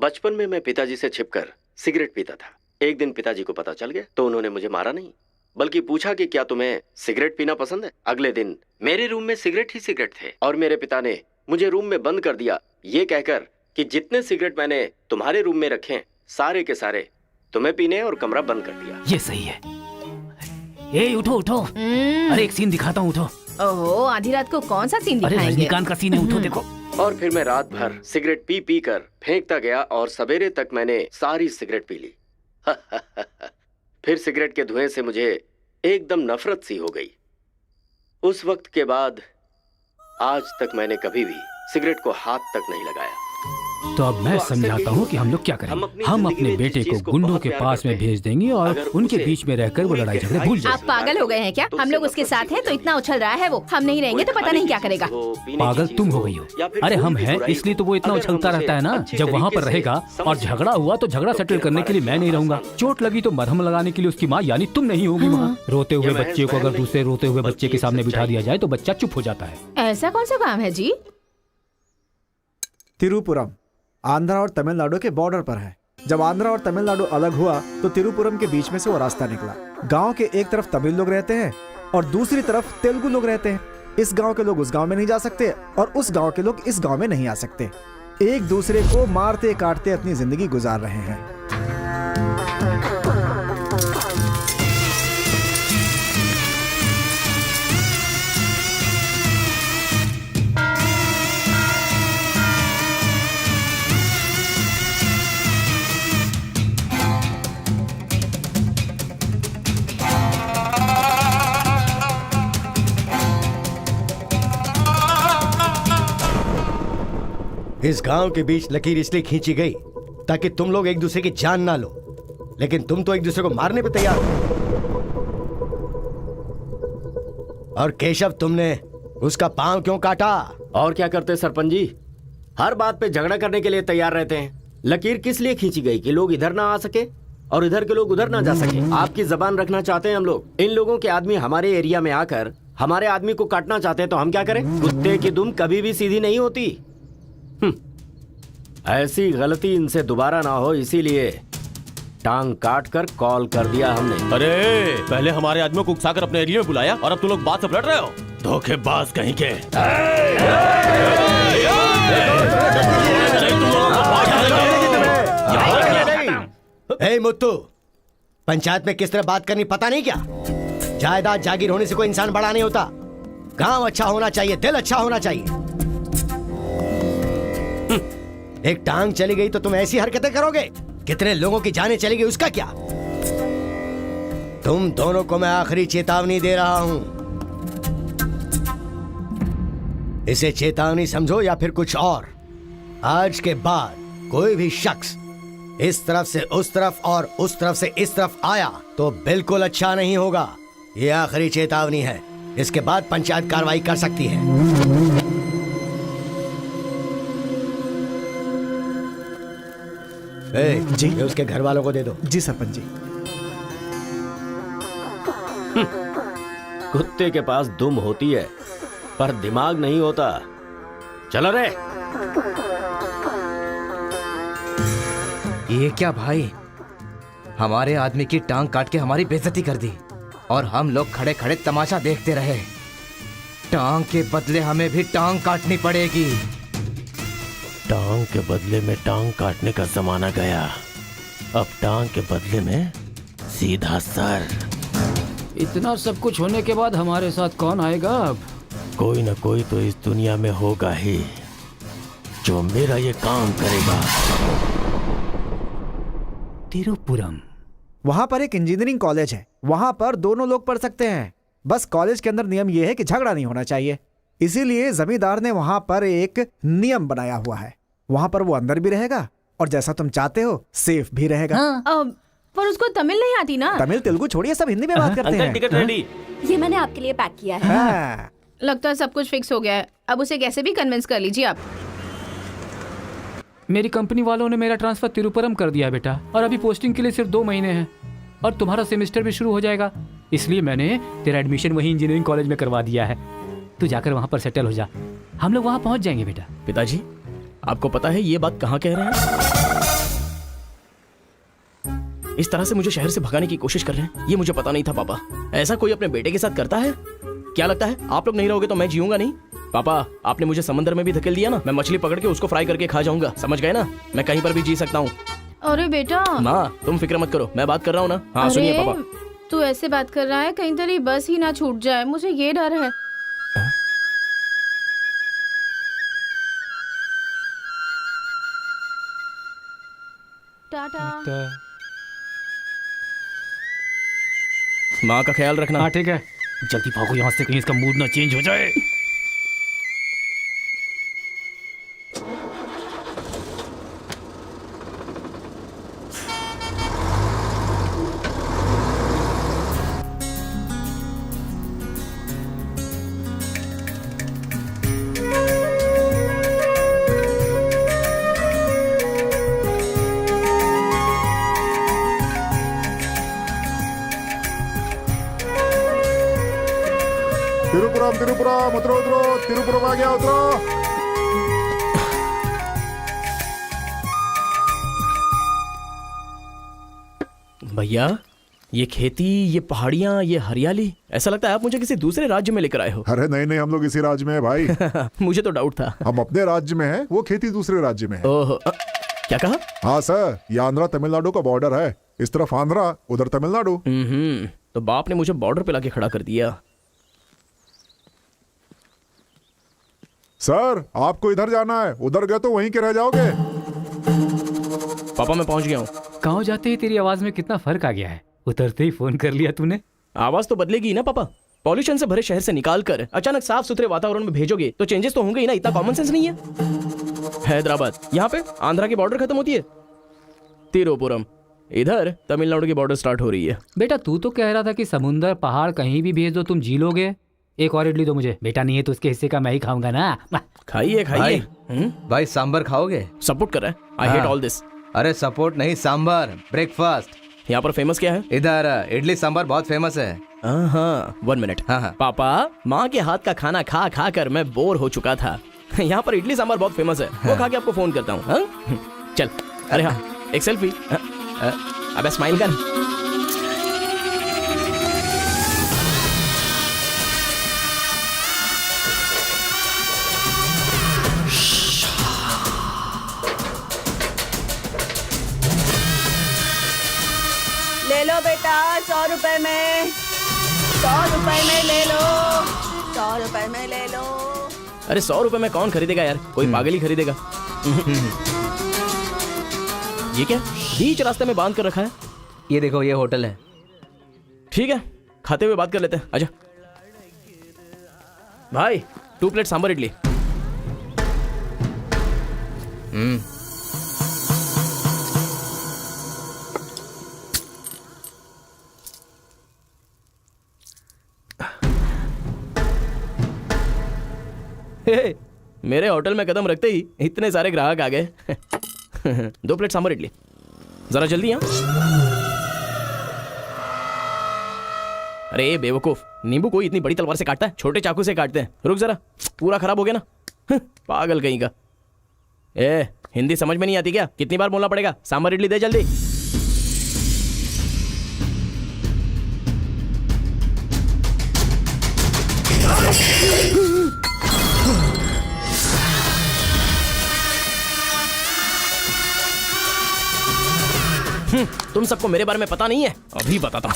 बचपन में मैं पिताजी से छिपकर सिगरेट पीता था। एक दिन पिताजी को पता चल गया तो उन्होंने मुझे मारा नहीं, बल्कि पूछा कि क्या तुम्हें सिगरेट पीना पसंद है। अगले दिन मेरे रूम में सिगरेट ही सिगरेट थे और मेरे पिता ने मुझे रूम में बंद कर दिया, ये कहकर कि जितने सिगरेट मैंने तुम्हारे रूम में रखे सारे के सारे तुम्हें पीने, और कमरा बंद कर दिया। ये सही है। ए उठो उठो, अरे एक सीन दिखाता हूँ, उठो। ओहो, आधी रात को कौन सा सीन दिखाएंगे? अरे रजनीकांत का सीन है, उठो देखो। और फिर मैं रात भर सिगरेट पी पी कर फेंकता गया और सवेरे तक मैंने सारी सिगरेट पी ली। फिर सिगरेट के धुएं से मुझे एकदम नफरत सी हो गई। उस वक्त के बाद आज तक मैंने कभी भी सिगरेट को हाथ तक नहीं लगाया। तो अब मैं समझाता हूँ कि हम लोग क्या करेंगे। हम अपने बेटे को गुंडों के पास में भेज देंगे और उनके बीच में रहकर वो लड़ाई झगड़े भूल जाए। आप पागल हो गए हैं क्या? हम लोग उसके साथ हैं तो इतना उछल रहा है वो, हम नहीं रहेंगे तो पता नहीं क्या करेगा। पागल तुम हो गई हो। अरे हम हैं इसलिए तो वो इतना उछलता रहता है ना। जब वहाँ पर रहेगा और झगड़ा हुआ तो झगड़ा सेटल करने के लिए मैं नहीं रहूंगा। चोट लगी तो मरहम लगाने के लिए उसकी माँ यानी तुम नहीं होगी वहाँ। रोते हुए बच्चे को अगर दूसरे रोते हुए बच्चे के सामने बिठा दिया जाए तो बच्चा चुप हो जाता है। ऐसा कौन सा काम है जी? तिरुपुरम आंध्रा और तमिलनाडु के बॉर्डर पर है। जब आंध्रा और तमिलनाडु अलग हुआ तो तिरुपुरम के बीच में से वो रास्ता निकला। गांव के एक तरफ तमिल लोग रहते हैं और दूसरी तरफ तेलुगु लोग रहते हैं। इस गांव के लोग उस गांव में नहीं जा सकते और उस गांव के लोग इस गांव में नहीं आ सकते। एक दूसरे को मारते काटते अपनी जिंदगी गुजार रहे हैं। इस गांव के बीच लकीर इसलिए खींची गई ताकि तुम लोग एक दूसरे की जान ना लो, लेकिन तुम तो एक दूसरे को मारने पे तैयार हो। और केशव, तुमने उसका पांव क्यों काटा? और क्या करते सरपंच जी, हर बात पे झगड़ा करने के लिए तैयार रहते हैं। लकीर किस लिए खींची गई कि लोग इधर ना आ सके और इधर के लोग उधर ना जा सके। आपकी जबान रखना चाहते हैं हम लोग। इन लोगों के आदमी हमारे एरिया में आकर हमारे आदमी को काटना चाहते हैं तो हम क्या करें? कुत्ते की दुम कभी भी सीधी नहीं होती। ऐसी गलती इनसे दोबारा ना हो, इसीलिए टांग काट कर कॉल कर दिया हमने। अरे पहले हमारे आदमियों को उकसाकर अपने एरिया में बुलाया और अब तुम लोग बात से पलट रहे हो। धोखेबाज कहीं के। ए मुत्तू, पंचायत में किस तरह बात करनी पता नहीं क्या? जायदाद जागीर होने से कोई इंसान बड़ा नहीं होता। गांव अच्छा होना चाहिए, दिल अच्छा होना चाहिए। एक टांग चली गई तो तुम ऐसी हरकतें करोगे? कितने लोगों की जानें चली गई उसका क्या? तुम दोनों को मैं आखिरी चेतावनी दे रहा हूं। इसे चेतावनी समझो या फिर कुछ और। आज के बाद कोई भी शख्स इस तरफ से उस तरफ और उस तरफ से इस तरफ आया तो बिल्कुल अच्छा नहीं होगा। ये आखिरी चेतावनी है। इसके बाद पंचायत कार्रवाई कर सकती है। जी, ये उसके घर वालों को दे दो। जी सरपंच जी। कुत्ते के पास दुम होती है पर दिमाग नहीं होता। चलो रे। ये क्या भाई, हमारे आदमी की टांग काट के हमारी बेइज्जती कर दी और हम लोग खड़े खड़े तमाशा देखते रहे। टांग के बदले हमें भी टांग काटनी पड़ेगी। टांग के बदले में टांग काटने का जमाना गया। अब टांग के बदले में सीधा सर। इतना सब कुछ होने के बाद हमारे साथ कौन आएगा? अब कोई ना कोई तो इस दुनिया में होगा ही जो मेरा ये काम करेगा। तिरुपुरम, वहां पर एक इंजीनियरिंग कॉलेज है। वहां पर दोनों लोग पढ़ सकते हैं। बस कॉलेज के अंदर नियम यह है कि झगड़ा नहीं होना चाहिए। इसीलिए जमींदार ने वहां पर एक नियम बनाया हुआ है। वहां पर वो अंदर भी रहेगा और जैसा तुम चाहते हो सेफ भी रहेगा। पर उसको तमिल नहीं आती ना। तमिल तेलुगु छोड़िए, सब हिंदी में बात करते हैं। Ticket ready. ये मैंने आपके लिए पैक किया है। हाँ। लगता है सब कुछ फिक्स हो गया है। अब उसे कैसे भी कन्विंस कर लीजिए आप। मेरी कंपनी वालों ने मेरा ट्रांसफर तिरुपुरम कर दिया बेटा, और अभी पोस्टिंग के लिए सिर्फ 2 महीने हैं और तुम्हारा सेमेस्टर भी शुरू हो जाएगा। इसलिए मैंने तेरा एडमिशन वही इंजीनियरिंग कॉलेज में करवा दिया है। तू जाकर वहाँ पर सेटल हो जा। हम लोग वहाँ पहुँच जाएंगे बेटा। पिताजी, आपको पता है ये बात कहाँ कह रहे हैं? इस तरह से मुझे शहर से भगाने की कोशिश कर रहे हैं, ये मुझे पता नहीं था पापा। ऐसा कोई अपने बेटे के साथ करता है? क्या लगता है आप लोग नहीं रहोगे तो मैं जीऊंगा नहीं? पापा आपने मुझे समंदर में भी धकेल दिया ना, मैं मछली पकड़ के उसको फ्राई करके खा जाऊंगा, समझ गए ना? मैं कहीं पर भी जी सकता हूँ। अरे बेटा, माँ तुम फिक्र मत करो, मैं बात कर रहा हूँ ना। हाँ सुनिए अरे, पापा। तू ऐसे बात कर रहा है कहीं तेरी बस ही ना छूट जाए, मुझे ये डर है। टाटा। माँ का ख्याल रखना। हाँ ठीक है, जल्दी भागो यहाँ से, कहीं इसका मूड ना चेंज हो जाए। तिरुपुरम उतरो उतरो, तिरुपुरम आ गया, उतरो। भैया ये खेती, ये पहाड़ियाँ, ये हरियाली, ऐसा लगता है आप मुझे किसी दूसरे राज्य में लेकर आए हो। अरे नहीं नहीं, हम लोग इसी राज्य में है भाई। मुझे तो डाउट था। हम अपने राज्य में है, वो खेती दूसरे राज्य में है। ओहो, क्या कहा? हाँ सर, ये आंध्रा तमिलनाडु का बॉर्डर है, इस तरफ आंध्रा, उधर तमिलनाडु। तो बाप ने मुझे बॉर्डर पे लाके खड़ा कर दिया। सर आपको इधर जाना है, उधर गए तो वहीं के रह जाओगे। पापा मैं पहुंच गया हूँ। गाँव जाते ही तेरी आवाज में कितना फर्क आ गया है, उतरते ही फोन कर लिया तूने। आवाज तो बदलेगी ना पापा, पॉल्यूशन से भरे शहर से निकाल कर अचानक साफ सुथरे वातावरण में भेजोगे तो चेंजेस तो होंगे ही ना, इतना कॉमन सेंस नहीं है? हैदराबाद, यहाँ पे आंध्रा की बॉर्डर खत्म होती है, तिरुपुरम, इधर तमिलनाडु की बॉर्डर स्टार्ट हो रही है। बेटा तू तो कह रहा था कि समुंदर पहाड़ कहीं भी भेज दो तुम जी लोगे। एक और इडली दो मुझे। बेटा नहीं है तो उसके हिस्से का मैं ही खाऊंगा ना। खाइए खाइए। भाई सांबर खाओगे? सपोर्ट कर रहा है, आई हेट ऑल दिस। अरे सपोर्ट नहीं, सांबर, ब्रेकफास्ट। यहाँ पर फेमस क्या है? इधर इडली सांबर बहुत फेमस है। हाँ 1 मिनट। हाँ। पापा माँ के हाथ का खाना खा खा कर मैं बोर हो चुका था। यहाँ पर इडली सांबर बहुत फेमस है, वो खा के आपको फोन करता हूँ। चल, अरे हाँ एक सेल्फी। अबे स्माइल कर। ले लो बेटा, 100 रुपए में, 100 रुपए में ले लो, 100 रुपए में ले लो। अरे 100 रुपए में कौन खरीदेगा यार, कोई पागल ही खरीदेगा। ये क्या बीच रास्ते में बांध कर रखा है? ये देखो, ये होटल है। ठीक है, खाते हुए बात कर लेते हैं, आजा। भाई 2 प्लेट सांबर इडली। मेरे होटल में कदम रखते ही इतने सारे ग्राहक आ गए। 2 प्लेट सांबर इडली, जरा जल्दी। यहाँ अरे बेवकूफ, नींबू कोई इतनी बड़ी तलवार से काटता है, छोटे चाकू से काटते हैं। रुक जरा, पूरा खराब हो गया ना। पागल कहीं का। हिंदी समझ में नहीं आती क्या? कितनी बार बोलना पड़ेगा? सांबर इडली दे जल्दी। तुम सबको मेरे बारे में पता नहीं है, अभी बताता हूं।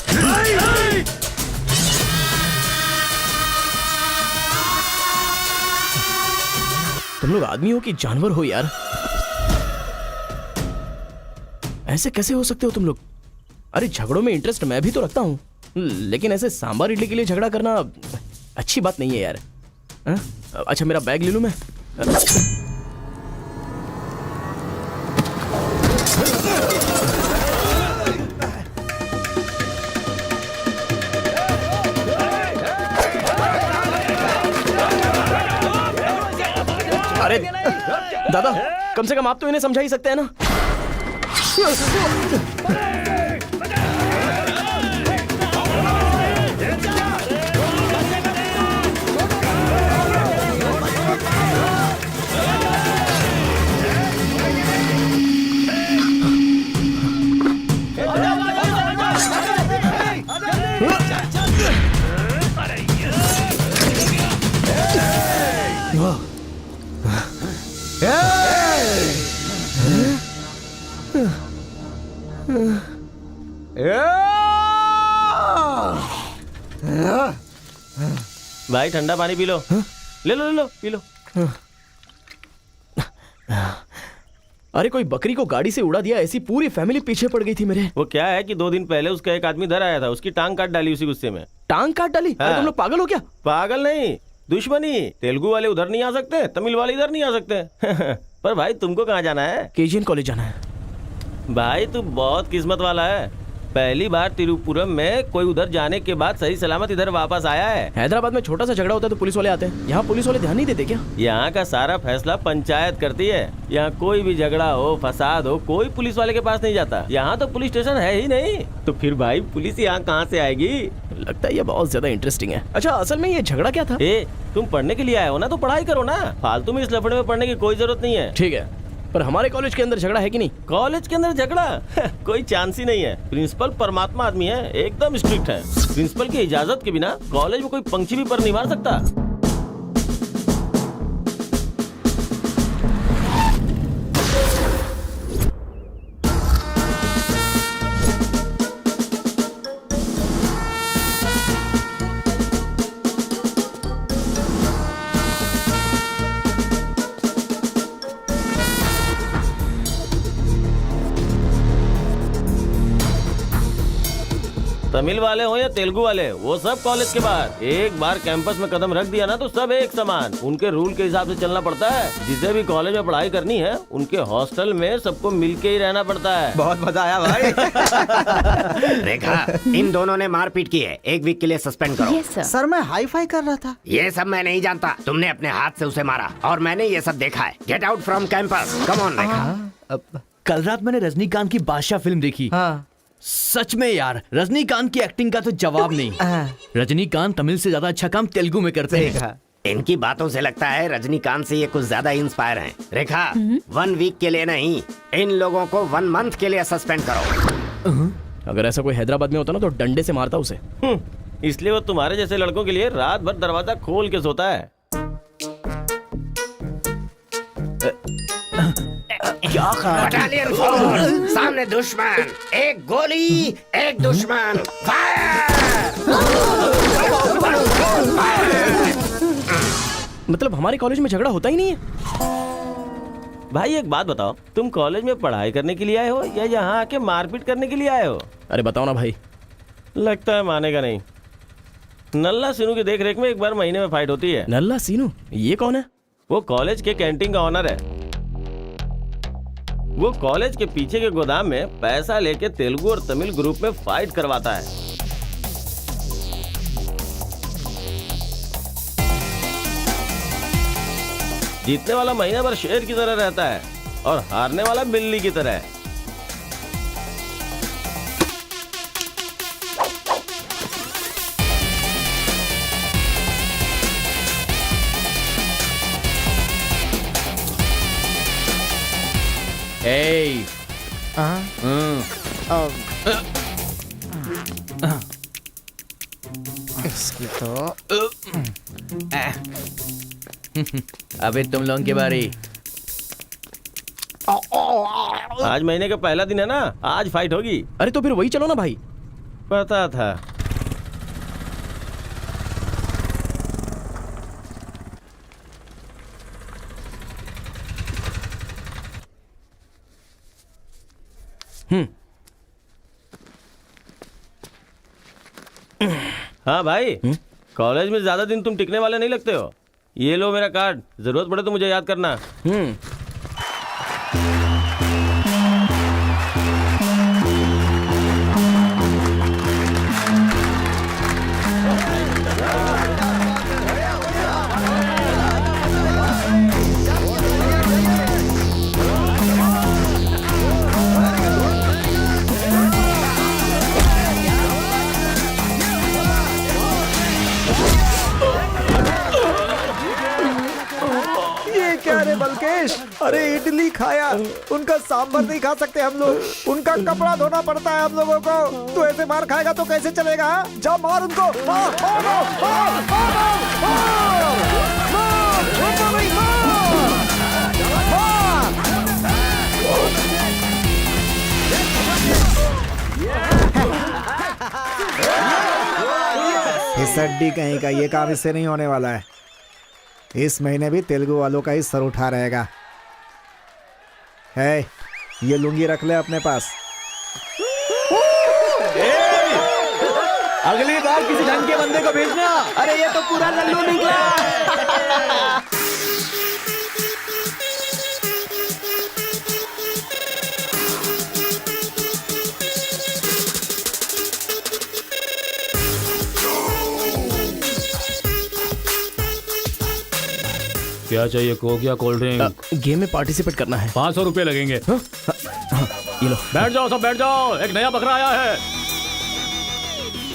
तुम लोग आदमी हो कि जानवर हो यार? ऐसे कैसे हो सकते हो तुम लोग? अरे झगड़ों में इंटरेस्ट मैं भी तो रखता हूं, लेकिन ऐसे सांबर इडली के लिए झगड़ा करना अच्छी बात नहीं है यार। अच्छा मेरा बैग ले लूं मैं? अरे दादा, कम से कम आप तो इन्हें समझा ही सकते हैं ना। भाई ठंडा पानी पी लो। ले लो ले लो पी लो। अरे कोई बकरी को गाड़ी से उड़ा दिया, ऐसी पूरी फैमिली पीछे पड़ गई थी मेरे। वो क्या है कि 2 दिन पहले उसका एक आदमी इधर आया था, उसकी टांग काट डाली उसी गुस्से में। टांग काट डाली? अरे तुम लोग पागल हो क्या? पागल नहीं, दुश्मनी। तेलुगु वाले उधर नहीं आ सकते, तमिल वाले इधर नहीं आ सकते। पर भाई तुमको कहाँ जाना है? केजीएन कॉलेज जाना है। भाई तू बहुत किस्मत वाला है, पहली बार तिरुपुरम में कोई उधर जाने के बाद सही सलामत इधर वापस आया है। हैदराबाद में छोटा सा झगड़ा होता है तो पुलिस वाले आते हैं, यहाँ पुलिस वाले ध्यान नहीं देते क्या? यहाँ का सारा फैसला पंचायत करती है। यहाँ कोई भी झगड़ा हो, फसाद हो, कोई पुलिस वाले के पास नहीं जाता। यहाँ तो पुलिस स्टेशन है ही नहीं, तो फिर भाई पुलिस यहाँ कहाँ से आएगी? लगता है ये बहुत ज्यादा इंटरेस्टिंग है। अच्छा असल में ये झगड़ा क्या था? तुम पढ़ने के लिए आए हो ना, तो पढ़ाई करो ना, फालतू में इस लफड़े में पढ़ने की कोई जरूरत नहीं है। ठीक है, पर हमारे कॉलेज के अंदर झगड़ा है कि नहीं? कॉलेज के अंदर झगड़ा? कोई चांस ही नहीं है। प्रिंसिपल परमात्मा आदमी है, एकदम स्ट्रिक्ट है। प्रिंसिपल की इजाजत के बिना कॉलेज में कोई पंछी भी पर नहीं मार सकता। तमिल वाले हो या तेलुगु वाले, वो सब कॉलेज के बाहर। एक बार कैंपस में कदम रख दिया ना तो सब एक समान। उनके रूल के हिसाब से चलना पड़ता है। जिसे भी कॉलेज में पढ़ाई करनी है उनके हॉस्टल में सबको मिलके ही रहना पड़ता है। बहुत मजा आया भाई। रेखा, इन दोनों ने मारपीट की है, 1 वीक के लिए सस्पेंड करो। Yes sir. सर मैं हाई फाई कर रहा था। ये सब मैं नहीं जानता, तुमने अपने हाथ से उसे मारा और मैंने ये सब देखा है। Get out from campus, come on Rekha. कल रात मैंने रजनीकांत की बादशाह फिल्म देखी। हाँ। सच में यार, रजनीकांत की एक्टिंग का तो जवाब नहीं। रजनीकांत तमिल से ज्यादा अच्छा काम तेलुगु में करते हैं। इनकी बातों से लगता है रजनीकांत से ये कुछ ज्यादा इंस्पायर हैं। रेखा, 1 वीक के लिए नहीं, इन लोगों को 1 मंथ के लिए सस्पेंड करो। अगर ऐसा कोई हैदराबाद में होता ना तो डंडे से मारता उसे। इसलिए वो तुम्हारे जैसे लड़कों के लिए रात भर दरवाजा खोल के सोता है। क्या बटालियन फॉरवर्ड, सामने दुश्मन, एक गोली, एक दुश्मन, फायर! मतलब हमारे कॉलेज में झगड़ा होता ही नहीं है? भाई एक बात बताओ, तुम कॉलेज में पढ़ाई करने के लिए आए हो या यहाँ आके मारपीट करने के लिए आए हो? अरे बताओ ना भाई। लगता है मानेगा नहीं। नल्ला सीनू की देख रेख में 1 बार महीने में फाइट होती है। नल्ला सीनू? ये कौन है? वो कॉलेज के कैंटीन का ऑनर है। वो कॉलेज के पीछे के गोदाम में पैसा लेके तेलुगु और तमिल ग्रुप में फाइट करवाता है। जीतने वाला महीना भर शेर की तरह रहता है और हारने वाला बिल्ली की तरह। Hey. इसकी तो अबे तुम लोगों की बारी। आज महीने का पहला दिन है ना, आज फाइट होगी। अरे तो फिर वही चलो ना भाई। पता था। हाँ भाई, कॉलेज में ज्यादा दिन तुम टिकने वाले नहीं लगते हो। ये लो मेरा कार्ड, जरूरत पड़े तो मुझे याद करना। क्या रे बलकेश, अरे इडली खाया, उनका सांभर नहीं खा सकते हम लोग, उनका कपड़ा धोना पड़ता है हम लोगों को। तो ऐसे मार खाएगा तो कैसे चलेगा? जा मार उनको, मार, मार, मार, मार, मार, मार, मार, मार, मार, मार, सड्डी कहीं का, ये काम इससे नहीं होने वाला है। इस महीने भी तेलुगु वालों का ही सर उठा रहेगा। है, ये लुंगी रख ले अपने पास। अगली बार किसी ढंग के बंदे को भेजना। अरे ये तो पूरा लल्लू निकला। क्या चाहिए, कोक या कोल्ड ड्रिंक? गेम में पार्टिसिपेट करना है। 500 रुपए लगेंगे। ये लो। बैठ जाओ, सब बैठ जाओ, एक नया बकरा आया है।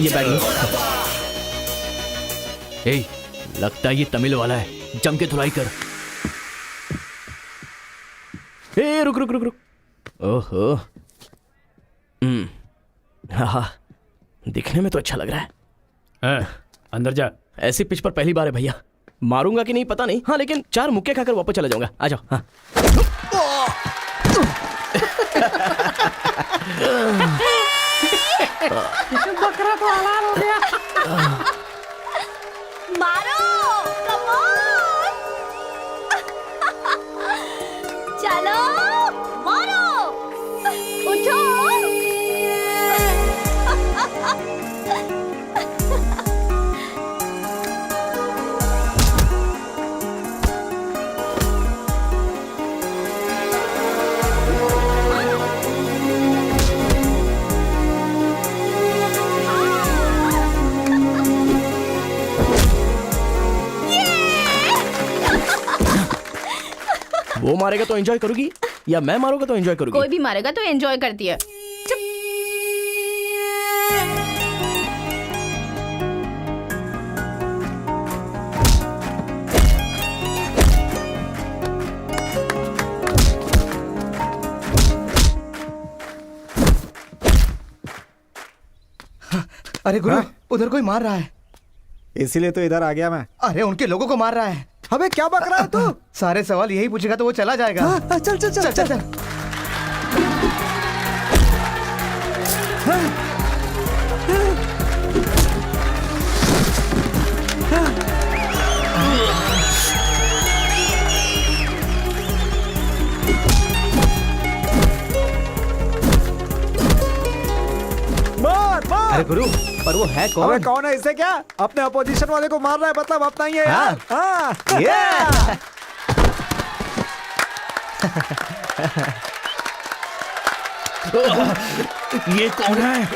ये बैग लो। ए, लगता है ये तमिल वाला है, जम के धुलाई कर। ए, रुक रुक रुक रुक। ओहो, हाँ, दिखने में तो अच्छा लग रहा है। अंदर जा। ऐसी पिच पर पहली बार है भैया, मारूंगा कि नहीं पता नहीं। हाँ, लेकिन 4 मुक्के खाकर वापस चला जाऊंगा। आ जाओ। हाँ। बकरा तो हलाल हो गया। मारो, कम ऑन। चलो, मारो, उठो। वो मारेगा तो एंजॉय करोगी या मैं मारूंगा तो एंजॉय करोगी? कोई भी मारेगा तो एंजॉय करती है। अरे गुरु, उधर कोई मार रहा है। इसीलिए तो इधर आ गया मैं। अरे उनके लोगों को मार रहा है। अबे क्या बक रहा है तू? सारे सवाल यही पूछेगा तो वो चला जाएगा। चल चल चल चल चल। अरे गुरु, पर वो है कौन? अबे कौन है, इससे क्या? अपने अपोजिशन वाले को मार रहा है, मतलब अपना ही है यार। हाँ। ये कौन है?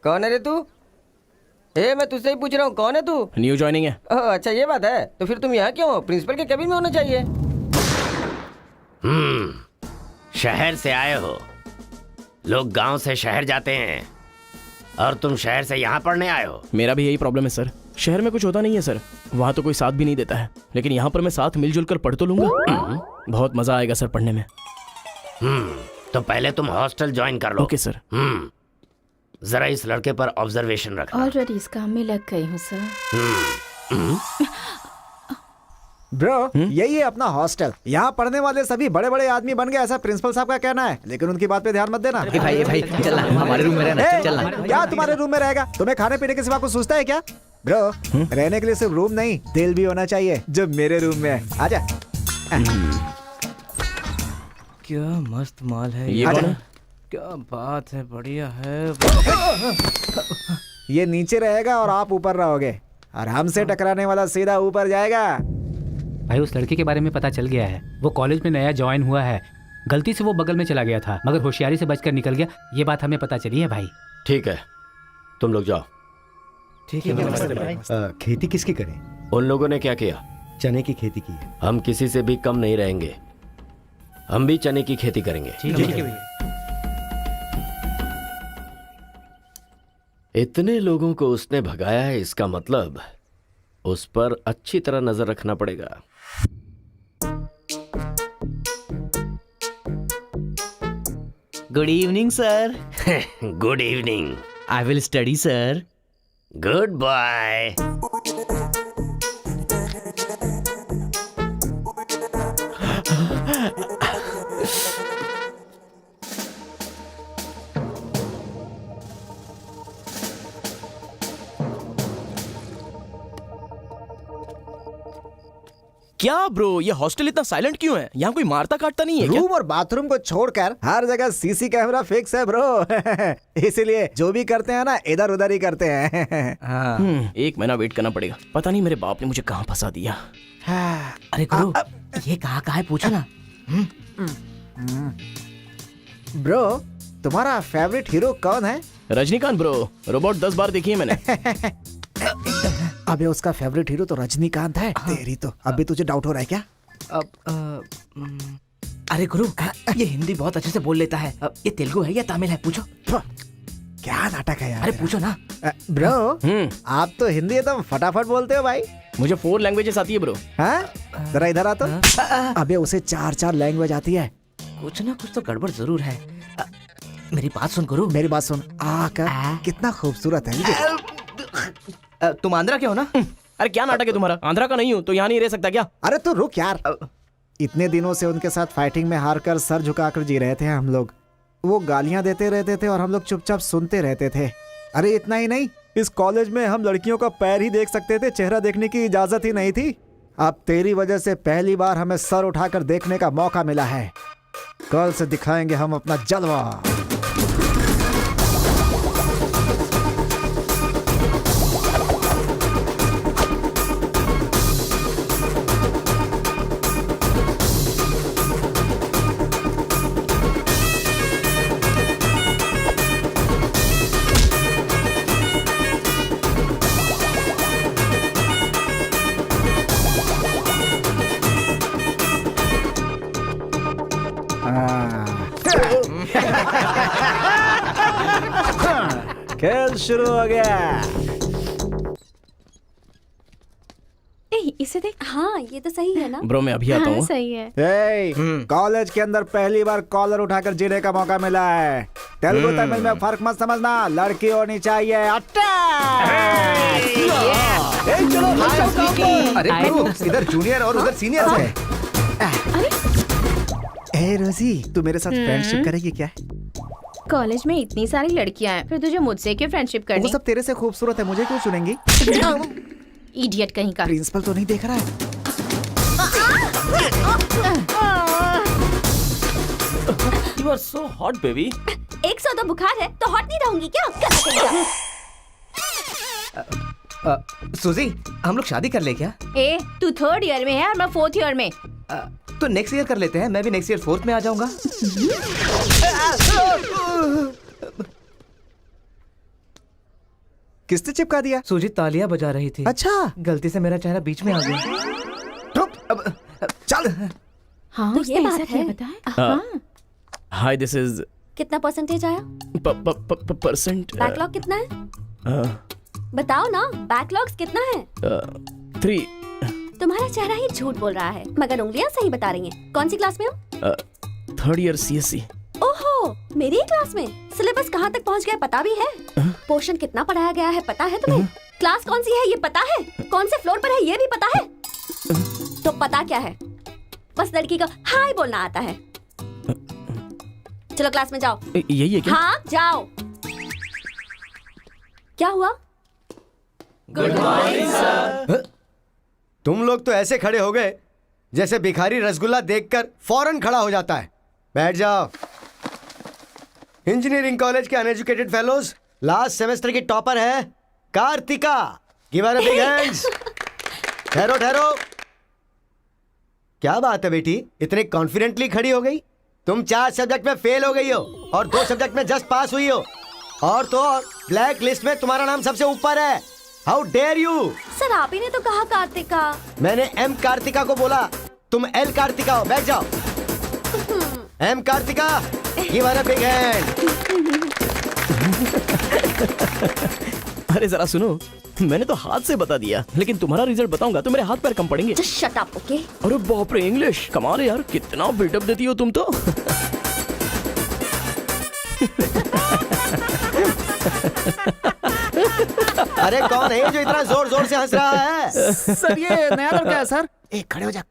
कौन है रे तू? मैं तुझसे ही पूछ रहा हूँ, कौन है तू? न्यू ज्वाइनिंग है। ओह अच्छा, ये बात है। तो फिर तुम यहाँ क्यों हो? प्रिंसिपल के केबिन में होना चाहिए। शहर से आए हो। लोग गांव से शहर जाते हैं और तुम शहर से यहाँ पढ़ने आए हो। मेरा भी यही प्रॉब्लम है सर, शहर में कुछ होता नहीं है सर, वहाँ तो कोई साथ भी नहीं देता है, लेकिन यहाँ पर मैं साथ मिलजुल कर पढ़ तो लूंगा। बहुत मजा आएगा सर पढ़ने में। तो पहले तुम हॉस्टल ज्वाइन कर लो। Okay sir. जरा इस लड़के पर ऑब्जर्वेशन रखना। ऑलरेडी इस काम में लग गई हूँ सर। ब्रो, यही है अपना हॉस्टल। यहाँ पढ़ने वाले सभी बड़े बड़े आदमी बन गए, ऐसा प्रिंसिपल साहब का कहना है, लेकिन उनकी बात पे ध्यान मत देना। भाई चल हमारे रूम में रहना। चल क्या तुम्हारे रूम में रहेगा? तुम्हें खाने पीने के सिवा कुछ सोचता है क्या? ब्रो, रहने के लिए सिर्फ रूम नहीं, दिल भी होना चाहिए जो मेरे रूम में है। आजा। क्या मस्त माल है ये कौन है? क्या बात है, बढ़िया है। ये नीचे रहेगा और आप ऊपर रहोगे, और हमसे टकराने वाला सीधा ऊपर जाएगा। भाई उस लड़के के बारे में पता चल गया है, वो कॉलेज में नया ज्वाइन हुआ है। गलती से वो बगल में चला गया था, मगर होशियारी से बचकर निकल गया। ये बात हमें पता चली है भाई। ठीक है, तुम लोग जाओ। ठीक है। खेती किसकी करें? उन लोगों ने क्या किया? चने की खेती की है। हम किसी से भी कम नहीं रहेंगे, हम भी चने की खेती करेंगे। ठीक है। इतने लोगों को उसने भगाया है, इसका मतलब उस पर अच्छी तरह नजर रखना पड़ेगा। Good evening sir. Good evening. I will study sir. Goodbye. क्या ब्रो, ये हॉस्टल इतना साइलेंट क्यों है? यहाँ कोई मारता काटता नहीं है क्या? रूम और बाथरूम को छोड़कर हर जगह सीसी कैमरा फिक्स है ब्रो। इसीलिए जो भी करते हैं ना, इधर उधर ही करते हैं। एक महीना वेट करना पड़ेगा। पता नहीं मेरे बाप ने मुझे कहाँ फंसा दिया। अरे गुरु, ये कहाँ है पूछो ना। ब्रो, तुम्हारा फेवरेट हीरो कौन है? रजनीकांत ब्रो, रोबोट 10 बार देखी है मैंने। अबे उसका फेवरेट हीरो तो रजनीकांत है। तेरी तो अभी तुझे डाउट हो रहा है क्या? अरे गुरु, ये हिंदी बहुत अच्छे से बोल लेता है। ये तेलुगु है या तमिल है? पूछो। क्या नाटक है यार। अरे पूछो ना। ब्रो, आप तो हिंदी एकदम फटाफट बोलते हो भाई। मुझे 4 लैंग्वेजेस आती है ब्रो। हाँ, जरा इधर आ तो। अबे उसे 4 लैंग्वेज आती है। कुछ ना कुछ तो गड़बड़ जरूर है। मेरी बात सुन गुरु। मेरी बात सुन। कितना खूबसूरत है। तुम आंध्रा के हो ना? अरे क्या नाटक है तुम्हारा? आंध्रा का नहीं हूँ तो यहाँ नहीं रह सकता क्या? अरे तो रुक यार। इतने दिनों से उनके साथ फाइटिंग में हारकर सर झुकाकर जी रहे थे हम लोग। वो गालियां देते रहते थे और हम लोग चुपचाप सुनते रहते थे। अरे इतना ही नहीं, इस कॉलेज में हम लड़कियों का पैर ही देख सकते थे, चेहरा देखने की इजाजत ही नहीं थी। अब तेरी वजह से पहली बार हमें सर उठाकर देखने का मौका मिला है। कल से दिखाएंगे हम अपना जलवा। खेल शुरू हो गया। इसे देख। हाँ, ये तो सही है ना? ब्रो मैं अभी आता हूँ। सही है। कॉलेज के अंदर पहली बार कॉलर उठाकर जीने का मौका मिला है। तेलुगु तमिल में फर्क मत समझना, लड़की होनी चाहिए। अरे इधर जूनियर और उधर सीनियर है। ए रोजी, तू मेरे साथ फ्रेंडशिप करेगी क्या? कॉलेज में इतनी सारी लड़कियां हैं, फिर तुझे मुझसे क्यों फ्रेंडशिप करनी? वो सब तेरे से खूबसूरत है, मुझे क्यों चुनेंगी? इडियट कहीं का। प्रिंसिपल तो नहीं देख रहा है? You are so hot, baby. 100 तो बुखार है तो हॉट नहीं रहूंगी क्या? सुजी, हम लोग शादी कर ले क्या? ए, तू 3rd ईयर में है और मैं 4th ईयर में। तो नेक्स्ट ईयर कर लेते हैं। मैं भी नेक्स्ट ईयर 4th में आ जाऊंगा। किसने चिपका दिया? सुजी तालियां बजा रही थी। अच्छा, गलती से मेरा चेहरा बीच में आ गया। चल। हाँ, तो ये बात है। हाँ। Hi, this is कितना परसेंटेज आया? परसेंट। बैकलॉग कितना है? बताओ ना, बैकलॉग्स कितना है? 3। तुम्हारा चेहरा ही झूठ बोल रहा है, मगर उंगलियां सही बता रही हैं। कौन सी क्लास में हो? 3rd year CSC। ओहो, मेरी ही क्लास में। सिलेबस कहाँ तक पहुँच गया पता भी है? पोर्शन कितना पढ़ाया गया है पता है तुम्हें? क्लास कौन सी है ये पता है? कौन से फ्लोर पर है ये भी पता है? तो पता क्या है? बस लड़की को हाय बोलना आता है। चलो क्लास में जाओ। यही है क्या? हाँ जाओ। क्या हुआ? Good morning sir. तुम लोग तो ऐसे खड़े हो गए जैसे भिखारी रसगुल्ला देखकर फौरन खड़ा हो जाता है। बैठ जाओ। इंजीनियरिंग कॉलेज के अनएजुकेटेड फेलोज, लास्ट सेमेस्टर की टॉपर है Kartika. Give her a big hands. ठहरो ठहरो। क्या बात है बेटी, इतने कॉन्फिडेंटली खड़ी हो गई? तुम 4 सब्जेक्ट में फेल हो गई हो और 2 सब्जेक्ट में जस्ट पास हुई हो, और तो और ब्लैक लिस्ट में तुम्हारा नाम सबसे ऊपर है। How dare you. सर आप ही ने तो कहा कार्तिका। मैंने एम कार्तिका को बोला, तुम एल कार्तिका हो। बैठ जाओ। Am Kartika, give her a big hand. अरे जरा सुनो, मैंने तो हाथ से बता दिया, लेकिन तुम्हारा रिजल्ट बताऊंगा तो मेरे हाथ पैर कम पड़ेंगे। Just shut up, okay? अरे बाप रे, इंग्लिश कमाल है यार, कितना बिल्डअप देती हो तुम तो। अरे कौन है जो इतना जोर जोर से हंस रहा है? सर ये नया लड़का है सर। एक खड़े हो जा।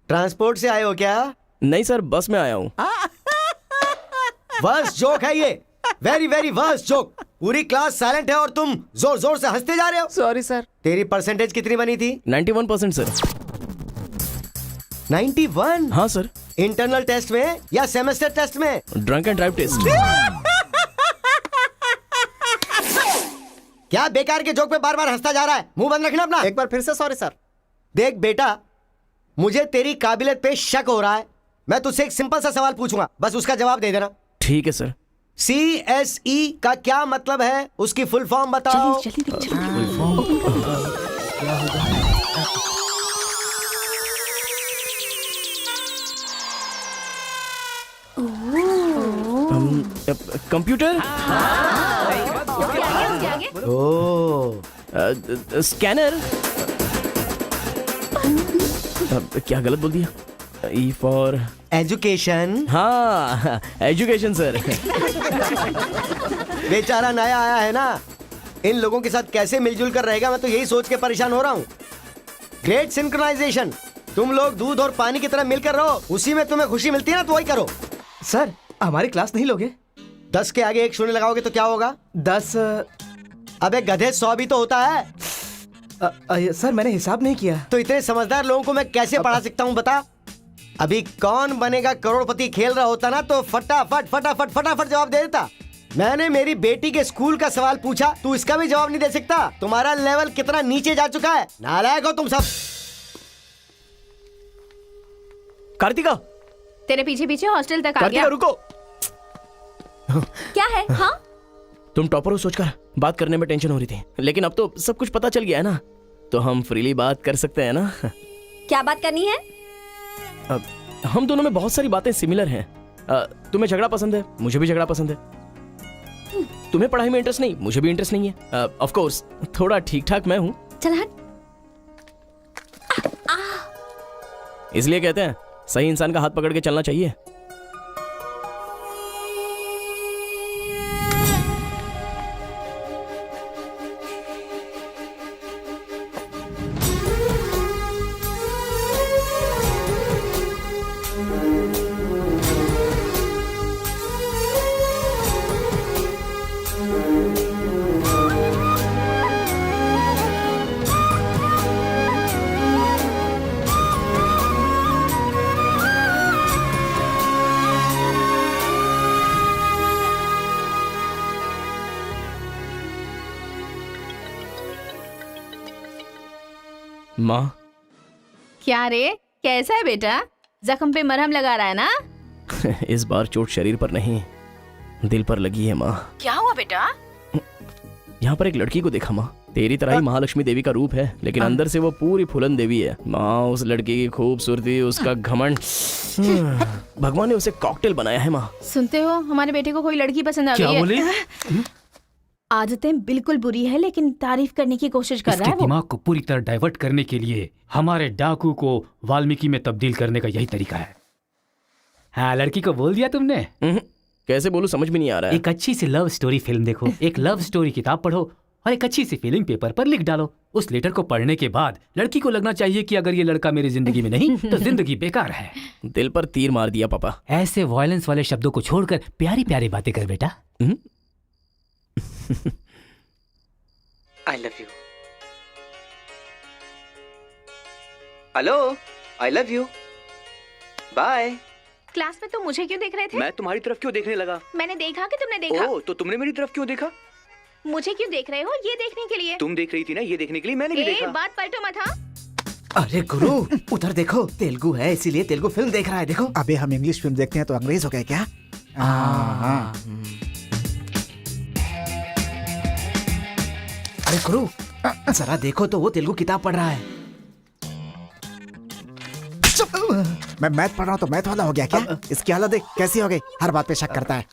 ट्रांसपोर्ट से आए हो क्या? नहीं सर, बस में आया हूँ। वर्स्ट जोक है ये, वेरी वेरी वर्स्ट जोक। पूरी क्लास साइलेंट है और तुम जोर जोर से हंसते जा रहे हो। Sorry sir. तेरी परसेंटेज कितनी बनी थी? 91% सर। 91? हाँ सर। इंटरनल टेस्ट में या सेमेस्टर टेस्ट में? Drunk and drive test. क्या बेकार के जोक पे बार बार हंसता जा रहा है? मुंह बंद रखना अपना। एक बार फिर से सॉरी सर। देख बेटा, मुझे तेरी काबिलियत पे शक हो रहा है। मैं तुझसे एक सिंपल सा सवाल पूछूंगा, बस उसका जवाब दे देना। ठीक है सर। CSE का क्या मतलब है? उसकी फुल फॉर्म बताओ। Computer, scanner. क्या गलत बोल दिया? E for education. हाँ, एजुकेशन सर। बेचारा नया आया है ना, इन लोगों के साथ कैसे मिलजुल कर रहेगा, मैं तो यही सोच के परेशान हो रहा हूँ। Great synchronisation. तुम लोग दूध और पानी की तरह मिलकर रहो, उसी में तुम्हें खुशी मिलती है ना, तो वही करो। सर हमारी क्लास नहीं लोगे? 10 के आगे 1 शून्य लगाओगे तो क्या होगा? 10। अबे गधे 100 भी तो होता है। सर मैंने हिसाब नहीं किया। तो इतने समझदार लोगों को मैं कैसे पढ़ा सकता हूँ बता? अभी कौन बनेगा करोड़पति खेल रहा होता ना, तो फटाफट फटाफट फटाफट जवाब दे देता। मैंने मेरी बेटी के स्कूल का सवाल पूछा, तू इसका भी जवाब नहीं दे सकता। तुम्हारा लेवल कितना नीचे जा चुका है। नालायक हो तुम सब। कार्तिका, तेरे पीछे पीछे हॉस्टल तक आ कार्तिका गया। रुको। क्या है? हाँ तुम टॉपर हो सोचकर बात करने में टेंशन हो रही थी, लेकिन अब तो सब कुछ पता चल गया है ना, तो हम फ्रीली बात कर सकते हैं ना। क्या बात करनी है? हम दोनों में बहुत सारी बातें सिमिलर हैं। तुम्हें झगड़ा पसंद है, मुझे भी झगड़ा पसंद है। तुम्हें पढ़ाई में इंटरेस्ट नहीं, मुझे भी इंटरेस्ट नहीं है। ऑफ कोर्स थोड़ा ठीक ठाक मैं हूँ, चल हट। इसलिए कहते हैं सही इंसान का हाथ पकड़ के चलना चाहिए। माँ। क्या रे, कैसा है बेटा? जख्म पे मरहम लगा रहा है ना? इस बार चोट शरीर पर नहीं, दिल पर लगी है माँ। क्या हुआ बेटा? यहाँ पर एक लड़की को देखा माँ, तेरी तरह ही महालक्ष्मी देवी का रूप है, लेकिन अंदर से वो पूरी फूलन देवी है माँ। उस लड़की की खूबसूरती, उसका घमंड, भगवान ने उसे कॉकटेल बनाया है माँ। सुनते हो, हमारे बेटे को कोई लड़की पसंद आ गई है। क्या बोली? आदतें बिल्कुल बुरी है, लेकिन तारीफ करने की कोशिश कर रहा है वो। दिमाग को पूरी तरह डाइवर्ट करने के लिए हमारे डाकू को वाल्मीकि में तब्दील करने का यही तरीका है। हाँ, लड़की को बोल दिया तुमने? कैसे बोलूं, समझ में नहीं आ रहा है। एक अच्छी सी लव स्टोरी फिल्म देखो, एक लव स्टोरी किताब पढ़ो और एक अच्छी सी फीलिंग पेपर पर लिख डालो। उस लेटर को पढ़ने के बाद लड़की को लगना चाहिए कि अगर ये लड़का मेरी जिंदगी में नहीं तो जिंदगी बेकार है। दिल पर तीर मार दिया पापा। ऐसे वायलेंस वाले शब्दों को छोड़कर प्यारी प्यारी बातें कर बेटा। I love you. Hello, I love you, bye. Class में तुम मुझे क्यों देख रहे थे? मैं तुम्हारी तरफ क्यों देखने लगा? मैंने देखा कि तुमने देखा। ओह, तो तुमने मेरी तरफ क्यों देखा? मुझे क्यों देख रहे हो? ये देखने के लिए। तुम देख रही थी ना, ये देखने के लिए मैंने भी देखा। बात पलटो मत। हाँ, अरे गुरु, उधर देखो, तेलुगु है इसीलिए तेलुगु फिल्म देख रहा है। देखो। अबे हम इंग्लिश फिल्म देखते हैं तो अंग्रेज हो गए क्या? अरे गुरु, जरा देखो तो वो तेलुगु किताब पढ़ रहा है। मैं मैथ पढ़ रहा हूँ तो मैथ वाला हो गया क्या? इसकी हालत देख कैसी हो गई, हर बात पे शक करता है।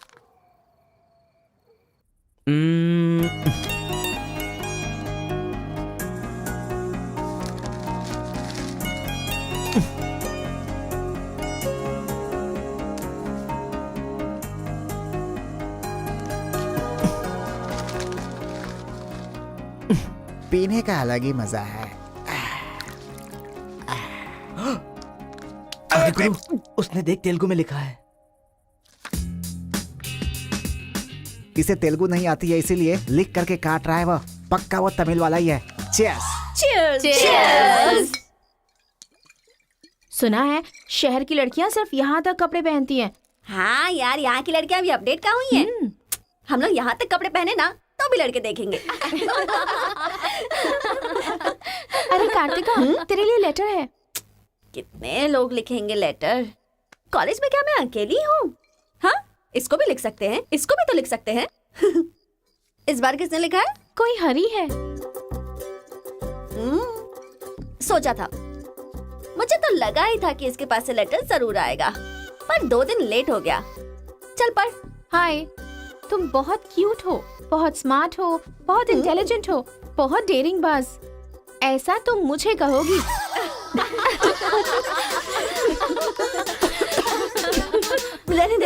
पीने का अलग ही मजा है। अरे गुरु, उसने देख तेलुगु में लिखा है। इसे तेलुगु नहीं आती है इसीलिए लिख करके काट रहा है वो। पक्का वो तमिल वाला ही है। चीयर्स। चीयर्स। चीयर्स। सुना है शहर की लड़कियां सिर्फ यहाँ तक कपड़े पहनती हैं। हाँ यार, यहाँ की लड़कियां भी अपडेट कहाँ हुई हैं? हम लोग यहाँ तक कपड़े पहने ना तो भी लड़के देखेंगे। अरे कार्तिका, तेरे लिए लेटर है। कितने लोग लिखेंगे लेटर? कॉलेज में क्या मैं अकेली हूँ? हाँ, इसको भी लिख सकते हैं, इसको भी तो लिख सकते हैं। इस बार किसने लिखा है? कोई हरी है। सोचा था, मुझे तो लगा ही था कि इसके पास से लेटर जरूर आएगा, पर 2 दिन लेट हो गया। चल पढ़। हाय, तुम बहुत क्यूट हो, बहुत स्मार्ट हो, बहुत इंटेलिजेंट हो, बहुत डेयरिंग बाज। ऐसा तुम मुझे कहोगी? रहने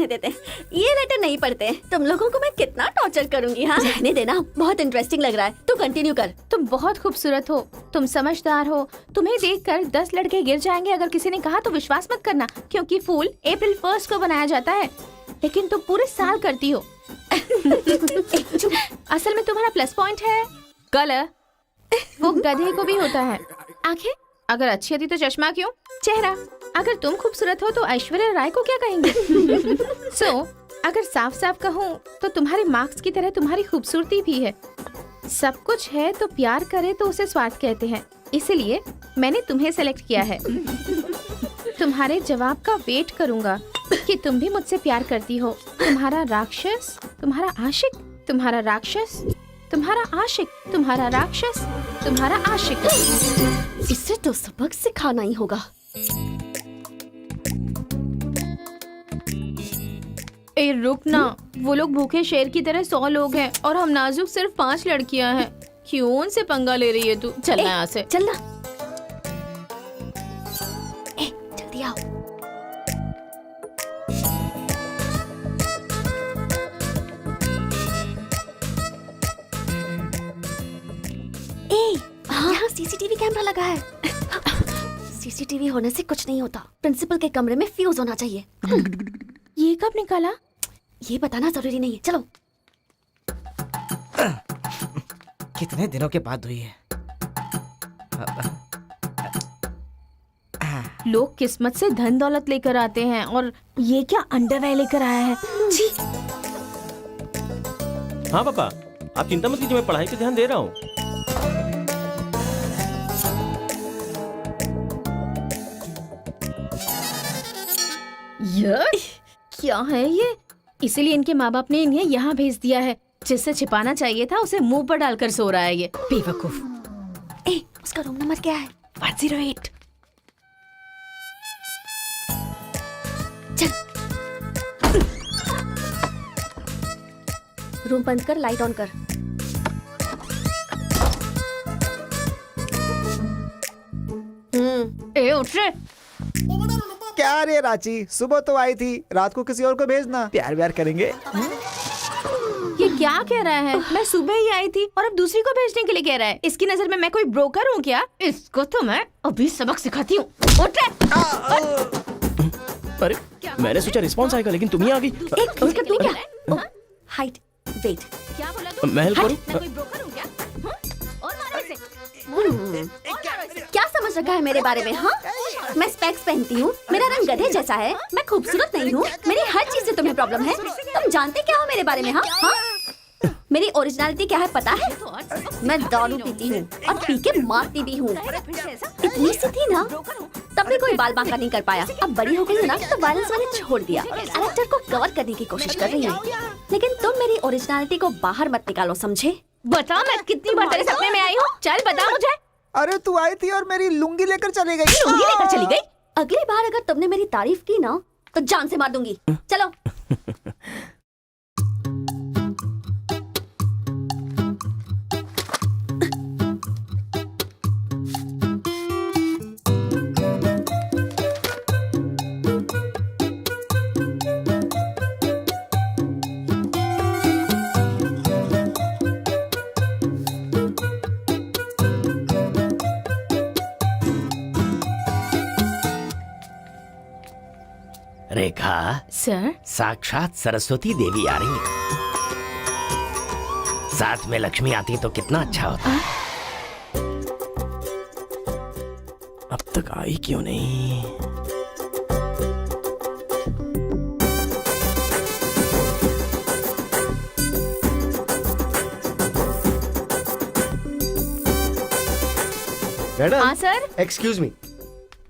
देते हैं। ये लेटर नहीं पढ़ते। तुम लोगों को मैं कितना टॉर्चर करूंगी। हाँ, रहने देना, बहुत इंटरेस्टिंग लग रहा है। तू कंटिन्यू कर। तुम बहुत खूबसूरत हो, तुम समझदार हो। तुम्हें देखकर 10 लड़के गिर जाएंगे अगर किसी ने कहा तो विश्वास मत करना, क्योंकि फूल अप्रैल 1 को बनाया जाता है, लेकिन तुम पूरे साल करती हो। असल में तुम्हारा प्लस पॉइंट है कलर। वो गधे को भी होता है। आंखें अगर अच्छी होती तो चश्मा क्यों? चेहरा अगर तुम खूबसूरत हो तो ऐश्वर्या राय को क्या कहेंगे? अगर साफ साफ कहूँ तो तुम्हारे मार्क्स की तरह तुम्हारी खूबसूरती भी है। सब कुछ है तो प्यार करे तो उसे स्वार्थ कहते हैं, इसलिए मैंने तुम्हें सेलेक्ट किया है। तुम्हारे जवाब का वेट करूंगा कि तुम भी मुझसे प्यार करती हो। तुम्हारा राक्षस, तुम्हारा आशिक, तुम्हारा राक्षस, तुम्हारा आशिक, तुम्हारा राक्षस, तुम्हारा आशिक। इसे तो सबक सिखाना ही होगा। ए रुक ना, वो लोग भूखे शेर की तरह 100 लोग हैं और हम नाजुक सिर्फ 5 लड़कियां हैं। क्यों उनसे पंगा ले रही है तू? चलना यहाँ से। चलना। जल्दी आओ। यहाँ सीसीटीवी कैमरा लगा है। सीसीटीवी होने से कुछ नहीं होता। प्रिंसिपल के कमरे में फ्यूज होना चाहिए। ये कब निकाला? ये बताना जरूरी नहीं है। चलो। कितने दिनों के बाद हुई है। लोग किस्मत से धन दौलत लेकर आते हैं और ये क्या अंडरवेयर लेकर आया है? जी। हाँ पापा, आप चिंता मत कीजिए, मैं पढ़ाई पे ध्यान दे रहा हूँ। क्या है ये? इसीलिए इनके माँ बाप ने इन्हें यहाँ भेज दिया है। जिससे छिपाना चाहिए था उसे मुंह पर डालकर सो रहा है ये बेवकूफ। उसका रूम नंबर क्या है? 108। चल। रूम बंद कर, लाइट ऑन कर। उठ रे। क्या रे रांची, सुबह तो आई थी, रात को किसी और को भेजना, प्यार व्यार करेंगे। ये क्या कह रहा है? मैं सुबह ही आई थी और अब दूसरी को भेजने के लिए कह रहा है। इसकी नजर में मैं कोई ब्रोकर हूँ क्या? इसको तो मैं अभी सबक सिखाती हूँ। उठ रे। अरे मैंने सोचा रिस्पॉन्स आएगा, लेकिन तुम ही आ गई। एक तू क्या? Height, weight. क्या बोला तू? मैं हेल्प करूं? मैं कोई ब्रोकर हूँ क्या? रखा है मेरे बारे में? हाँ, मैं स्पेक्स पहनती हूँ, मेरा रंग गधे जैसा है, मैं खूबसूरत नहीं हूँ, मेरी हर चीज से तुम्हें प्रॉब्लम है। तुम जानते क्या हो मेरे बारे में? हाँ हाँ, मेरी ओरिजिनलिटी क्या है पता है? मैं दारू पीती हूँ और पी के मारती भी हूँ। इतनी सी थी ना, तब भी कोई बाल बांका नहीं कर पाया। अब बड़ी हो गई है ना, तो वायलेंस मैंने छोड़ दिया। कैरेक्टर को कवर करने की कोशिश कर रही हूँ, लेकिन तुम मेरी ओरिजिनलिटी को बाहर मत निकालो, समझे? बता, मैं कितनी बार तेरे सपने में आई हूँ? चल बता मुझे। अरे तू आई थी और मेरी लुंगी लेकर चली गई। लुंगी लेकर चली गई? अगली बार अगर तुमने मेरी तारीफ की ना, तो जान से मार दूंगी। चलो। रेखा सर, साक्षात सरस्वती देवी आ रही है। साथ में लक्ष्मी आती तो कितना अच्छा होता। अब तक आई क्यों नहीं? मैडम। हाँ सर। एक्सक्यूज मी,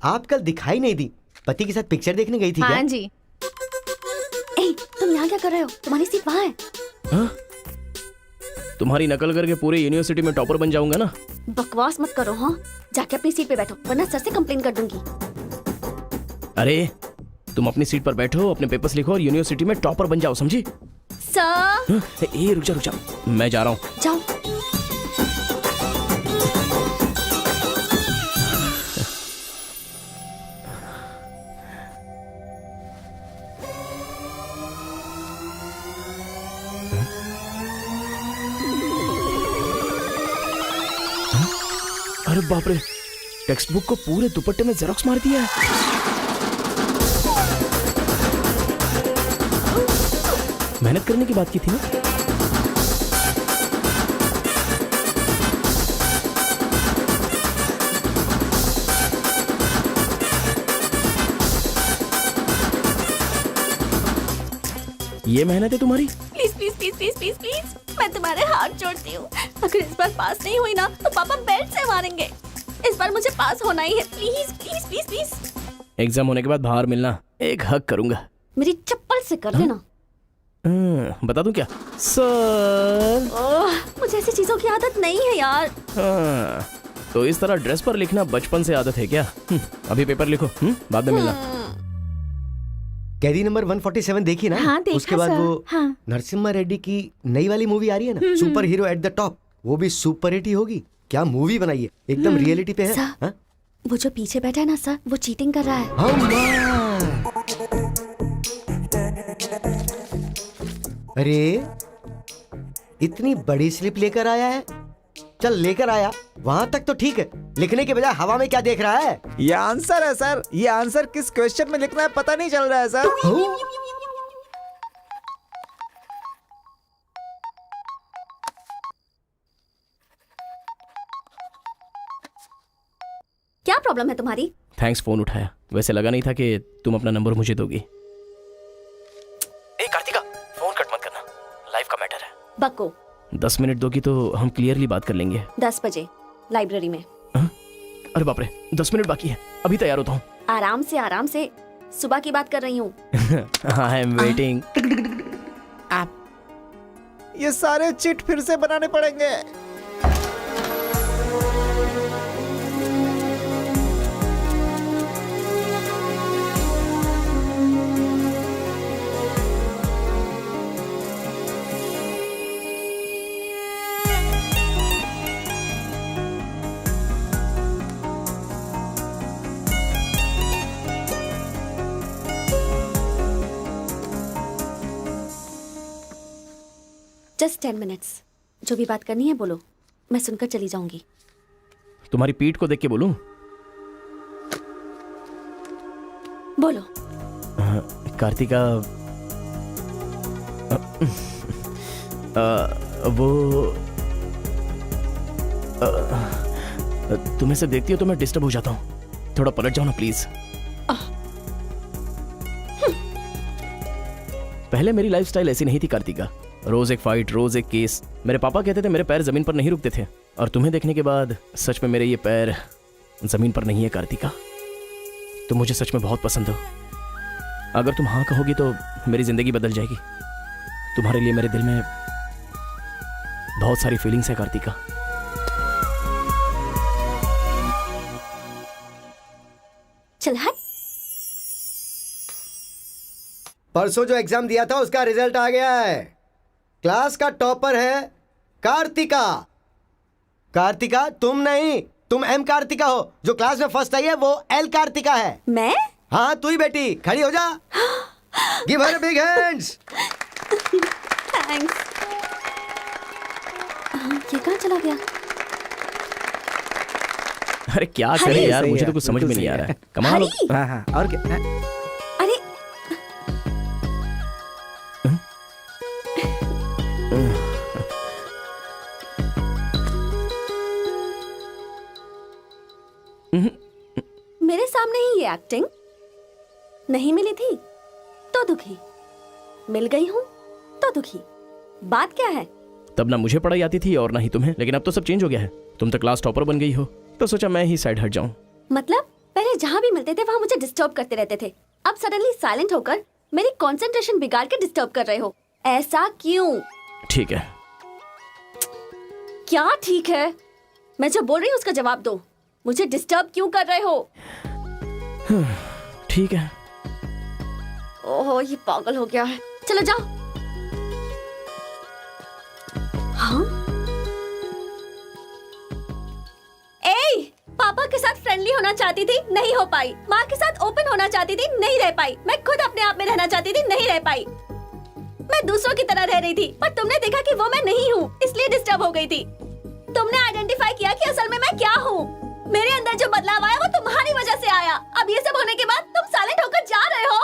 आप कल दिखाई नहीं दी, पति के साथ पिक्चर देखने गई थी हाँ क्या? जी। ए, तुम यहाँ क्या कर रहे हो? तुम्हारी सीट वहाँ है। हाँ? तुम्हारी नकल करके पूरे यूनिवर्सिटी में टॉपर बन जाऊंगा ना। बकवास मत करो। हाँ, जाके अपनी सीट पे बैठो, वरना सर से कंप्लेन कर दूंगी। अरे तुम अपनी सीट पर बैठो, अपने पेपर्स लिखो और यूनिवर्सिटी में टॉपर बन जाओ, समझी? सर। हाँ? ए रुक जा, मैं जा रहा हूँ। जाओ। अरे बाप रे, टेक्स्ट बुक को पूरे दुपट्टे में जेरोक्स मार दिया है। मेहनत करने की बात की थी ना। ये मेहनत है तुम्हारी? Please please please please please please, मैं तुम्हारे हाथ जोड़ती हूँ। अगर इस बार पास नहीं हुई ना, तो पापा बेल्ट से मारेंगे। इस बार मुझे पास होना ही है, please please please please. Exam होने के बाद बाहर मिलना, एक हक करूंगा। मेरी चप्पल से कर देना। बता दूं क्या? सर। मुझे ऐसी चीजों की आदत नहीं है यार। हाँ, तो इस तरह ड्रेस पर लिखना बचपन से आदत है क्या? अभी पेपर लिखो, बाद में मिलना। कैदी नंबर 147 देखी ना? हाँ, देखा उसके बाद सर। वो हाँ। नरसिम्हा रेड्डी की नई वाली मूवी आ रही है ना, super hero at the top, वो भी सुपर हिट ही होगी। क्या मूवी बनाई है, एकदम रियलिटी पे है। सर, हाँ? वो जो पीछे बैठा है ना सर, वो चीटिंग कर रहा है। अरे इतनी बड़ी स्लिप लेकर आया है। चल लेकर आया, वहां तक तो ठीक है, लिखने के बजाय हवा में क्या देख रहा है? ये आंसर है सर। ये आंसर किस क्वेश्चन में लिखना है पता नहीं चल रहा है सर। क्या प्रॉब्लम है तुम्हारी? थैंक्स फोन उठाया, वैसे लगा नहीं था कि तुम अपना नंबर मुझे दोगी। ए कार्तिका, फोन कट मत करना, लाइफ का मैटर है। बको। 10 मिनट दोगी तो हम क्लियरली बात कर लेंगे। 10 बजे लाइब्रेरी में। अरे बाप रे, 10 मिनट बाकी है, अभी तैयार होता हूँ। आराम से, सुबह की बात कर रही हूँ। I am waiting. ये सारे चिट फिर से बनाने पड़ेंगे। Just 10 minutes. जो भी बात करनी है बोलो, मैं सुनकर चली जाऊंगी। तुम्हारी पीठ को देख के बोलूं? बोलो। कार्तिका, वो तुम्हें से देखती हो तो मैं डिस्टर्ब हो जाता हूँ, थोड़ा पलट जाओ ना प्लीज। पहले मेरी लाइफस्टाइल ऐसी नहीं थी कार्तिका, रोज एक फाइट, रोज एक केस। मेरे पापा कहते थे मेरे पैर जमीन पर नहीं रुकते थे, और तुम्हें देखने के बाद सच में मेरे ये पैर जमीन पर नहीं है कार्तिका। तुम मुझे सच में बहुत पसंद हो। अगर तुम हाँ कहोगी तो मेरी जिंदगी बदल जाएगी। तुम्हारे लिए मेरे दिल में बहुत सारी फीलिंग्स है कार्तिका। चल हट। परसों जो एग्जाम दिया था उसका रिजल्ट आ गया है। क्लास का टॉपर है कार्तिका। कार्तिका तुम नहीं, तुम एम कार्तिका हो। जो क्लास में फर्स्ट आई है वो एल कार्तिका है। मैं? हाँ तू ही बेटी, खड़ी हो जा। Give her big hands. Thanks. ये कहाँ चला गया? अरे क्या करे यार, मुझे तो कुछ समझ में नहीं आ रहा है। कमाल हो। हाँ हाँ, और क्या? अरे मेरे सामने ही ये एक्टिंग नहीं मिली थी तो दुखी, मिल गई हूँ तो दुखी। बात क्या है? तब ना मुझे पढ़ाई आती थी और ना ही तुम्हें, लेकिन अब तो सब चेंज हो गया है। तुम तो क्लास टॉपर बन गई हो, तो सोचा मैं ही साइड हट जाऊं। मतलब पहले जहाँ भी मिलते थे वहाँ मुझे डिस्टर्ब करते रहते थे, अब सडनली साइलेंट होकर मेरी कंसंट्रेशन बिगाड़ के डिस्टर्ब कर रहे हो। ऐसा क्यों? ठीक है। क्या ठीक है? मैं जो बोल रही हूँ उसका जवाब दो। मुझे डिस्टर्ब क्यों कर रहे हो? ठीक है। ओहो ये पागल हो गया है। चलो जाओ। हाँ? ए, पापा के साथ फ्रेंडली होना चाहती थी, नहीं हो पाई। माँ के साथ ओपन होना चाहती थी, नहीं रह पाई। मैं खुद अपने आप में रहना चाहती थी, नहीं रह पाई। मैं दूसरों की तरह रह रही थी, पर तुमने देखा कि वो मैं नहीं हूँ, इसलिए डिस्टर्ब हो गई थी। तुमने आइडेंटिफाई किया कि असल में मैं क्या हूँ। मेरे अंदर जो बदलाव आया वो तुम्हारी वजह से आया। अब ये सब होने के बाद तुम साइलेंट होकर जा रहे हो।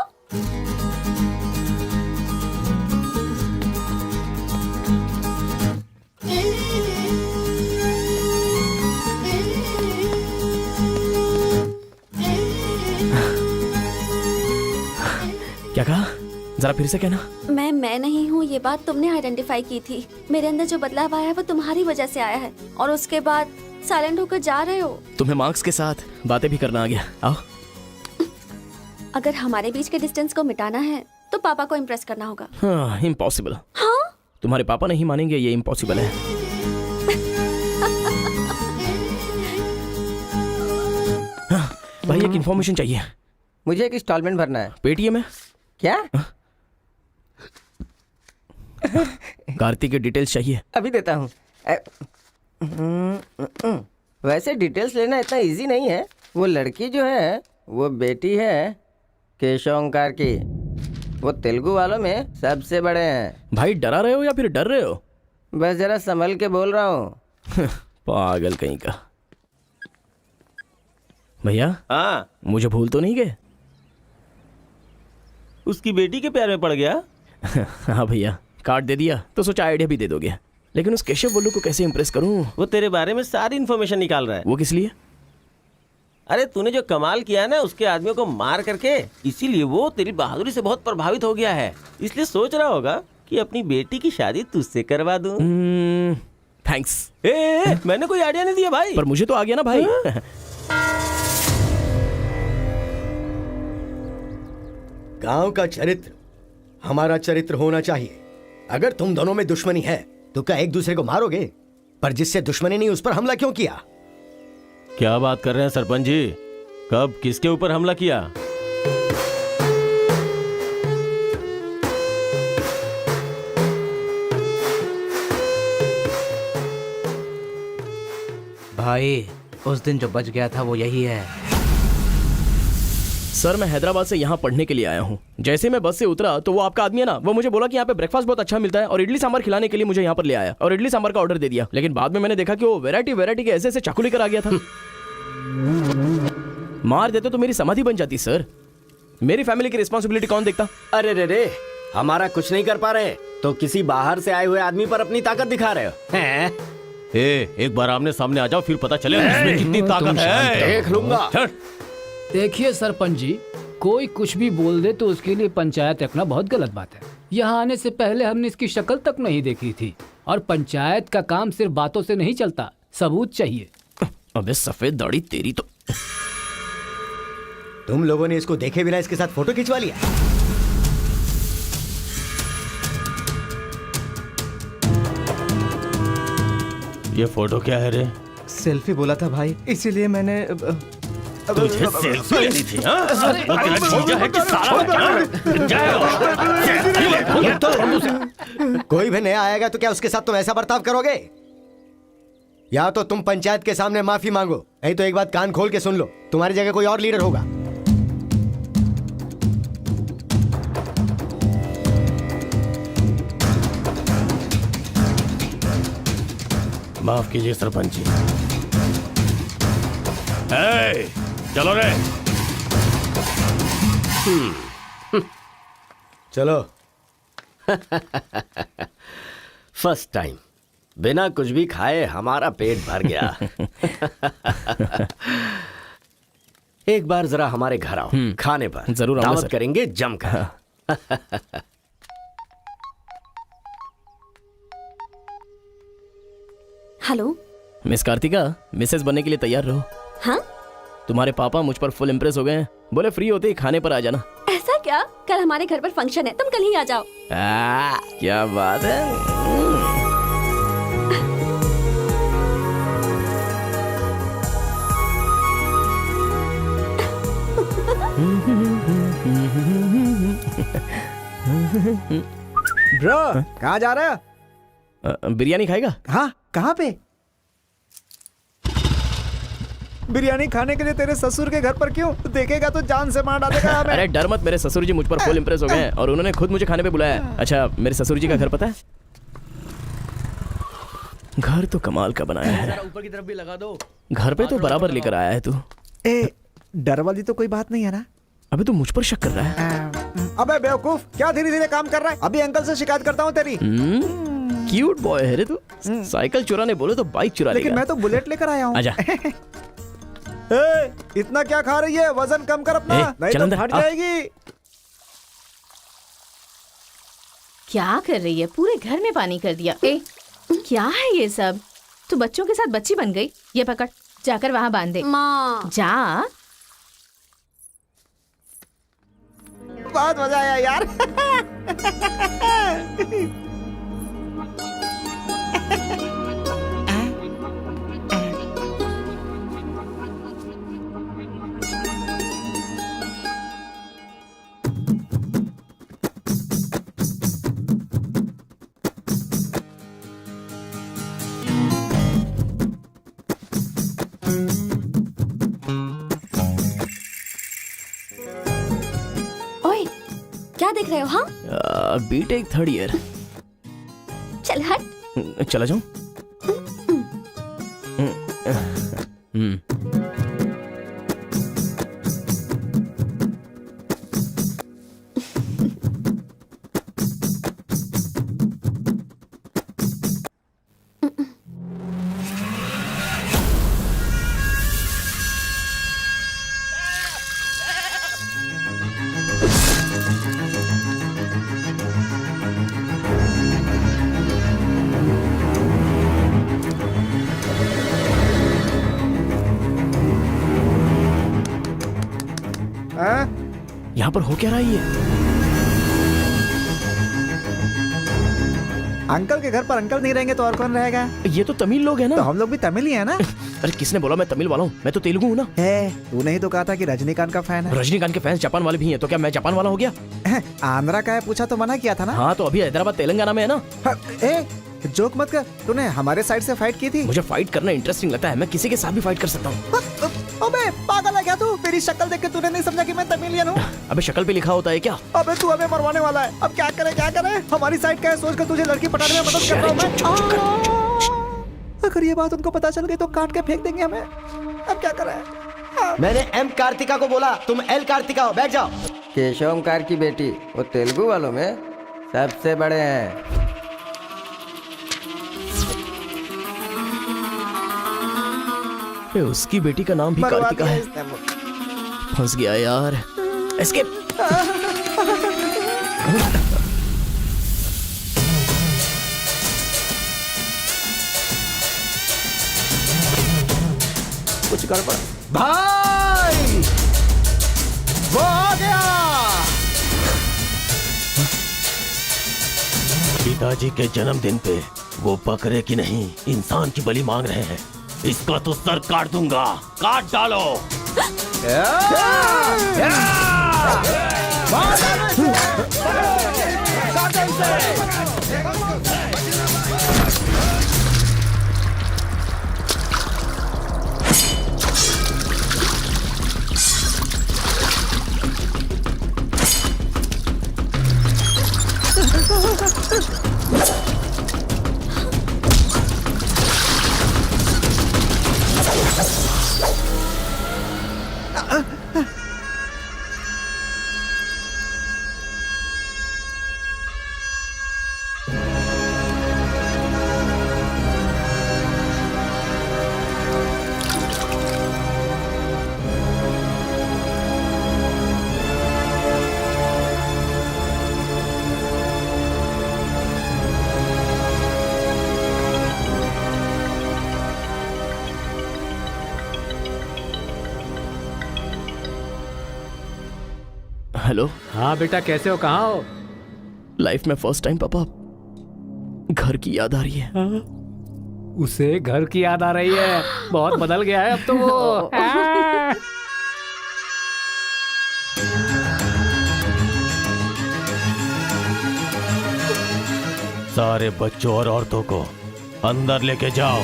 क्या कहा? जरा फिर से कहना। मैं नहीं हूँ, ये बात तुमने आइडेंटिफाई की थी। मेरे अंदर जो बदलाव आया है वो तुम्हारी वजह से आया है, और उसके बाद साइलेंट होकर जा रहे हो। तुम्हें मार्क्स के साथ बातें भी करना आ गया। आओ। अगर हमारे बीच के डिस्टेंस को मिटाना है तो पापा को इम्प्रेस करना होगा। हाँ, इम्पॉसिबल। हाँ? तुम्हारे पापा नहीं मानेंगे, ये इम्पॉसिबल है। हाँ, भाई एक इन्फॉर्मेशन चाहिए। मुझे एक इंस्टॉलमेंट भरना है। पेटीएम है क्या? कार्तिक की डिटेल्स चाहिए। अभी देता हूँ। वैसे डिटेल्स लेना इतना इजी नहीं है। वो लड़की जो है वो बेटी है केशव ओंकार की। वो तेलुगु वालों में सबसे बड़े हैं। भाई डरा रहे हो या फिर डर रहे हो? बस जरा संभल के बोल रहा हूँ। पागल कहीं का। भैया हाँ, मुझे भूल तो नहीं गए? उसकी बेटी के प्यार में पड़ गया। हाँ भैया, कार्ड दे दिया तो सोचा आइडिया भी दे दोगे, लेकिन उस केशव बोलू को कैसे इंप्रेस करूं? वो तेरे बारे में सारी इन्फॉर्मेशन निकाल रहा है। वो किस लिए? अरे तूने जो कमाल किया ना उसके आदमियों को मार करके, इसीलिए वो तेरी बहादुरी से बहुत प्रभावित हो गया है। इसलिए सोच रहा होगा कि अपनी बेटी की शादी तुझसे करवा दूं। थैंक्स। मैंने कोई आइडिया नहीं दिया भाई। पर मुझे तो आ गया ना भाई। गांव का चरित्र हमारा चरित्र होना चाहिए। अगर तुम दोनों में दुश्मनी है तो क्या एक दूसरे को मारोगे? पर जिससे दुश्मनी नहीं उस पर हमला क्यों किया? क्या बात कर रहे हैं सरपंच जी? कब किसके ऊपर हमला किया? भाई उस दिन जो बच गया था वो यही है। सर मैं हैदराबाद से यहाँ पढ़ने के लिए आया हूँ। जैसे मैं बस से उतरा तो वो आपका आदमी है ना, वो मुझे बोला कि यहाँ पे ब्रेकफास्ट बहुत अच्छा मिलता है और इडली सांभर खिलाने के लिए मुझे यहाँ पर ले आया और इडली सांभर का ऑर्डर दे दिया। लेकिन बाद में मैंने देखा कि वो वैरायटी के ऐसे ऐसे चाकू लेकर आ गया था। मार देते तो मेरी समाधि बन जाती सर। मेरी फैमिली की रिस्पॉन्सिबिलिटी कौन देखता? अरे रे हमारा कुछ नहीं कर पा रहे तो किसी बाहर से आए हुए आदमी पर अपनी ताकत दिखा रहे हो हैं? एक बार आमने सामने आ जाओ, फिर पता चले इसमें कितनी ताकत है। देख लूंगा। देखिए सरपंच जी, कोई कुछ भी बोल दे तो उसके लिए पंचायत रखना बहुत गलत बात है। यहाँ आने से पहले हमने इसकी शक्ल तक नहीं देखी थी, और पंचायत का काम सिर्फ बातों से नहीं चलता, सबूत चाहिए। अबे सफेद दाढ़ी तेरी तो। तुम लोगों ने इसको देखे बिना इसके साथ फोटो खिंचवा लिया। ये फोटो क्या है रे? सेल्फी बोला था भाई, इसीलिए मैंने तुझे सेल्फी लेनी थी, हाँ? वो तेरा जीजा है कि साला कोई भी नया आएगा तो क्या उसके साथ तुम ऐसा बर्ताव करोगे? या तो तुम पंचायत के सामने माफी मांगो, नहीं तो एक बात कान खोल के सुन लो, तुम्हारी जगह कोई और लीडर होगा। माफ कीजिए सरपंच जी। चलो रे। चलो। फर्स्ट टाइम बिना कुछ भी खाए हमारा पेट भर गया। एक बार जरा हमारे घर आओ, खाने पर जरूर आऊंगा दावत सर। करेंगे जमकर। हेलो मिस कार्तिका, मिसेस बनने के लिए तैयार रहो। हाँ, तुम्हारे पापा मुझ पर फुल इम्प्रेस हो गए हैं, बोले फ्री होते ही खाने पर आ जाना। ऐसा क्या? कल हमारे घर पर फंक्शन है, तुम कल ही आ जाओ। क्या बात है। ब्रो, कहाँ जा रहे हो? बिरयानी खाएगा? हाँ, कहाँ पे? बिरयानी खाने के लिए तेरे ससुर के घर पर क्यों? देखेगा तो जान से मार डालेगा हमें। अरे डर मत, मेरे ससुर जी मुझ पर फुल इम्प्रेस हो गए हैं और उन्होंने खुद मुझे खाने पे बुलाया है। अच्छा, मेरे ससुर जी का घर पता है? घर तो कमाल का बनाया है। ऊपर की तरफ भी लगा दो। घर पे तो बराबर लेकर आया है तू। ए, डर वाली तो कोई बात नहीं है ना? अबे तू मुझ पर शक कर रहा है? अबे बेवकूफ, क्या धीरे धीरे काम कर रहा है? अभी अंकल से शिकायत करता हूँ तेरी। क्यूट बॉय है रे तू। साइकिल चुराने बोलो तो बाइक चुरा लेकिन लेगा। मैं तो बुलेट लेकर आया हूँ। आजा। इतना क्या खा रही है? वजन कम कर अपना, नहीं चल तो अंदर, फट आ। जाएगी। क्या कर रही है? पूरे घर में पानी कर दिया। ए, क्या है ये सब? तू बच्चों के साथ बच्ची बन गई। ये पकड़, जाकर वहाँ बांध दे। माँ, जा। बहुत मजा आया यार। ओए, क्या देख रहे हो? हाँ, बीटेक थर्ड ईयर। चल हट। चला जाऊं? यहाँ पर हो क्या रहा है ये? अंकल के घर पर अंकल नहीं रहेंगे तो और कौन रहेगा? ये तो तमिल लोग हैं ना? तो हम लोग भी तमिल ही है ना? अरे किसने बोला मैं तमिल वाला हूँ? मैं तो तेलुगु हूँ ना। तूने ही तो कहा था कि रजनीकांत का फैन है। रजनीकांत के फैंस जापान वाले भी हैं, तो क्या मैं जापान वाला हो गया? आंध्रा का है पूछा तो मना किया था ना? हाँ, तो अभी हैदराबाद तेलंगाना में है ना। जोक मत कर, तूने हमारे साइड से फाइट की थी। मुझे फाइट करना इंटरेस्टिंग लगता है, मैं किसी के साथ भी फाइट कर सकता हूँ। अबे पागल है क्या तू? मेरी शक्ल देख के तूने नहीं समझा कि मैं तमिलियन हूँ? अबे शक्ल पे लिखा होता है क्या? अबे तू हमें मरवाने वाला है। अब क्या करे क्या करे? हमारी साइड का है, सोच कर तुझे लड़की पटाने में मदद कर रहा हूँ मैं। अगर ये बात उनको पता चल गई तो काट के फेंक देंगे हमें। अब क्या करें? मैंने एम कार्तिका को बोला, तुम एल कार्तिका हो, बैठ जाओ। केशव ओंकार की बेटी, वो तेलुगु वालों में सबसे बड़े हैं। अरे उसकी बेटी का नाम भी मरवा कार्तिका दिया है। इसने वो। फंस गया यार। एस्केप। कुछ गड़बड़। भाई वो आ गया। पिताजी के जन्मदिन पे वो बकरे की नहीं इंसान की बलि मांग रहे हैं। इसका तो सर काट दूंगा। काट डालो। हेलो। हाँ बेटा, कैसे हो, कहाँ हो? लाइफ में फर्स्ट टाइम पापा घर की याद आ रही है। उसे घर की याद आ रही है। बहुत बदल गया है अब तो वो। सारे बच्चों और औरतों को अंदर लेके जाओ।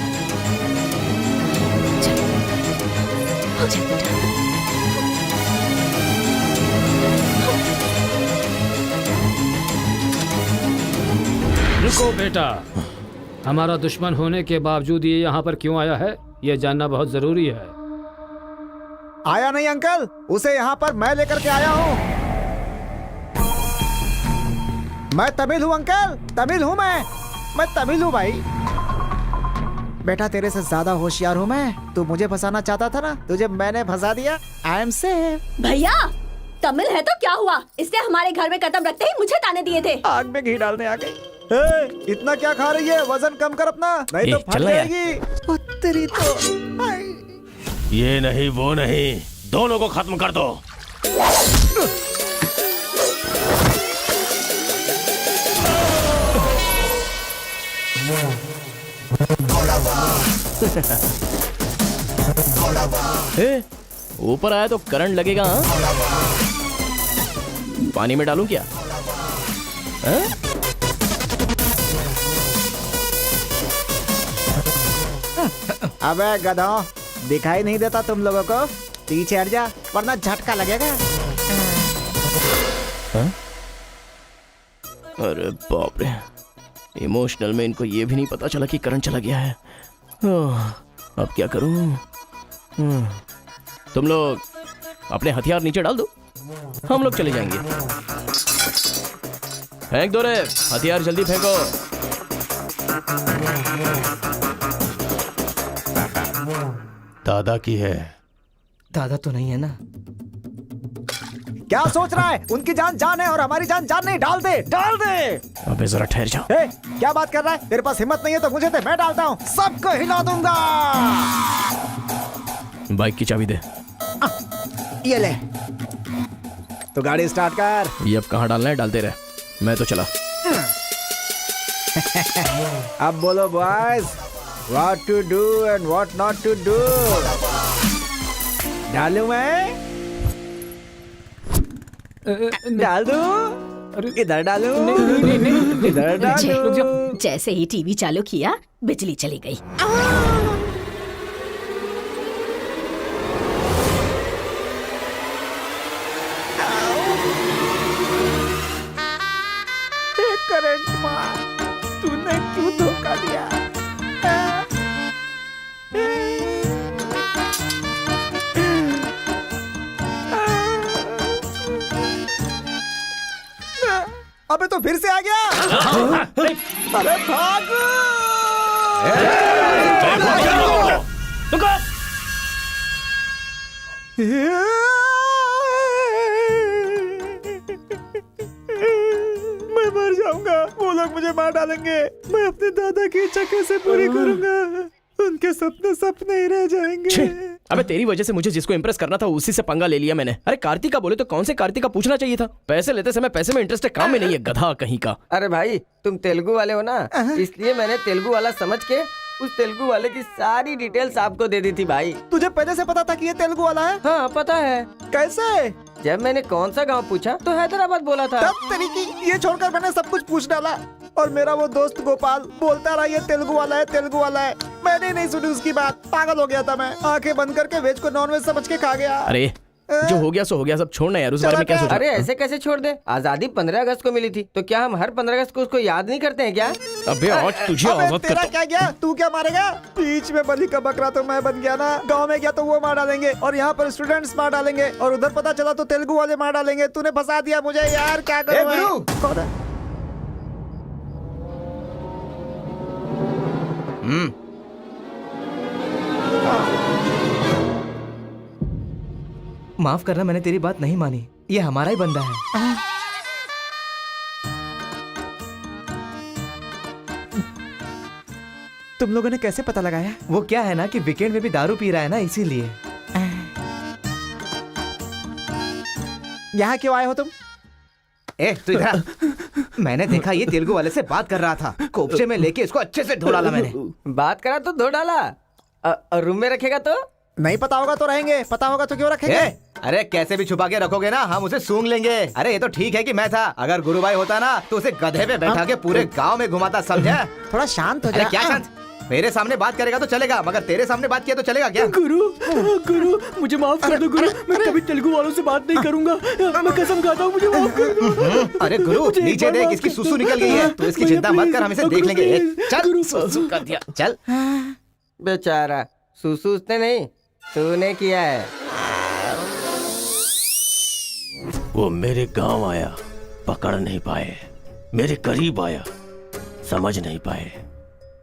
रुको बेटा, हमारा दुश्मन होने के बावजूद ये यहाँ पर क्यों आया है, ये जानना बहुत जरूरी है। आया नहीं अंकल, उसे यहाँ पर मैं लेकर के आया हूँ। मैं तमिल हूँ अंकल, तमिल हूँ मैं तमिल हूँ भाई। बेटा तेरे से ज्यादा होशियार हूँ मैं। तू मुझे फंसाना चाहता था ना, तुझे मैंने फंसा दिया। I am safe. भैया तमिल है तो क्या हुआ, इसने हमारे घर में कदम रखते ही मुझे ताने दिए थे। आग में घी डालने आ गई। इतना क्या खा रही है, वजन कम कर अपना, नहीं तो फट जाएगी। तेरी तो ये नहीं वो नहीं, दोनों को खत्म कर दो। ऊपर आया तो करंट लगेगा। हाँ? पानी में डालूं क्या? अबे गधों, दिखाई नहीं देता तुम लोगों को? पीछे हट जा वरना झटका लगेगा। अरे बाप रे, इमोशनल में इनको ये भी नहीं पता चला कि करंट चला गया है। अब क्या करूं? तुम लोग अपने हथियार नीचे डाल दो, हम लोग चले जाएंगे। फेंक दो रे हथियार, जल्दी फेंको। दादा की है। दादा तो नहीं है ना? क्या सोच रहा है? उनकी जान जान है और हमारी जान जान नहीं। डाल दे, डाल दे। अबे जरा ठहर जाओ। क्या बात कर रहा है? तेरे पास हिम्मत नहीं है तो मुझे दे, मैं डालता हूँ, सबको हिला दूंगा। बाइक की चाबी दे। ये ले, तो गाड़ी स्टार्ट कर। ये अब कहाँ डालना है डालते रहे, मैं तो चला। अब बोलो boys, what to do and what not to do. डालूं मैं? डाल दूं? इधर डालूं? इधर डालूं? जैसे ही टीवी चालू किया बिजली चली गई। करंट मार, तूने क्यों धोखा दिया? अबे तो फिर से आ गया। अरे भागो! मैं मर जाऊंगा, वो लोग मुझे मार डालेंगे। मैं अपने दादा की इच्छा कैसे पूरी करूंगा? उनके सपने सपने ही रह जाएंगे। अबे तेरी वजह से मुझे जिसको इम्प्रेस करना था उसी से पंगा ले लिया मैंने। अरे कार्तिका बोले तो कौन से कार्तिका पूछना चाहिए था। पैसे लेते समय पैसे में इंटरेस्ट है, काम में नहीं है, गधा कहीं का। अरे भाई तुम तेलुगु वाले हो ना, इसलिए मैंने तेलुगु वाला समझ के उस तेलुगु वाले की सारी डिटेल्स आपको दे दी थी भाई। तुझे पहले से पता था कि ये तेलुगु वाला है? हाँ पता है। कैसे? जब मैंने कौन सा गांव पूछा तो हैदराबाद बोला था। तब तरीकी ये छोड़कर मैंने सब कुछ पूछ डाला और मेरा वो दोस्त गोपाल बोलता रहा ये तेलुगु वाला है, तेलुगु वाला है। मैंने नहीं सुनी उसकी बात, पागल हो गया था मैं। आंखें बंद करके वेज को नॉन वेज समझ के खा गया। अरे जो हो गया सो हो गया, सब छोड़ना यार, उस बारे में क्या सोचा? अरे ऐसे कैसे छोड़ दे? आजादी 15 अगस्त को मिली थी, तो क्या हम हर 15 अगस्त को उसको याद नहीं करते हैं क्या? अबे आज तुझे आजाद तेरा क्या गया? तू क्या मारेगा? बीच में बलि का बकरा तो मैं बन गया ना। गांव में गया तो वो मार डालेंगे और यहाँ पर स्टूडेंट्स मार डालेंगे और उधर पता चला तो तेलुगु वाले मार डालेंगे। तूने फंसा दिया मुझे यार, क्या करूँ? माफ करना, मैंने तेरी बात नहीं मानी। ये हमारा ही बंदा है। तुम लोगों ने कैसे पता लगाया? वो क्या है ना कि वीकेंड में भी दारू पी रहा है ना, इसीलिए। यहाँ क्यों आए हो तुम? ए तू इधर। मैंने देखा ये तेलुगु वाले से बात कर रहा था, कोपचे में लेके इसको अच्छे से धो डाला मैंने। बात करा तो धो डाला। रूम में रखेगा तो? नहीं पता होगा तो रहेंगे, पता होगा तो क्यों रखेंगे? अरे कैसे भी छुपा के रखोगे ना, हम उसे सूंघ लेंगे। अरे ये तो ठीक है कि मैं था, अगर गुरु भाई होता ना तो उसे गधे पे बैठा के पूरे गांव में घुमाता, समझा? थोड़ा शांत हो अरे जा। क्या शांत? मेरे सामने बात करेगा तो चलेगा, मगर तेरे सामने बात किया तो चलेगा क्या? गुरु मुझे माफ कर दो गुरु, मैं कभी तेलुगु वालों से बात नहीं करूंगा, मैं कसम खाता हूँ, मुझे माफ कर दो। अरे गुरु नीचे देख, इसकी सुसु निकल गई है, तो इसकी चिंता मत कर, हम इसे देख लेंगे। चल सुसु कर दिया, चल। बेचारा सुसु उसने नहीं, तूने किया है। वो मेरे गांव आया, पकड़ नहीं पाए। मेरे करीब आया, समझ नहीं पाए।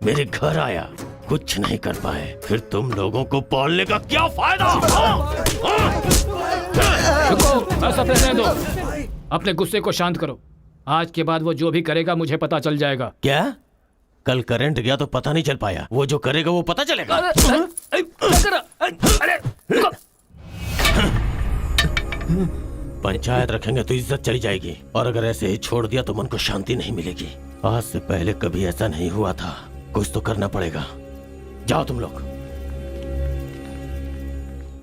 मेरे घर आया, कुछ नहीं कर पाए। फिर तुम लोगों को पालने का क्या फायदा? रुको, ऐसा रहने दो। अपने गुस्से को शांत करो। आज के बाद वो जो भी करेगा मुझे पता चल जाएगा। क्या? कल करंट गया तो पता नहीं चल पाया, वो जो करेगा वो पता चलेगा। पंचायत रखेंगे तो इज्जत चली जाएगी, और अगर ऐसे ही छोड़ दिया तो मन को शांति नहीं मिलेगी। आज से पहले कभी ऐसा नहीं हुआ था, कुछ तो करना पड़ेगा। जाओ तुम लोग।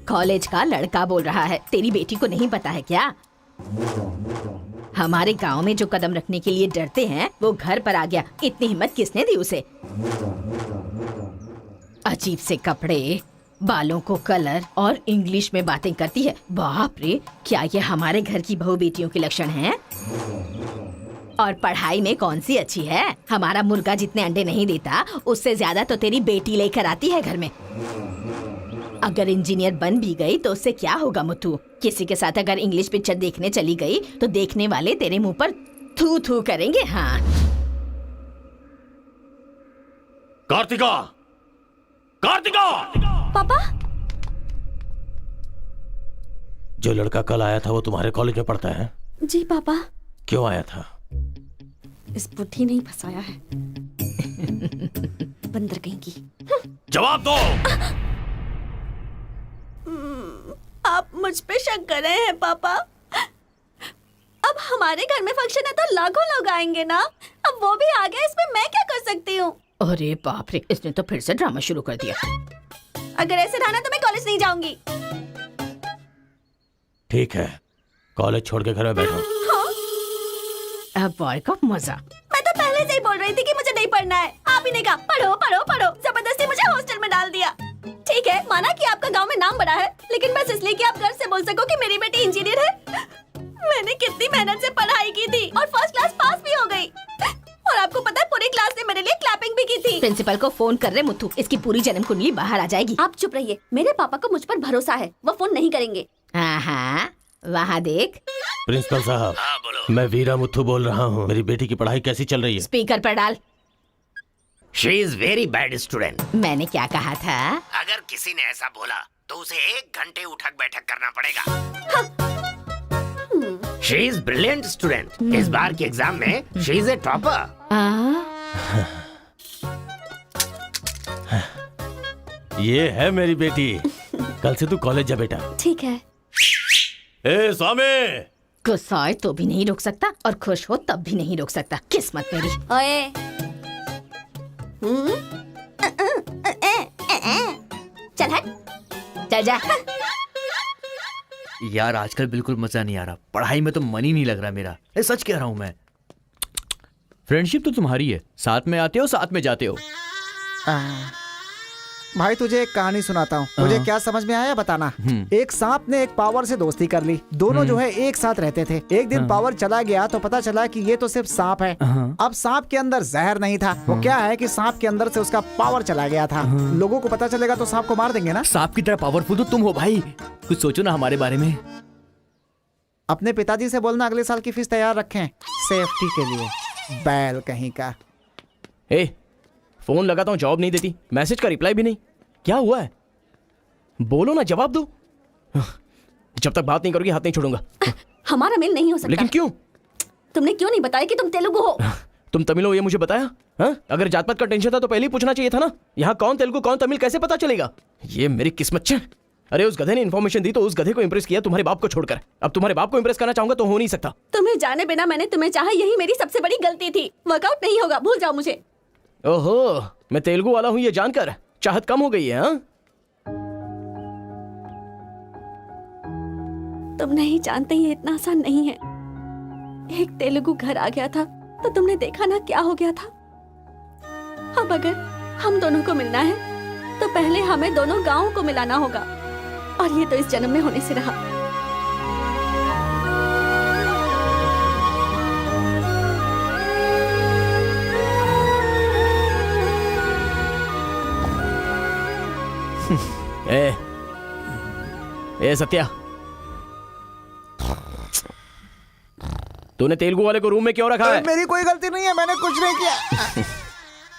कॉलेज का लड़का बोल रहा है, तेरी बेटी को नहीं पता है क्या? हमारे गांव में जो कदम रखने के लिए डरते हैं वो घर पर आ गया। इतनी हिम्मत किसने दी उसे? अजीब से कपड़े, बालों को कलर और इंग्लिश में बातें करती है। बाप रे, क्या ये हमारे घर की बहू बेटियों के लक्षण हैं? और पढ़ाई में कौन सी अच्छी है? हमारा मुर्गा जितने अंडे नहीं देता उससे ज्यादा तो तेरी बेटी लेकर आती है घर में। अगर इंजीनियर बन भी गई तो उससे क्या होगा मुथु? किसी के साथ अगर इंग्लिश पिक्चर देखने चली गई तो देखने वाले तेरे मुंह पर थू थू करेंगे। हाँ कार्तिका, कार्तिका! पापा, जो लड़का कल आया था वो तुम्हारे कॉलेज में पढ़ता है? जी पापा। क्यों आया था? इस बुद्धि नहीं फंसाया है, बंदर कहीं की। जवाब दो। आप मुझ पे शक कर रहे हैं पापा? अब हमारे घर में फंक्शन है तो लाखों लोग आएंगे ना। अब वो भी आ गया, इसमें मैं क्या कर सकती हूँ? अरे बाप रे, इसने तो फिर से ड्रामा शुरू कर दिया। अगर ऐसे रहा ना तो मैं कॉलेज नहीं जाऊंगी। ठीक है, कॉलेज छोड़ के घर में बैठो। अब बॉय का मजा। मैं तो पहले से ही बोल रही थी कि मुझे नहीं पढ़ना है। आप ही ने कहा पढ़ो पढ़ो पढ़ो, जबरदस्ती मुझे हॉस्टल में डाल दिया। ठीक है, माना कि आपका गांव में नाम बड़ा है, लेकिन बस इसलिए कि आप घर से बोल सको कि मेरी बेटी इंजीनियर है। मैंने कितनी मेहनत से पढ़ाई की थी और फर्स्ट क्लास पास भी हो गई। और आपको पता है पूरी क्लास ने मेरे लिए क्लैपिंग भी की थी। प्रिंसिपल को फोन कर रहे मुथु, इसकी पूरी जन्म कुंडली बाहर आ जाएगी। आप चुप रहिए, मेरे पापा को मुझ पर भरोसा है, वो फोन नहीं करेंगे। हाँ, वहाँ देख। प्रिंसिपल साहब, मैं वीरा मुथु बोल रहा हूँ। मेरी बेटी की पढ़ाई कैसी चल रही है? स्पीकर पर डाल। She is very bad student. मैंने क्या कहा था? अगर किसी ने ऐसा बोला तो उसे 1 घंटे उठक बैठक करना पड़ेगा। She is brilliant student. इस बार के एग्जाम में शी इज ए टॉपर। ये है मेरी बेटी। कल से तू कॉलेज जा बेटा। ठीक है। ए स्वामी, गुस्सा आए तो भी नहीं रोक सकता और खुश हो तब भी नहीं रोक सकता। किस्मत मेरी। ओए। चल हट। चल जा। यार आजकल बिल्कुल मजा नहीं आ रहा, पढ़ाई में तो मन ही नहीं लग रहा मेरा। सच कह रहा हूँ मैं। फ्रेंडशिप तो तुम्हारी है, साथ में आते हो साथ में जाते हो। भाई तुझे एक कहानी सुनाता हूँ, मुझे क्या समझ में आया बताना। एक सांप ने एक पावर से दोस्ती कर ली। दोनों जो है एक साथ रहते थे। एक दिन पावर चला गया तो पता चला कि ये तो सिर्फ सांप है। अब सांप के अंदर जहर नहीं था। वो क्या है कि सांप के अंदर से उसका पावर चला गया था। लोगों को पता चलेगा तो सांप को मार देंगे ना। सांप की तरह पावरफुल तो तुम हो भाई, कुछ सोचो ना हमारे बारे में। अपने पिताजी से बोलना अगले साल की फीस तैयार रखें, सेफ्टी के लिए। बैल कहीं का। फोन लगाता हूँ, जवाब नहीं देती, मैसेज का रिप्लाई भी नहीं। क्या हुआ है? बोलो ना, जवाब दो। जब तक बात नहीं करोगी हाथ नहीं छोड़ूंगा। हमारा मेल नहीं हो सकता। लेकिन क्यों? तुमने क्यों नहीं बताया कि तुम तेलुगु हो? तुम तमिल हो ये मुझे बताया? हा? अगर जात पात का टेंशन था तो पहले ही पूछना चाहिए था ना। यहाँ कौन तेलुगु कौन तमिल कैसे पता चलेगा? ये मेरी किस्मत है। अरे उस गधे ने इन्फॉर्मेशन दी तो उस गधे को इंप्रेस किया तुम्हारे बाप को छोड़कर। अब तुम्हारे बाप को इंप्रेस करना चाहूंगा तो हो नहीं सकता। तुम्हें जाने बिना मैंने तुम्हें चाहा, यही मेरी सबसे बड़ी गलती थी। वर्कआउट नहीं होगा, भूल जाओ मुझे। ओहो, मैं तेलुगु वाला हूँ ये जानकर चाहत कम हो गई है। हाँ? तुम नहीं जानते ये इतना आसान नहीं है। एक तेलुगु घर आ गया था तो तुमने देखा ना क्या हो गया था। अब अगर हम दोनों को मिलना है तो पहले हमें दोनों गांवों को मिलाना होगा, और ये तो इस जन्म में होने से रहा। ए सत्या, तूने तेलुगु वाले को रूम में क्यों रखा है? मेरी कोई गलती नहीं है, मैंने कुछ नहीं किया।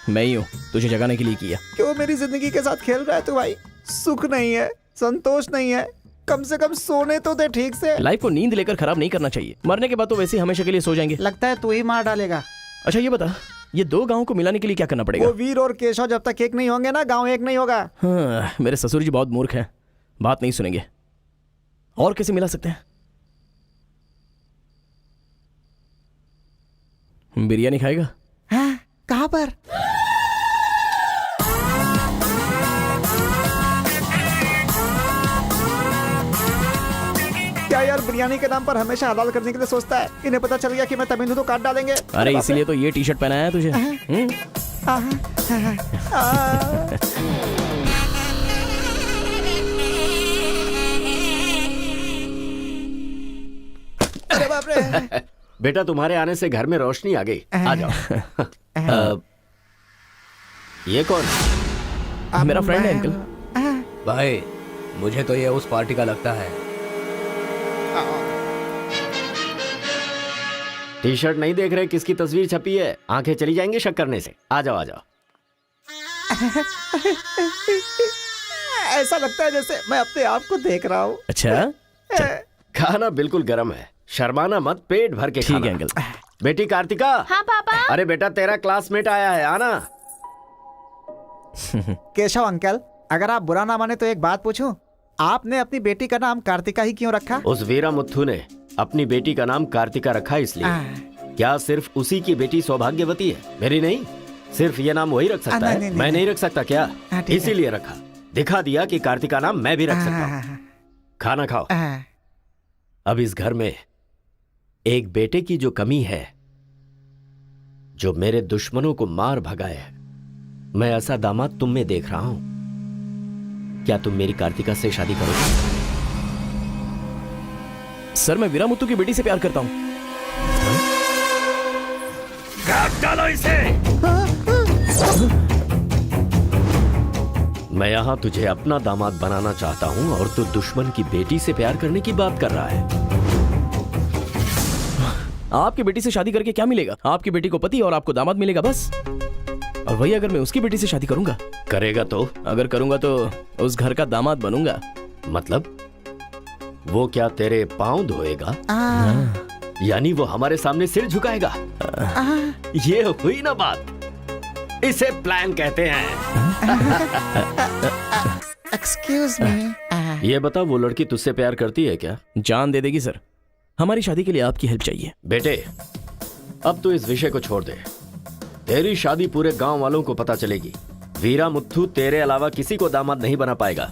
मैं ही हूँ तुझे जगाने के लिए किया। क्यों मेरी जिंदगी के साथ खेल रहा है तू भाई? सुख नहीं है, संतोष नहीं है, कम से कम सोने तो दे ठीक से। लाइफ को नींद लेकर खराब नहीं करना चाहिए। मरने के बाद तो वैसे ही हमेशा के लिए सो जाएंगे। लगता है तू ही मार डालेगा। अच्छा ये बता, ये 2 गांवों को मिलाने के लिए क्या करना पड़ेगा? वो वीर और केशव जब तक एक नहीं होंगे ना, गांव एक नहीं होगा। हाँ, मेरे ससुर जी बहुत मूर्ख हैं, बात नहीं सुनेंगे। और कैसे मिला सकते हैं? बिरयानी खाएगा? हाँ, कहाँ पर? क्या यार बिरयानी के नाम पर हमेशा हलाल करने के लिए सोचता है। इन्हें पता चल गया कि मैं तमिल हूं तो काट डालेंगे। अरे इसीलिए तो ये टी-शर्ट पहनाया है तुझे। अरे बाप रे। बेटा तुम्हारे आने से घर में रोशनी आ गई। आ जाओ। ये कौन? मेरा फ्रेंड है अंकल। भाई मुझे तो ये उस पार्टी का लगता है। टी शर्ट नहीं देख रहे किसकी तस्वीर छपी है? आंखें चली जाएंगी शक करने से। आ जाओ आ जाओ। ऐसा लगता है जैसे मैं अपने आप को देख रहा हूँ। अच्छा खाना बिल्कुल गर्म है, शर्माना मत, पेट भर के खाना। ठीक है अंकल। बेटी कार्तिका। हाँ पापा। अरे बेटा तेरा क्लासमेट आया है, आना। केशव अंकल, अगर आप बुरा ना माने तो एक बात पूछूं? आपने अपनी बेटी का नाम कार्तिका ही क्यों रखा? उस वीरा मुथु ने अपनी बेटी का नाम कार्तिका रखा इसलिए। क्या सिर्फ उसी की बेटी सौभाग्यवती है? मेरी नहीं। सिर्फ ये नाम वही रख सकता है, मैं नहीं रख सकता क्या? इसीलिए रखा, दिखा दिया कि कार्तिका नाम मैं भी रख सकता हूँ। खाना खाओ। अब इस घर में एक बेटे की जो कमी है, जो मेरे दुश्मनों को मार भगाए, मैं ऐसा दामाद तुम में देख रहा हूं। क्या तुम मेरी कार्तिका से शादी करोगे? सर मैं वीरा मुत्तू की बेटी से प्यार करता हूं। काट डालो इसे। मैं यहां तुझे अपना दामाद बनाना चाहता हूं और तू दुश्मन की बेटी से प्यार करने की बात कर रहा है। आपकी बेटी से शादी करके क्या मिलेगा? आपकी बेटी को पति और आपको दामाद मिलेगा बस। और वही अगर मैं उसकी बेटी से शादी करूंगा। करेगा तो? अगर करूंगा तो उस घर का दामाद बनूंगा। मतलब वो क्या तेरे पांव धोएगा? यानी वो हमारे सामने सिर झुकाएगा? ये हुई ना बात। इसे प्लान कहते हैं। Excuse me. ये बता, वो लड़की तुझसे प्यार करती है क्या? जान दे देगी सर। हमारी शादी के लिए आपकी हेल्प चाहिए। बेटे, अब तो इस विषय को छोड़ दे। तेरी शादी पूरे गांव वालों को पता चलेगी। वीरा मुत्थू तेरे अलावा किसी को दामाद नहीं बना पाएगा।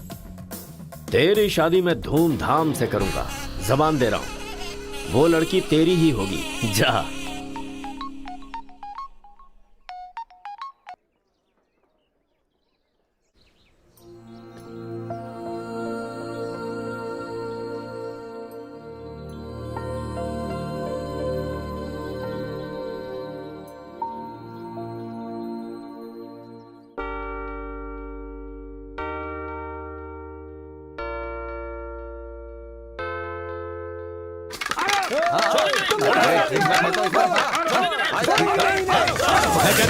तेरी शादी में धूमधाम से करूंगा, जबान दे रहा हूं। वो लड़की तेरी ही होगी। जा।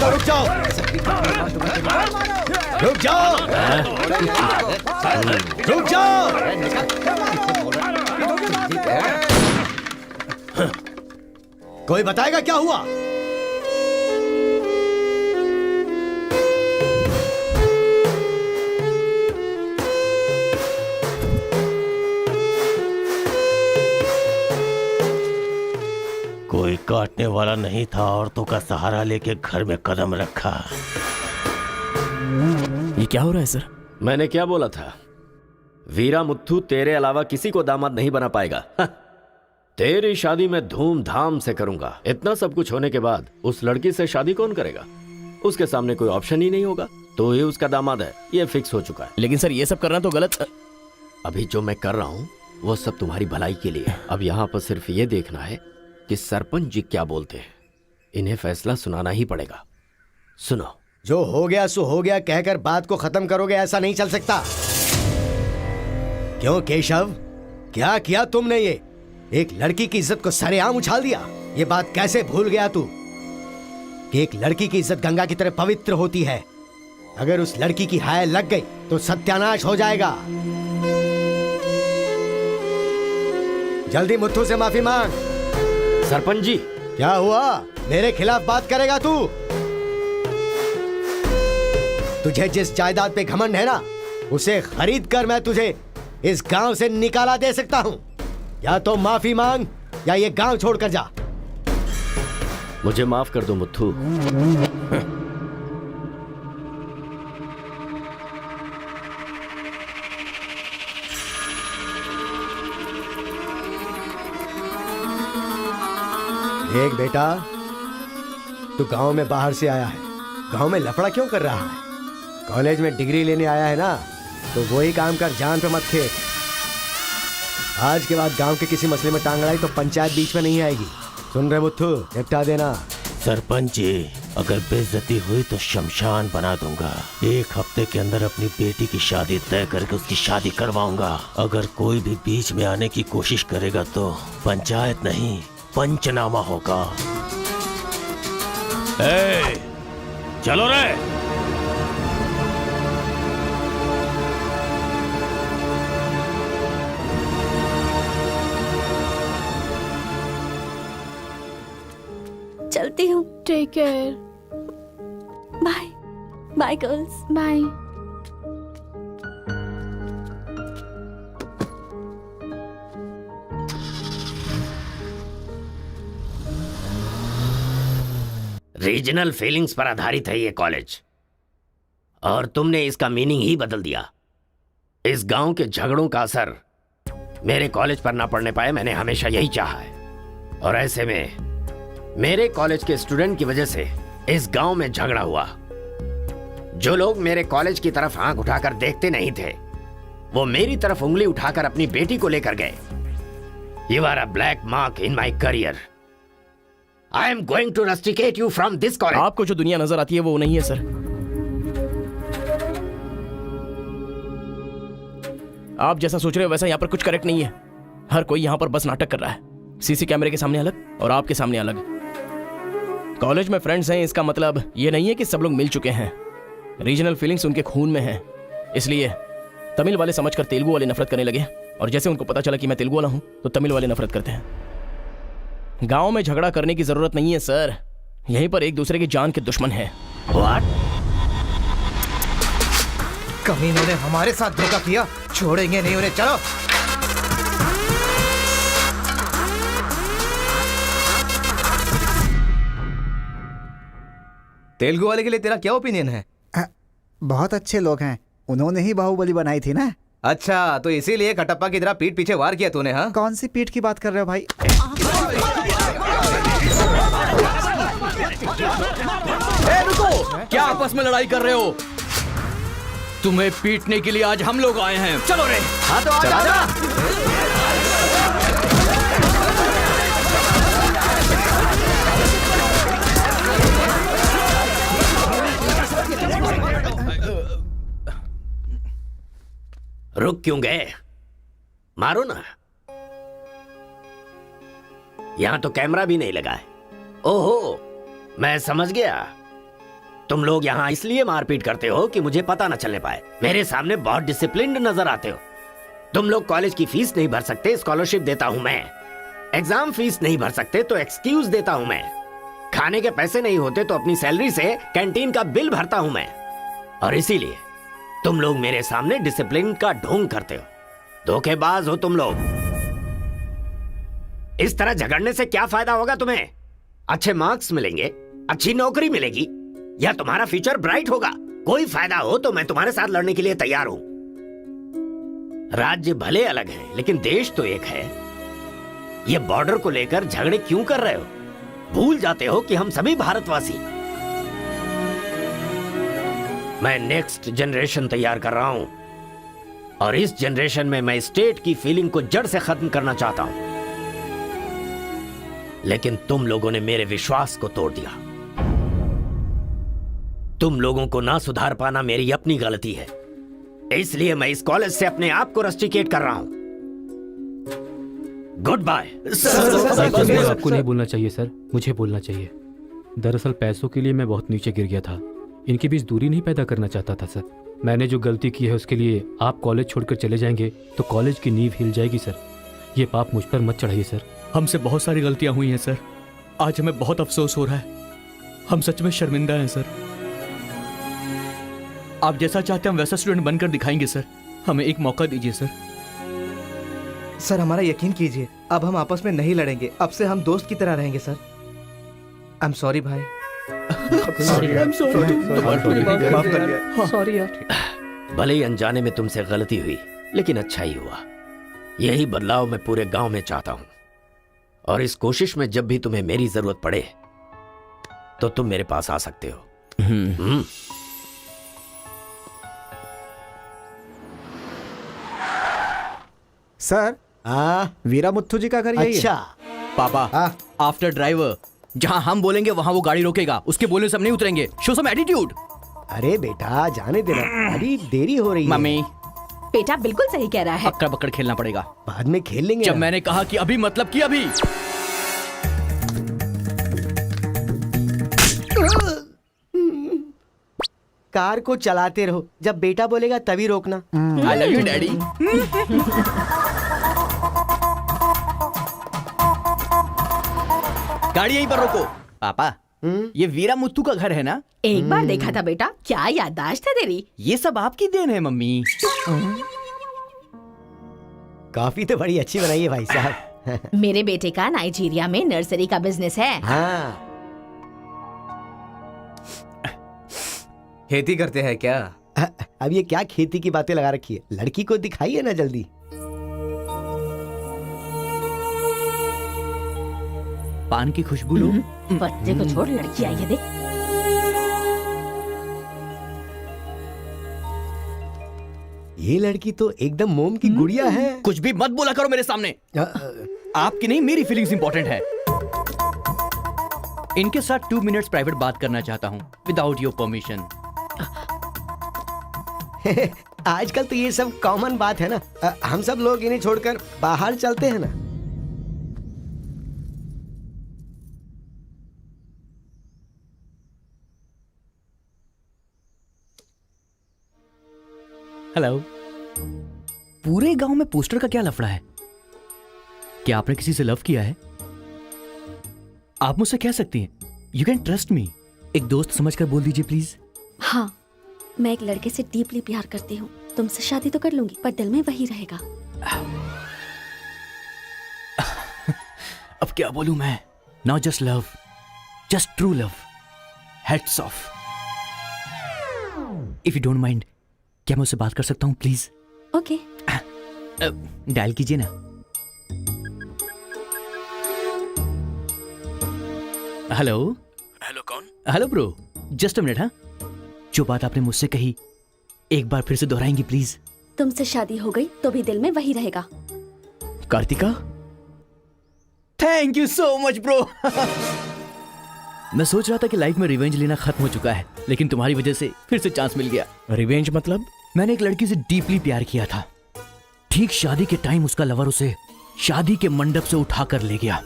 रुक जाओ, रुक जाओ, रुक जाओ। कोई बताएगा क्या हुआ? कोई काटने वाला नहीं था, औरतों का सहारा लेके घर में कदम रखा। ये क्या हो रहा है सर? मैंने क्या बोला था? वीरा मुत्थू तेरे अलावा किसी को दामाद नहीं बना पाएगा। तेरी शादी में धूमधाम से करूंगा। इतना सब कुछ होने के बाद उस लड़की से शादी कौन करेगा? उसके सामने कोई ऑप्शन ही नहीं होगा, तो ये उसका दामाद है, ये फिक्स हो चुका है। लेकिन सर ये सब करना तो गलत। अभी जो मैं कर रहा हूं वो सब तुम्हारी भलाई के लिए। अब यहाँ पर सिर्फ ये देखना है कि सरपंच जी क्या बोलते हैं। इन्हें फैसला सुनाना ही पड़ेगा। सुनो। जो हो गया सो हो गया कहकर बात को खत्म करोगे, ऐसा नहीं चल सकता। क्यों केशव, क्या किया तुमने? ये एक लड़की की इज्जत को सरेआम उछाल दिया। ये बात कैसे भूल गया तू कि एक लड़की की इज्जत गंगा की तरह पवित्र होती है। अगर उस लड़की की हाय लग गई तो सत्यानाश हो जाएगा। जल्दी मुत्थू से माफी मांग। सरपंच जी। क्या हुआ? मेरे खिलाफ बात करेगा तू? तुझे जिस जायदाद पे घमंड है ना, उसे खरीद कर मैं तुझे इस गांव से निकाला दे सकता हूं। या तो माफी मांग या ये गांव छोड़कर जा। मुझे माफ कर दो मुत्थू। देख बेटा, तू गांव में बाहर से आया है, गांव में लफड़ा क्यों कर रहा है? कॉलेज में डिग्री लेने आया है ना, तो वही काम कर, जान पे मत खेल। आज के बाद गांव के किसी मसले में टांग अड़ाई तो पंचायत बीच में नहीं आएगी। सुन रहे मुत्थू, निपटा देना। सरपंच जी, अगर बेइज्जती हुई तो शमशान बना दूंगा। 1 हफ्ते के अंदर अपनी बेटी की शादी तय करके उसकी शादी करवाऊंगा। अगर कोई भी बीच में आने की कोशिश करेगा तो पंचायत नहीं, पंचनामा होगा। चलो रे। चलती हूँ। Take care. Bye bye girls. Bye. Regional feelings पर आधारित है ये कॉलेज, और तुमने इसका मीनिंग ही बदल दिया। इस गांव के झगड़ों का असर मेरे कॉलेज पर ना पड़ने पाए, मैंने हमेशा यही चाहा है। और ऐसे में मेरे कॉलेज के स्टूडेंट की वजह से इस गांव में झगड़ा हुआ। जो लोग मेरे कॉलेज की तरफ आंख उठाकर देखते नहीं थे, वो मेरी तरफ उंगली उठाकर अपनी बेटी को लेकर गए। You are a black mark in my career. I am going to rusticate you from this college. आपको जो दुनिया नजर आती है वो नहीं है सर। आप जैसा सोच रहे हो वैसा यहाँ पर कुछ करेक्ट नहीं है। हर कोई यहाँ पर बस नाटक कर रहा है। सीसी कैमरे के सामने अलग और आपके सामने अलग। कॉलेज में फ्रेंड्स हैं इसका मतलब ये नहीं है कि सब लोग मिल चुके हैं। रीजनल फीलिंग्स उनके खून में हैं, इसलिए तमिल वाले समझकर तेलुगु वाले नफरत करने लगे, और जैसे उनको पता चला कि मैं तेलुगु वाला हूं तो तमिल वाले नफरत करते हैं। गांव में झगड़ा करने की जरूरत नहीं है सर, यहीं पर एक दूसरे की जान के दुश्मन हैं। कमीनों ने हमारे साथ धोखा किया, छोड़ेंगे नहीं उन्हें। चलो तेलुगु वाले के लिए तेरा क्या ओपिनियन है? बहुत अच्छे लोग हैं, उन्होंने ही बाहुबली बनाई थी ना। अच्छा, तो इसीलिए कटप्पा की तरह पीठ पीछे वार किया तूने? हाँ, कौन सी पीठ की बात कर रहे हो भाई? रुको, क्या आपस में लड़ाई कर रहे हो? तुम्हें पीटने के लिए आज हम लोग आए हैं। चलो रे। हाँ तो आजा। रुक क्यों गए? मारो ना। यहां तो कैमरा भी नहीं लगा है। ओहो, मैं समझ गया। तुम लोग यहां इसलिए मारपीट करते हो कि मुझे पता न चलने पाए। मेरे सामने बहुत डिसिप्लिन्ड नजर आते हो। तुम लोग कॉलेज की फीस नहीं भर सकते, स्कॉलरशिप देता हूं मैं। एग्जाम फीस नहीं भर सकते तो एक्सक्यूज देता हूं मैं। खाने के पैसे नहीं होते तो अपनी सैलरी से कैंटीन का बिल भरता हूं मैं। और इसीलिए तुम लोग मेरे सामने डिसिप्लिन का ढोंग करते हो। धोखेबाज हो तुम लोग। इस तरह झगड़ने से क्या फायदा होगा तुम्हें? अच्छे मार्क्स मिलेंगे, अच्छी नौकरी मिलेगी, या तुम्हारा फ्यूचर ब्राइट होगा। कोई फायदा हो तो मैं तुम्हारे साथ लड़ने के लिए तैयार हूं। राज्य भले अलग हैं, लेकिन देश तो एक है। ये बॉर्डर को लेकर झगड़े क्यों कर रहे हो? भूल जाते हो कि हम सभी भारतवासी। मैं नेक्स्ट जनरेशन तैयार कर रहा हूं, और इस जनरेशन में मैं स्टेट की फीलिंग को जड़ से खत्म करना चाहता हूं। लेकिन तुम लोगों ने मेरे विश्वास को तोड़ दिया। तुम लोगों को ना सुधार पाना मेरी अपनी गलती है, इसलिए मैं इस कॉलेज से अपने आप को रस्टिकेट कर रहा हूं। Goodbye. आपको नहीं बोलना चाहिए सर, मुझे बोलना चाहिए। दरअसल पैसों के लिए मैं बहुत नीचे गिर गया था। इनके बीच दूरी नहीं पैदा करना चाहता था सर। मैंने जो गलती की है उसके लिए आप कॉलेज छोड़कर चले जाएंगे तो कॉलेज की नींव हिल जाएगी सर। ये पाप मुझ पर मत चढ़ाइए सर। हमसे बहुत सारी गलतियां हुई हैं सर, आज हमें बहुत अफसोस हो रहा है। हम सच में शर्मिंदा हैं सर। आप जैसा चाहते हैं हम वैसा स्टूडेंट बनकर दिखाएंगे सर। हमें एक मौका दीजिए सर। सर हमारा यकीन कीजिए, अब हम आपस में नहीं लड़ेंगे। अब से हम दोस्त की तरह रहेंगे सर। आई एम सॉरी भाई। सॉरी यार। भले ही अनजाने में तुमसे गलती हुई, लेकिन अच्छा ही हुआ। यही बदलाव मैं पूरे गांव में चाहता हूं, और इस कोशिश में जब भी तुम्हें मेरी जरूरत पड़े तो तुम मेरे पास आ सकते हो। सर, वीरा मुत्थु जी का घर यही है। अच्छा पापा, आफ्टर ड्राइवर, जहां हम बोलेंगे वहां वो गाड़ी रोकेगा। उसके बोलने से हम नहीं उतरेंगे। Show some attitude. अरे बेटा जाने देना, अभी देरी हो रही है। मम्मी, बेटा बिल्कुल सही कह रहा है। पकड़ पकड़ खेलना पड़ेगा। बाद में खेल लेंगे। जब मैंने कहा कि अभी मतलब कि अभी। कार को चलाते रहो, जब बेटा बोलेगा तभी रोकना। आई लव यू डैडी। गाड़ी यहीं पर रोको। पापा, ये वीरा मुत्तू का घर है ना? एक बार देखा था बेटा, क्या याददाश्त है तेरी। ये सब आपकी देन है मम्मी। काफी तो बड़ी अच्छी बनाई है भाई साहब। मेरे बेटे का नाइजीरिया में नर्सरी का बिजनेस है। हाँ। खेती करते हैं क्या? अब ये क्या खेती की बातें लगा रखी है? लड़की को दिखाइए ना जल्दी। पान की खुशबू लो। बच्चे को छोड़, लड़की आई है देख। ये लड़की तो एकदम मोम की गुड़िया है। कुछ भी मत बोला करो मेरे सामने। आपकी नहीं, मेरी फीलिंग्स इंपॉर्टेंट है। इनके साथ 2 मिनट्स प्राइवेट बात करना चाहता हूँ, विदाउट योर परमिशन। आजकल तो ये सब कॉमन बात है ना। हम सब लोग इन्हें छोड़कर बाहर चलते हैं ना। हेलो। पूरे गांव में पोस्टर का क्या लफड़ा है? क्या आपने किसी से लव किया है? आप मुझसे कह सकती हैं, यू कैन ट्रस्ट मी। एक दोस्त समझकर बोल दीजिए प्लीज। हाँ, मैं एक लड़के से डीपली प्यार करती हूँ। तुमसे शादी तो कर लूंगी, पर दिल में वही रहेगा। अब क्या बोलूं मैं? Not just love, just true love. Heads of. If you don't mind, क्या मैं उससे बात कर सकता हूँ प्लीज? ओके। डायल कीजिए ना। हेलो। हेलो, कौन? Hello bro, just a minute. हाँ, जो बात आपने मुझसे कही एक बार फिर से दोहराएंगी प्लीज? तुमसे शादी हो गई तो भी दिल में वही रहेगा। Kartika, thank you so much bro. मैं सोच रहा था कि लाइफ में रिवेंज लेना खत्म हो चुका है, लेकिन तुम्हारी वजह से फिर से चांस मिल गया। रिवेंज मतलब? मैंने एक लड़की से डीपली प्यार किया था। ठीक शादी के टाइम उसका लवर उसे शादी के मंडप से उठाकर ले गया।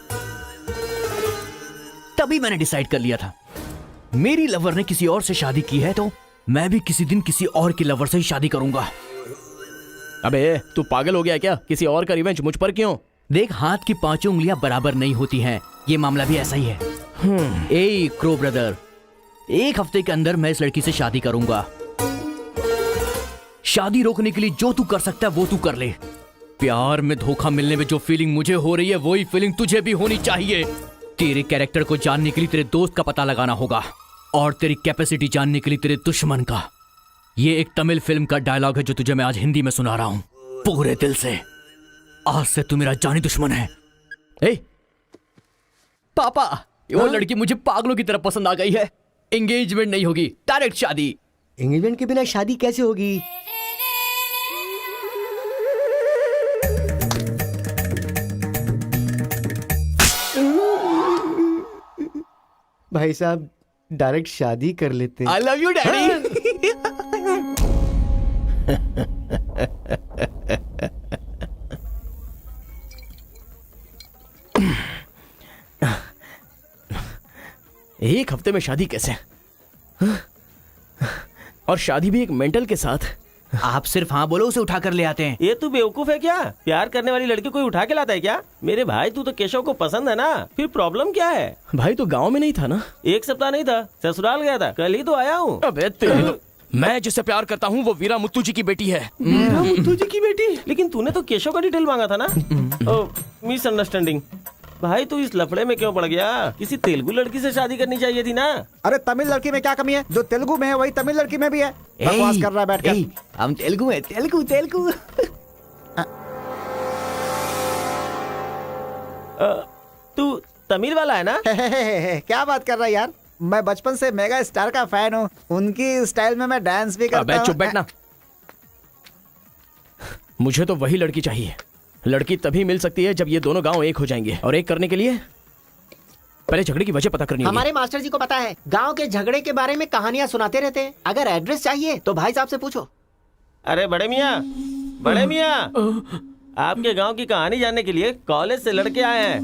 तभी मैंने डिसाइड कर लिया था, मेरी लवर ने किसी और से शादी की है तो मैं भी किसी दिन किसी और की लवर से ही शादी करूंगा। अबे तू पागल हो गया क्या? किसी और का रिवेंज मुझ पर क्यों? देख, हाथ की पांचों उंगलियां बराबर नहीं होती हैं। ये मामला भी ऐसा ही है। ए क्रो ब्रदर, एक हफ्ते के अंदर मैं इस लड़की से शादी करूंगा। शादी रोकने के लिए जो तू कर सकता है वो तू कर ले। प्यार में धोखा मिलने में जो फीलिंग मुझे हो रही है वही फीलिंग तुझे भी होनी चाहिए। तेरे कैरेक्टर को जानने के लिए तेरे दोस्त का पता लगाना होगा और तेरी कैपेसिटी जानने के लिए तेरे दुश्मन का। ये एक तमिल फिल्म का डायलॉग है जो तुझे मैं आज हिंदी में सुना रहा हूं, पूरे दिल से। आज से तू मेरा जानी दुश्मन है। ए पापा, वो लड़की मुझे पागलों की तरह पसंद आ गई है। एंगेजमेंट नहीं होगी, डायरेक्ट शादी। एंगेजमेंट के बिना शादी कैसे होगी? भाई साहब, डायरेक्ट शादी कर लेते हैं। आई लव यू डैडी। एक हफ्ते में शादी कैसे? और शादी भी एक मेंटल के साथ। आप सिर्फ हाँ बोलो, उसे उठा कर ले आते हैं। ये तू बेवकूफ है क्या? प्यार करने वाली लड़की कोई उठा के लाता है क्या? मेरे भाई, तू तो केशव को पसंद है ना, फिर प्रॉब्लम क्या है? भाई तो गांव में नहीं था ना? एक सप्ताह नहीं था, ससुराल गया था, कल ही तो आया हूँ। अबे तेरे, मैं जिससे प्यार करता हूँ वो वीरा मुत्तू जी की बेटी है। वीरा मुत्तू जी की बेटी? लेकिन तूने तो केशव का डिटेल मांगा था ना। मिसअंडरस्टैंडिंग। भाई तू इस लफड़े में क्यों पड़ गया? किसी तेलुगु लड़की से शादी करनी चाहिए थी ना। अरे तमिल लड़की में क्या कमी है? जो तेलुगु में है वही तमिल लड़की में भी है। बकवास कर रहा है बैठकर। हम तेलुगु है, तेलुगु तेलुगु। तू तमिल वाला है ना? क्या बात कर रहा है यार? मैं बचपन से मेगा स्टार का फैन हूँ। उनकी स्टाइल में मैं डांस भी करता हूँ। चुप बैठना। मुझे तो वही लड़की चाहिए। लड़की तभी मिल सकती है जब ये दोनों गांव एक हो जाएंगे, और एक करने के लिए पहले झगड़े की वजह पता करनी होगी। हमारे मास्टर जी को पता है, गांव के झगड़े के बारे में कहानियां सुनाते रहते हैं। अगर एड्रेस चाहिए तो भाई साहब से पूछो। अरे बड़े मियाँ, बड़े मियाँ, आपके गांव की कहानी जानने के लिए कॉलेज से लड़के आए हैं।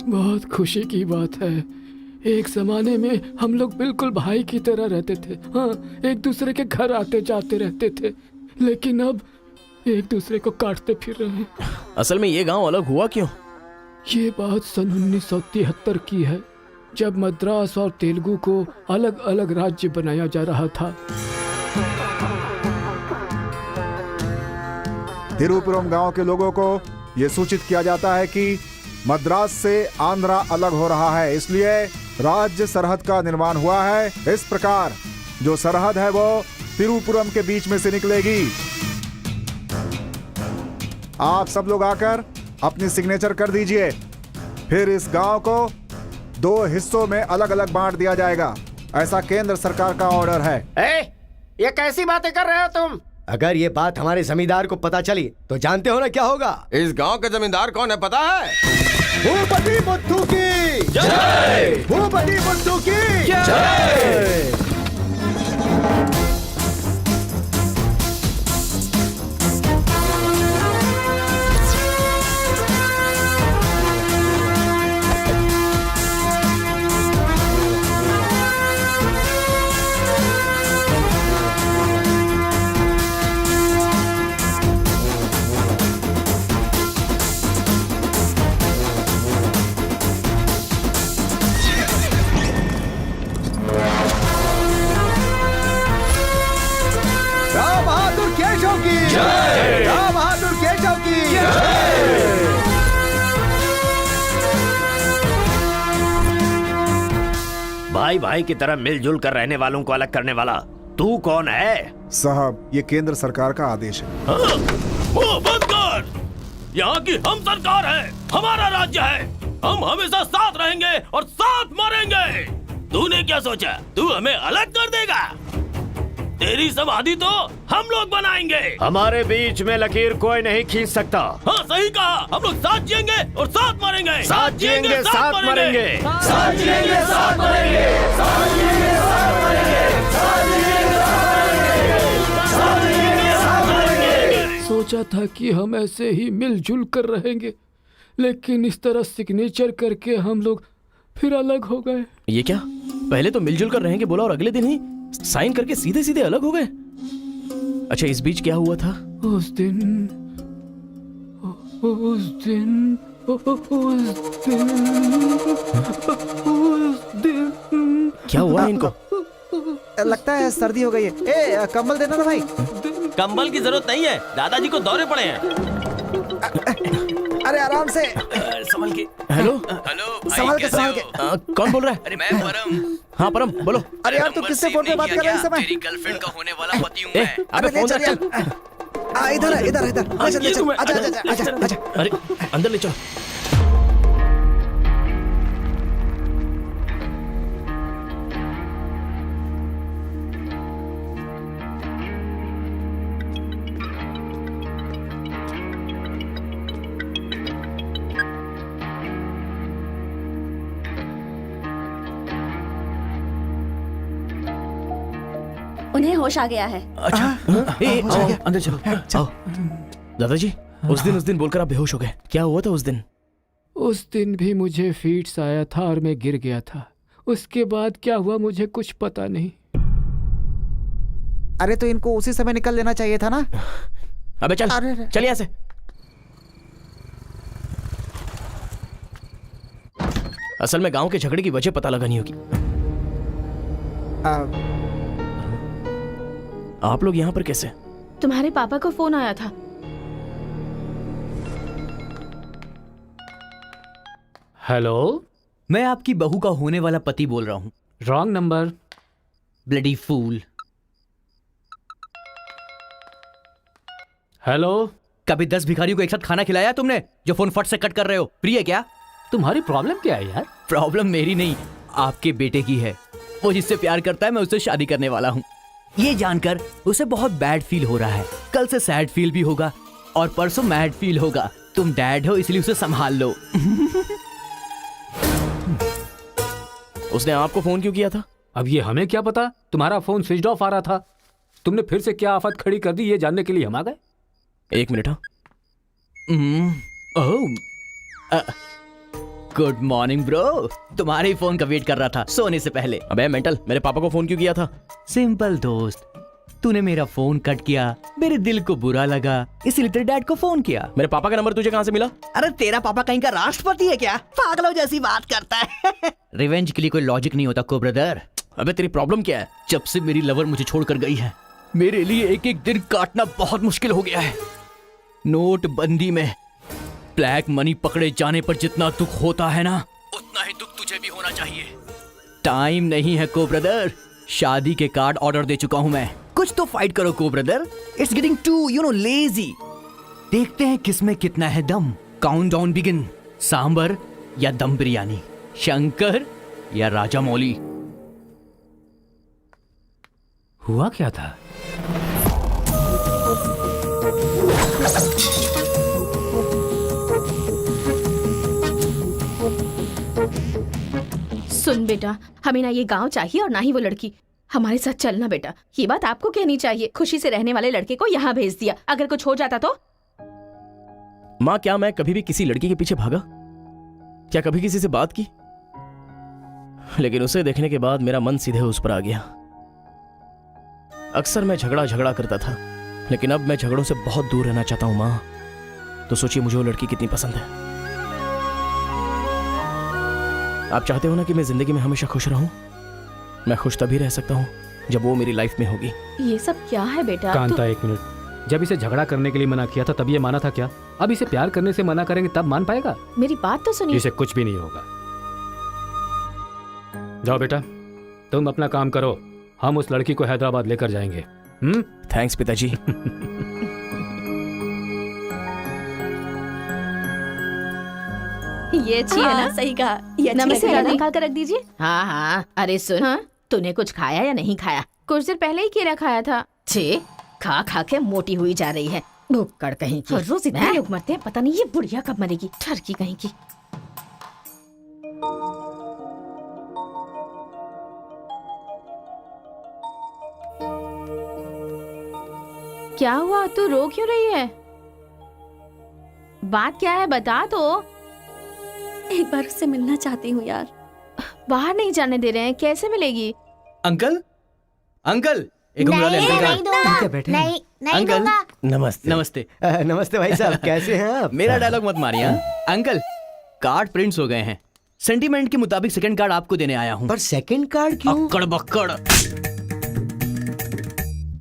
बहुत खुशी की बात है। एक जमाने में हम लोग बिल्कुल भाई की तरह रहते थे। हाँ, एक दूसरे के घर आते जाते रहते थे, लेकिन अब एक दूसरे को काटते फिर रहे हैं। असल में ये गांव अलग हुआ क्यों? ये बात सन 1973 की है, जब मद्रास और तेलुगु को अलग अलग राज्य बनाया जा रहा था। तिरुपुरम गांव के लोगों को ये सूचित किया जाता है कि मद्रास से आंध्रा अलग हो रहा है, इसलिए राज्य सरहद का निर्माण हुआ है। इस प्रकार जो सरहद है वो तिरुपुरम के बीच में से निकलेगी। आप सब लोग आकर अपनी सिग्नेचर कर दीजिए, फिर इस गांव को 2 हिस्सों में अलग अलग बांट दिया जाएगा। ऐसा केंद्र सरकार का ऑर्डर है। ये कैसी बातें कर रहे हो तुम? अगर ये बात हमारे जमींदार को पता चली तो जानते हो ना क्या होगा? इस गांव के जमींदार कौन है पता है? भूपति बुद्धू की जय! भूपति बुद्धू की जय! भाई भाई की तरह मिलजुल कर रहने वालों को अलग करने वाला तू कौन है? साहब, ये केंद्र सरकार का आदेश है। मुंह बंद कर। यहाँ की हम सरकार है, हमारा राज्य है। हम हमेशा साथ रहेंगे और साथ मरेंगे। तूने क्या सोचा तू हमें अलग कर देगा? तेरी समाधि तो हम लोग बनाएंगे। हमारे बीच में लकीर कोई नहीं खींच सकता। हाँ सही कहा, हम लोग साथ जिएंगे और साथ मरेंगे। साथ जिएंगे, साथ मरेंगे। साथ जिएंगे, साथ मरेंगे। साथ जिएंगे, साथ मरेंगे। साथ जिएंगे, साथ मरेंगे। साथ मरेंगे। सोचा था कि हम ऐसे ही मिलजुल कर रहेंगे, लेकिन इस तरह सिग्नेचर करके हम लोग फिर अलग हो गए। ये क्या? पहले तो मिलजुल कर रहेंगे बोला और अगले दिन ही साइन करके सीधे सीधे अलग हो गए। अच्छा, इस बीच क्या हुआ था? उस दिन क्या हुआ इनको? लगता है सर्दी हो गई है। ए, कंबल देना ना भाई। कंबल की जरूरत नहीं है, दादाजी को दौरे पड़े हैं। अरे आराम से, संभल के। हेलो हेलो, संभल के। कौन बोल रहा है? अरे मैं परम। हाँ परम, बोलो। अरे यार, तू किससे फोन पे बात कर रहा है इस समय? तेरी गर्लफ्रेंड का होने वाला पति हूँ मैं। अबे फोन रख चल। इधर है, इधर इधर। ले चल, आजा। अरे अंदर ले चलो। उन्हें होश आ गया है। अच्छा, आओ, अंदर चलो। आओ। दादाजी, उस दिन बोलकर आप बेहोश हो गए। क्या हुआ था उस दिन? उस दिन भी मुझे फीट्स आया था और मैं गिर गया था। उसके बाद क्या हुआ मुझे कुछ पता नहीं। अरे तो इनको उसी समय निकल लेना चाहिए था ना। अबे चल, चल यहाँ से। असल में गांव के झगड़े की वजह पता लगानी होगी। आप लोग यहाँ पर कैसे? तुम्हारे पापा को फोन आया था। हेलो, मैं आपकी बहू का होने वाला पति बोल रहा हूँ। Wrong number. Bloody fool. Hello, कभी 10 भिखारियों को एक साथ खाना खिलाया तुमने जो फोन फट से कट कर रहे हो? प्रिय क्या? तुम्हारी प्रॉब्लम क्या है यार? प्रॉब्लम मेरी नहीं, आपके बेटे की है। वो जिससे प्यार करता है मैं उससे शादी करने वाला हूँ। ये जानकर उसे बहुत बैड फील हो रहा है। कल से सैड फील भी होगा और परसों मैड फील होगा। तुम डैड हो इसलिए उसे संभाल लो। उसने आपको फोन क्यों किया था? अब ये हमें क्या पता, तुम्हारा फोन स्विच ऑफ आ रहा था। तुमने फिर से क्या आफत खड़ी कर दी ये जानने के लिए हम आ गए। एक मिनट। Good morning bro. तुम्हारे फोन का वेट कर रहा था सोने से पहले। अबे मेंटल, मेरे पापा को फोन क्यों किया था? सिंपल दोस्त, तूने मेरा फोन कट किया, मेरे दिल को बुरा लगा, इसलिए तेरे डैड को फोन किया। मेरे पापा का नंबर तुझे कहाँ से मिला? अरे तेरा पापा कहीं का राष्ट्रपति है क्या? पागलों जैसी बात करता है। रिवेंज के लिए कोई लॉजिक नहीं होता को ब्रदर। अबे तेरी प्रॉब्लम क्या है? जब से मेरी लवर मुझे छोड़कर गई है, मेरे लिए एक एक दिन काटना बहुत मुश्किल हो गया है। नोटबंदी में ब्लैक मनी पकड़े जाने पर जितना दुख होता है ना, उतना ही दुख तुझे भी होना चाहिए। टाइम नहीं है को ब्रदर। शादी के कार्ड ऑर्डर दे चुका हूं मैं। कुछ तो फाइट करो को brother. It's getting too lazy. देखते हैं किसमें कितना है दम। Count down begin. सांबर या दम बिरयानी, शंकर या राजा मौली। हुआ क्या था? सुन बेटा, हमें ना ये गांव चाहिए और ना ही वो लड़की। हमारे साथ चलना बेटा। ये बात आपको कहनी चाहिए। खुशी से रहने वाले लड़के को यहाँ भेज दिया, अगर कुछ हो जाता तो? माँ, क्या मैं कभी भी किसी लड़की के पीछे भागा? क्या कभी किसी से बात की? लेकिन उसे देखने के बाद मेरा मन सीधे उस पर आ गया। अक्सर मैं झगड़ा करता था, लेकिन अब मैं झगड़ों से बहुत दूर रहना चाहता हूँ माँ। तो सोचिए मुझे वो लड़की कितनी पसंद है। आप चाहते हो ना कि मैं जिंदगी में हमेशा खुश रहूं? मैं खुश तभी रह सकता हूं जब वो मेरी लाइफ में होगी। ये सब क्या है बेटा? कांता, एक मिनट। जब इसे झगड़ा करने के लिए मना किया था तब ये माना था क्या? अब इसे प्यार करने से मना करेंगे तब मान पाएगा? मेरी बात तो सुनिए। इसे कुछ भी नहीं होगा। जाओ बेटा, तुम अपना काम करो, हम उस लड़की को हैदराबाद लेकर जाएंगे। थैंक्स पिताजी। ये अच्छी है ना? सही कहा। ये अच्छी नमस्ते लग रही है। निकाल कर रख दीजिए। हाँ हाँ, अरे सुन, तूने कुछ खाया या नहीं खाया? कुछ देर पहले ही केला खाया था। छे, खा खा के मोटी हुई जा रही है, भुक्कड़ कहीं की। हर रोज इतने लोग मरते हैं, पता नहीं ये बुढ़िया कब मरेगी, ठरकी कहीं की। क्या हुआ, तू रो क्यों रही है? बात क्या है बता तो। एक बार उससे मिलना चाहती हूँ यार। बाहर नहीं जाने दे रहे हैं, कैसे मिलेगी? अंकल, अंकल एक उंगली वाले अंकल का बैठे नहीं, अंकल नमस्ते। नमस्ते। नमस्ते भाई साहब, कैसे हैं आप? मेरा डायलॉग मत मारिए। अंकल, कार्ड प्रिंट्स हो गए हैं, सेंटीमेंट के मुताबिक सेकंड कार्ड आपको देने आया हूँ। पर सेकंड कार्ड क्यों? अक्कड़ बक्कड़।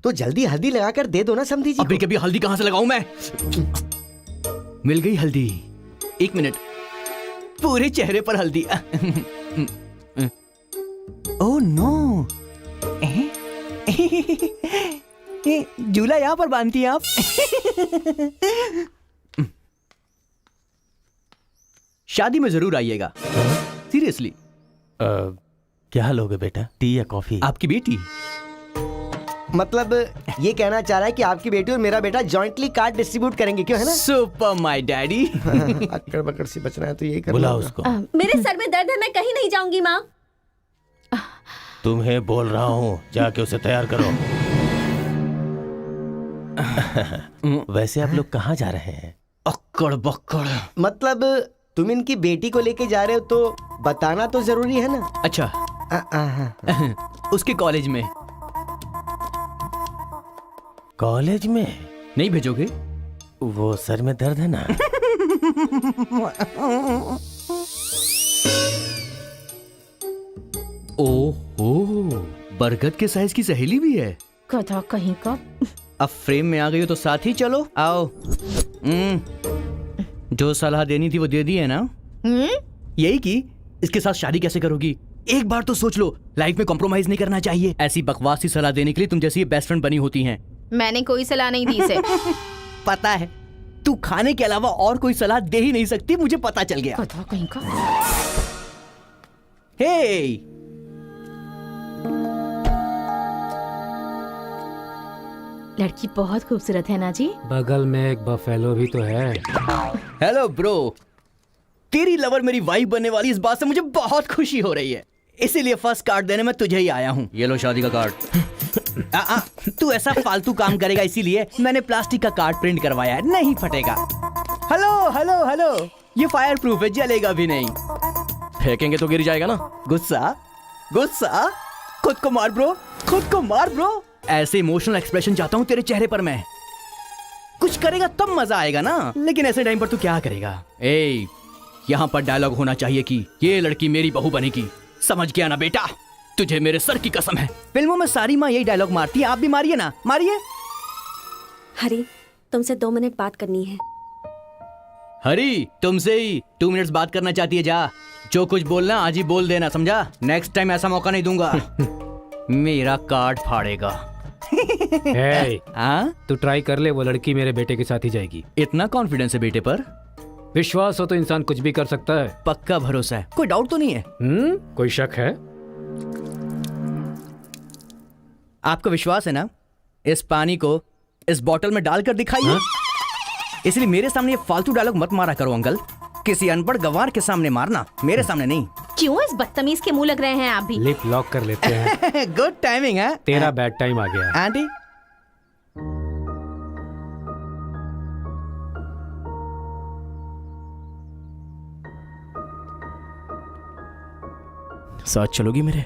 तो जल्दी हल्दी लगाकर दे दो ना समधी जी। अभी कभी हल्दी कहाँ से लगाऊं मैं? मिल गई हल्दी। एक मिनट, पूरे चेहरे पर हल्दी। ओह नो, झूला यहाँ पर बांधती हैं आप? शादी में जरूर आइएगा, सीरियसली। क्या लोगे बेटा, टी या कॉफी? आपकी बेटी मतलब ये कहना चाह रहा है कि आपकी बेटी और मेरा बेटा जॉइंटली कार्ड डिस्ट्रीब्यूट करेंगे, क्यों है ना? Super my daddy. अक्कड़ बकड़ सी बचना है तो यही करना। बुला उसको। मेरे सर में दर्द है, मैं कहीं नहीं जाऊंगी माँ। तुम्हें बोल रहा हूँ, जाके उसे तैयार करो। वैसे आप लोग कहाँ जा रहे हैं? अक्कड़ बक्कड़। मतलब तुम इनकी बेटी को लेके जा रहे हो तो बताना तो जरूरी है ना? अच्छा, उसके कॉलेज में। कॉलेज में नहीं भेजोगे? वो सर में दर्द है ना। ओहो, बरगद के साइज की सहेली भी है। गधा कहीं का। अब फ्रेम में आ गई हो तो साथ ही चलो, आओ। जो सलाह देनी थी वो दे दी है ना? यही कि इसके साथ शादी कैसे करोगी, एक बार तो सोच लो। लाइफ में कॉम्प्रोमाइज नहीं करना चाहिए। ऐसी बकवास सी सलाह देने के लिए तुम जैसी बेस्ट फ्रेंड बनी होती हैं। मैंने कोई सलाह नहीं दी इसे। पता है, तू खाने के अलावा और कोई सलाह दे ही नहीं सकती, मुझे पता चल गया। गधा कहीं का। हे, लड़की बहुत खूबसूरत है ना जी। बगल में एक बफेलो भी तो है। हेलो ब्रो, तेरी लवर मेरी वाइफ बनने वाली, इस बात से मुझे बहुत खुशी हो रही है। इसीलिए फर्स्ट कार्ड देने में तुझे ही आया हूँ। ये लो शादी का कार्ड। तू ऐसा फालतू काम करेगा इसीलिए मैंने प्लास्टिक का कार्ड प्रिंट करवाया है, नहीं फटेगा। हेलो हेलो हेलो, ये फायर प्रूफ है, जलेगा भी नहीं। फेंकेंगे तो गिर जाएगा ना। गुस्सा गुस्सा, खुद को मार ब्रो, खुद को मार ब्रो। ऐसे इमोशनल एक्सप्रेशन चाहता हूँ तेरे चेहरे पर मैं। कुछ करेगा तब मजा आएगा ना, लेकिन ऐसे टाइम पर तू क्या करेगा? ए, यहाँ पर डायलॉग होना चाहिए कि ये लड़की मेरी बहू बनेगी, समझ गया ना बेटा? तुझे मेरे सर की कसम है। फिल्मों में सारी माँ यही डायलॉग मारती है, आप भी मारिए ना, मारिए। हरी, तुमसे 2 मिनट बात करनी है। हरी, तुमसे ही 2 मिनट्स बात करना चाहती है? जा, जो कुछ बोलना आज ही बोल देना, समझा? नेक्स्ट टाइम ऐसा मौका नहीं दूंगा। मेरा कार्ड फाड़ेगा। तू ट्राई कर ले, वो लड़की मेरे बेटे के साथ ही जाएगी। इतना कॉन्फिडेंस है बेटे पर? विश्वास हो तो इंसान कुछ भी कर सकता है। पक्का भरोसा है, कोई डाउट तो नहीं है? कोई शक है? आपको विश्वास है ना? इस पानी को इस बोतल में डालकर दिखाइए। इसलिए मेरे सामने ये फालतू डायलॉग मत मारा करो अंकल। किसी अनपढ़ गंवार के सामने मारना, मेरे सामने नहीं। क्यों इस बदतमीज के मुंह लग रहे हैं आप भी? लिप लॉक कर लेते हैं। गुड टाइमिंग है। तेरा बैड टाइम आ गया। आंटी, साथ चलोगी मेरे?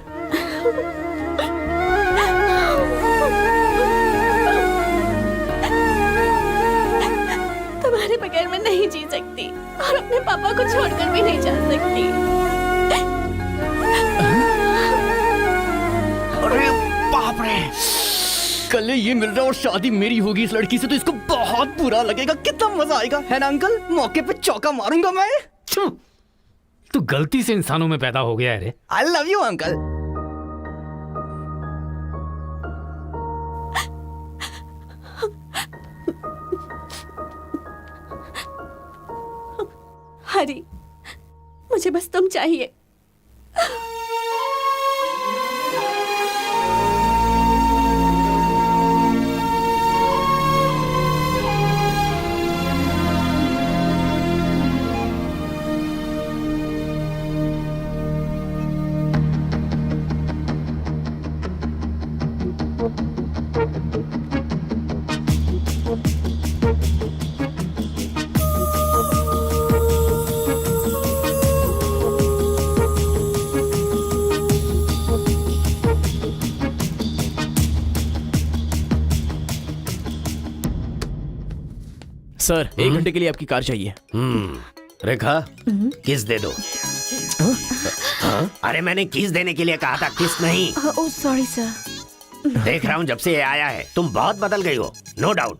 तुम्हारे बगैर मैं नहीं जी सकती और अपने पापा को छोड़कर भी नहीं जा सकती। अरे बाप रे, कल ये मिल रहा और शादी मेरी होगी इस लड़की से, तो इसको बहुत बुरा लगेगा। कितना मजा आएगा, है ना अंकल? मौके पे चौका मारूंगा मैं। तू गलती से इंसानों में पैदा हो गया है रे। आई लव यू अंकल। मुझे बस तुम चाहिए। सर 1 घंटे के लिए आपकी कार चाहिए। रेखा किस दे दो। अरे मैंने किस देने के लिए कहा था, किस नहीं। Oh sorry sir. देख रहा हूँ जब से ये आया है तुम बहुत बदल गई हो, नो डाउट।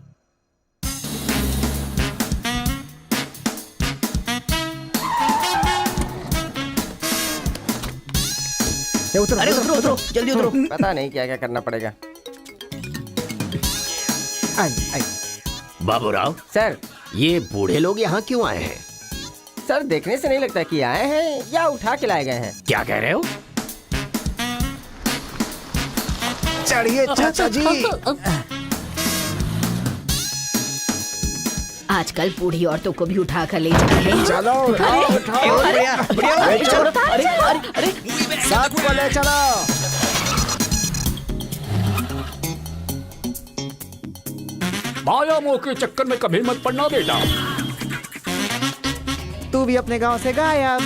अरे उतरो उतरो जल्दी उतरो। पता नहीं क्या क्या करना पड़ेगा। बाबूराव सर, ये बूढ़े लोग यहाँ क्यों आए हैं? सर देखने से नहीं लगता कि आए हैं या उठा के लाए गए हैं। क्या कह रहे हो? चढ़िए चाचा जी। आजकल बूढ़ी औरतों को भी उठा कर ले जा रहे हैं। चलो उठाओ उठाओ। अरे साथ को ले चलो। माया मोह के चक्कर में कभी मत पड़ना बेटा। तू भी अपने गांव से गायब।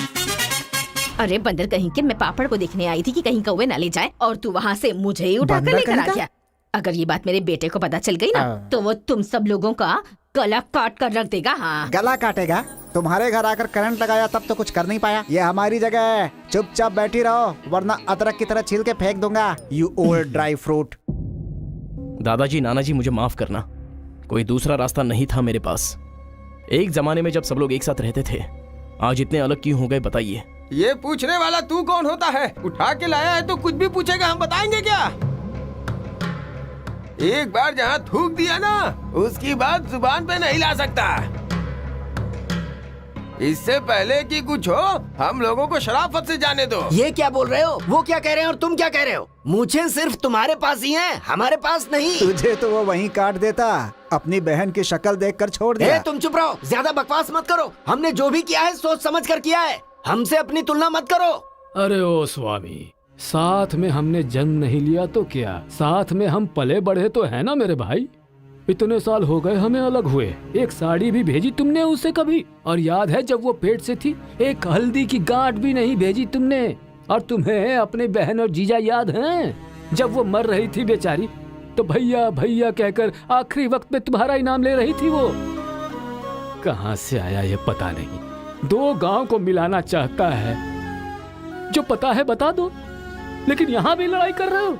अरे बंदर कहीं के, मैं पापड़ को देखने आई थी कि कहीं कौवे ना ले जाए और तू वहाँ से मुझे ही उठा कर लेकर आ गया। अगर ये बात मेरे बेटे को पता चल गई ना तो वो तुम सब लोगों का गला काट कर रख देगा। हाँ गला काटेगा? तुम्हारे घर आकर करंट लगाया तब तो कुछ कर नहीं पाया। ये हमारी जगह है, चुपचाप बैठी रहो वरना अदरक की तरह छील के फेंक दूंगा। You old dry fruit. दादाजी नानाजी मुझे माफ करना, कोई दूसरा रास्ता नहीं था मेरे पास। एक जमाने में जब सब लोग एक साथ रहते थे, आज इतने अलग क्यों हो गए बताइए। ये पूछने वाला तू कौन होता है? उठा के लाया है तो कुछ भी पूछेगा, हम बताएंगे क्या? एक बार जहाँ थूक दिया ना उसकी बात जुबान पे नहीं ला सकता। इससे पहले कि कुछ हो हम लोगों को शराफत से जाने दो। ये क्या बोल रहे हो? वो क्या कह रहे हैं और तुम क्या कह रहे हो? मुझे सिर्फ तुम्हारे पास ही है, हमारे पास नहीं। तुझे तो वो वहीं काट देता, अपनी बहन की शक्ल देखकर छोड़ दिया। तुम चुप रहो, ज्यादा बकवास मत करो। हमने जो भी किया है सोच समझ कर किया है, हमसे अपनी तुलना मत करो। अरे ओ स्वामी, साथ में हमने जन्म नहीं लिया तो क्या, साथ में हम पले बढ़े तो है ना मेरे भाई। इतने साल हो गए हमें अलग हुए, एक साड़ी भी भेजी तुमने उसे कभी? और याद है जब वो पेट से थी, एक हल्दी की गांठ भी नहीं भेजी तुमने। और तुम्हें अपने बहन और जीजा याद हैं? जब वो मर रही थी बेचारी तो भैया भैया कहकर आखिरी वक्त में तुम्हारा इनाम ले रही थी। वो कहाँ से आया ये पता नहीं। 2 गांव को मिलाना चाहता है, जो पता है बता दो, लेकिन यहाँ भी लड़ाई कर रहे हो।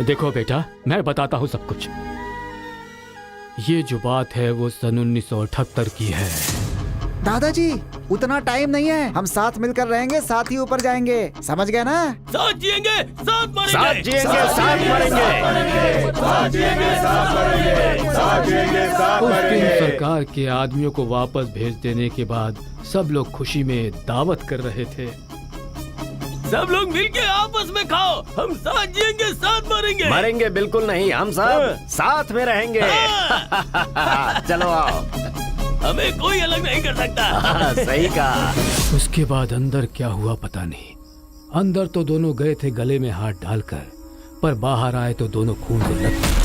देखो बेटा, मैं बताता हूँ सब कुछ। ये जो बात है वो सन 1978 की है। दादाजी उतना टाइम नहीं है, हम साथ मिलकर रहेंगे, साथ ही ऊपर जाएंगे, समझ गए ना? साथ जिएंगे, साथ मरेंगे, साथ जिएंगे, साथ मरेंगे, साथ जिएंगे, साथ मरेंगे, साथ जिएंगे, साथ उस दिन मरेंगे। सरकार के आदमियों को वापस भेज देने के बाद सब लोग खुशी में दावत कर रहे थे। सब लोग मिलके आपस में खाओ, हम साथ जिएंगे, साथ मरेंगे। मरेंगे बिल्कुल नहीं, हम सब साथ में रहेंगे। चलो आओ, हमें कोई अलग नहीं कर सकता। सही कहा। उसके बाद अंदर क्या हुआ पता नहीं। अंदर तो दोनों गए थे गले में हाथ डालकर, पर बाहर आए तो दोनों खून से लथपथ।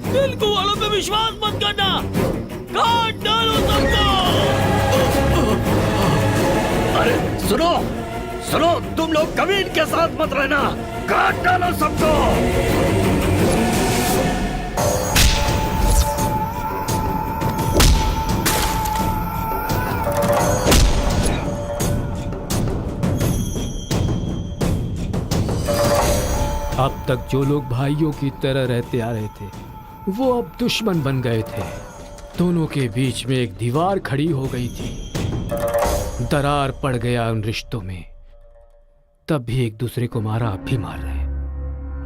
तेलुगु वालों पे विश्वास मत करना, काट डालो सबको। अरे सुनो सुनो, तुम लोग कभी इनके साथ मत रहना, काट डालो सबको। अब तक जो लोग भाइयों की तरह रहते आ रहे थे वो अब दुश्मन बन गए थे। दोनों के बीच में एक दीवार खड़ी हो गई थी, दरार पड़ गया उन रिश्तों में। तब भी एक दूसरे को मारा, अब भी मार रहे।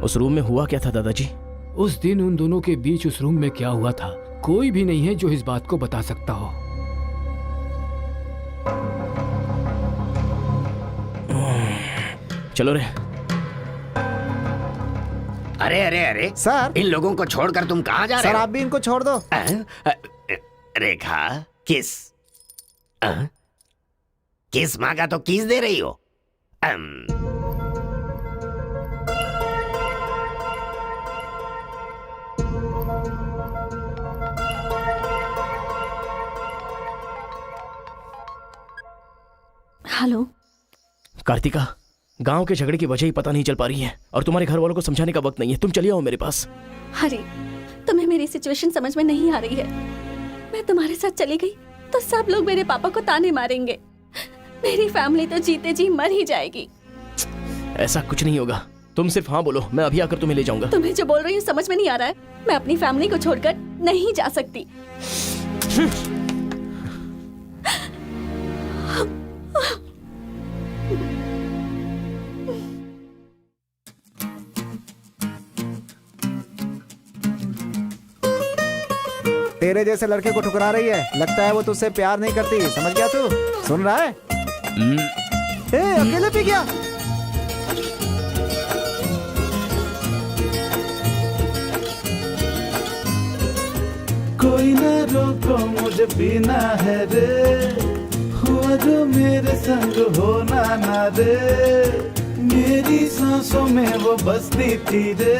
उस रूम में हुआ क्या था दादाजी? उस दिन उन दोनों के बीच उस रूम में क्या हुआ था कोई भी नहीं है जो इस बात को बता सकता हो। चलो रे। अरे अरे अरे सर, इन लोगों को छोड़कर तुम कहाँ जा रहे सर हो? आप भी इनको छोड़ दो। रेखा किस किस मांगा तो किस दे रही हो? हेलो कार्तिका, गांव के झगड़े की वजह ही पता नहीं चल पा रही है और तुम्हारे घर वालों को समझाने का वक्त नहीं है। तुम चलिए आओ मेरे पास। हरी, तुम्हें मेरी सिचुएशन समझ में नहीं आ रही है। मैं तुम्हारे साथ चली गई तो सब लोग मेरे पापा को ताने मारेंगे। मेरी फैमिली तो जीते जी मर ही जाएगी। ऐसा कुछ नहीं होगा, तुम सिर्फ हाँ बोलो, मैं अभी आकर तुम्हें ले जाऊंगा। तुम्हें जो बोल रही हूँ समझ में नहीं आ रहा है। मैं अपनी फैमिली को छोड़कर नहीं जा सकती। तेरे जैसे लड़के को ठुकरा रही है, लगता है वो तुझसे प्यार नहीं करती। समझ गया तू? सुन रहा है? अकेले पी गया। कोई ना रोको मुझे पीना है रे, हुआ जो मेरे संग होना ना रे। मेरी सांसों में वो बसती थी रे,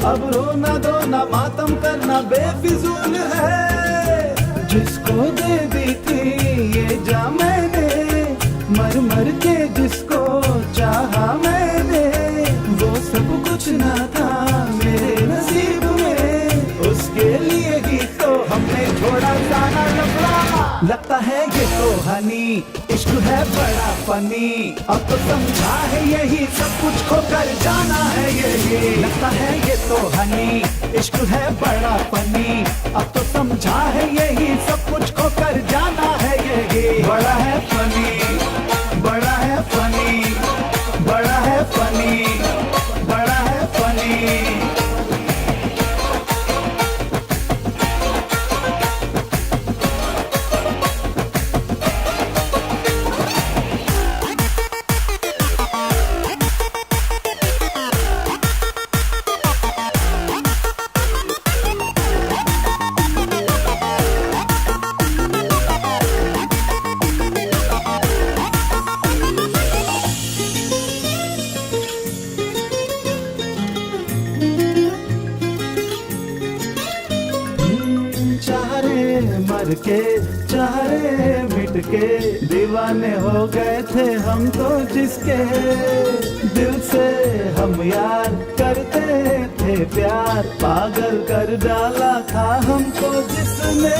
अब रोना धोना मातम करना बेफिजूल है। जिसको दे दी थी ये जा मैंने, मर मर के जिसको चाहा मैंने, वो सब कुछ ना था मेरे नसीब में। उसके लिए ही तो हमने छोड़ा जाना लफड़ा। लगता है ये तो हनी, इश्क है बड़ा फनी। अब तो समझा है यही सब कुछ खोकर जाना है यही। लगता है ये तो हनी, इश्क है बड़ा फनी। अब तो समझा है यही सब कुछ खोकर जाना है यही। बड़ा है फनी, बड़ा है फनी, बड़ा है फनी, बड़ा है फनी। मर के चाहे मिट के दीवाने हो गए थे हम तो जिसके। दिल से हम यार करते थे प्यार, पागल कर डाला था हमको जिसने।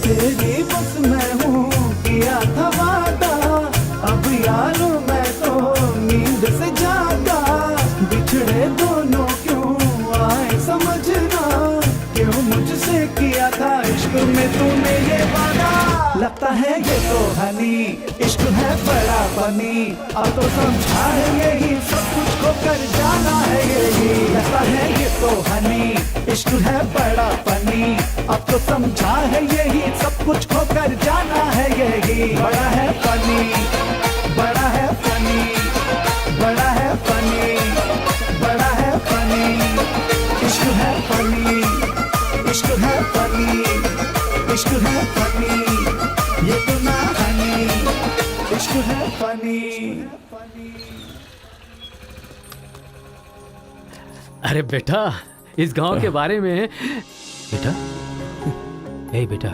तेरी बस मैं हूँ किया था वादा, अब यार मैं तो नींद से जागा। बिछड़े दोनों क्यों आए समझना, क्यों मुझसे किया था इश्क में तूने ये वादा। लगता है ये तो हनी, इश्क है बड़ा फनी। अब तो समझा है यही सब कुछ खोकर जाना है यही। लगता है ये तो हनी, इश्क है बड़ा फनी। अब तो समझा है यही सब कुछ खोकर जाना है यही। बड़ा है फनी, बड़ा है फनी, बड़ा है फनी, बड़ा है फनी। इश्क है फनी, इश्क है फनी, इश्क है फनी। ये तो ना हनी, इश्क है फनी। अरे बेटा, इस गांव के बारे में बेटा, ए बेटा,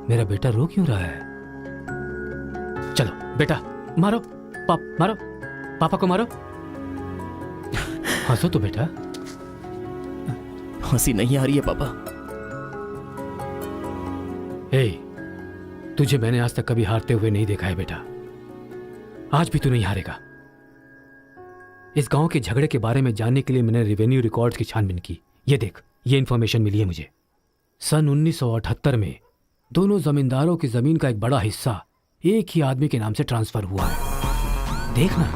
मेरा बेटा रो क्यों रहा है? चलो बेटा, मारो मारो पापा को मारो। हंसो तो बेटा। हंसी नहीं आ रही है पापा। ए, तुझे मैंने आज तक कभी हारते हुए नहीं देखा है बेटा। आज भी तू नहीं हारेगा। इस गांव के झगड़े के बारे में जानने के लिए मैंने रेवेन्यू रिकॉर्ड्स की छानबीन की। ये देख, ये इंफॉर्मेशन मिली है मुझे। सन 1978 में दोनों जमींदारों की जमीन का एक बड़ा हिस्सा एक ही आदमी के नाम से ट्रांसफर हुआ है। देखना।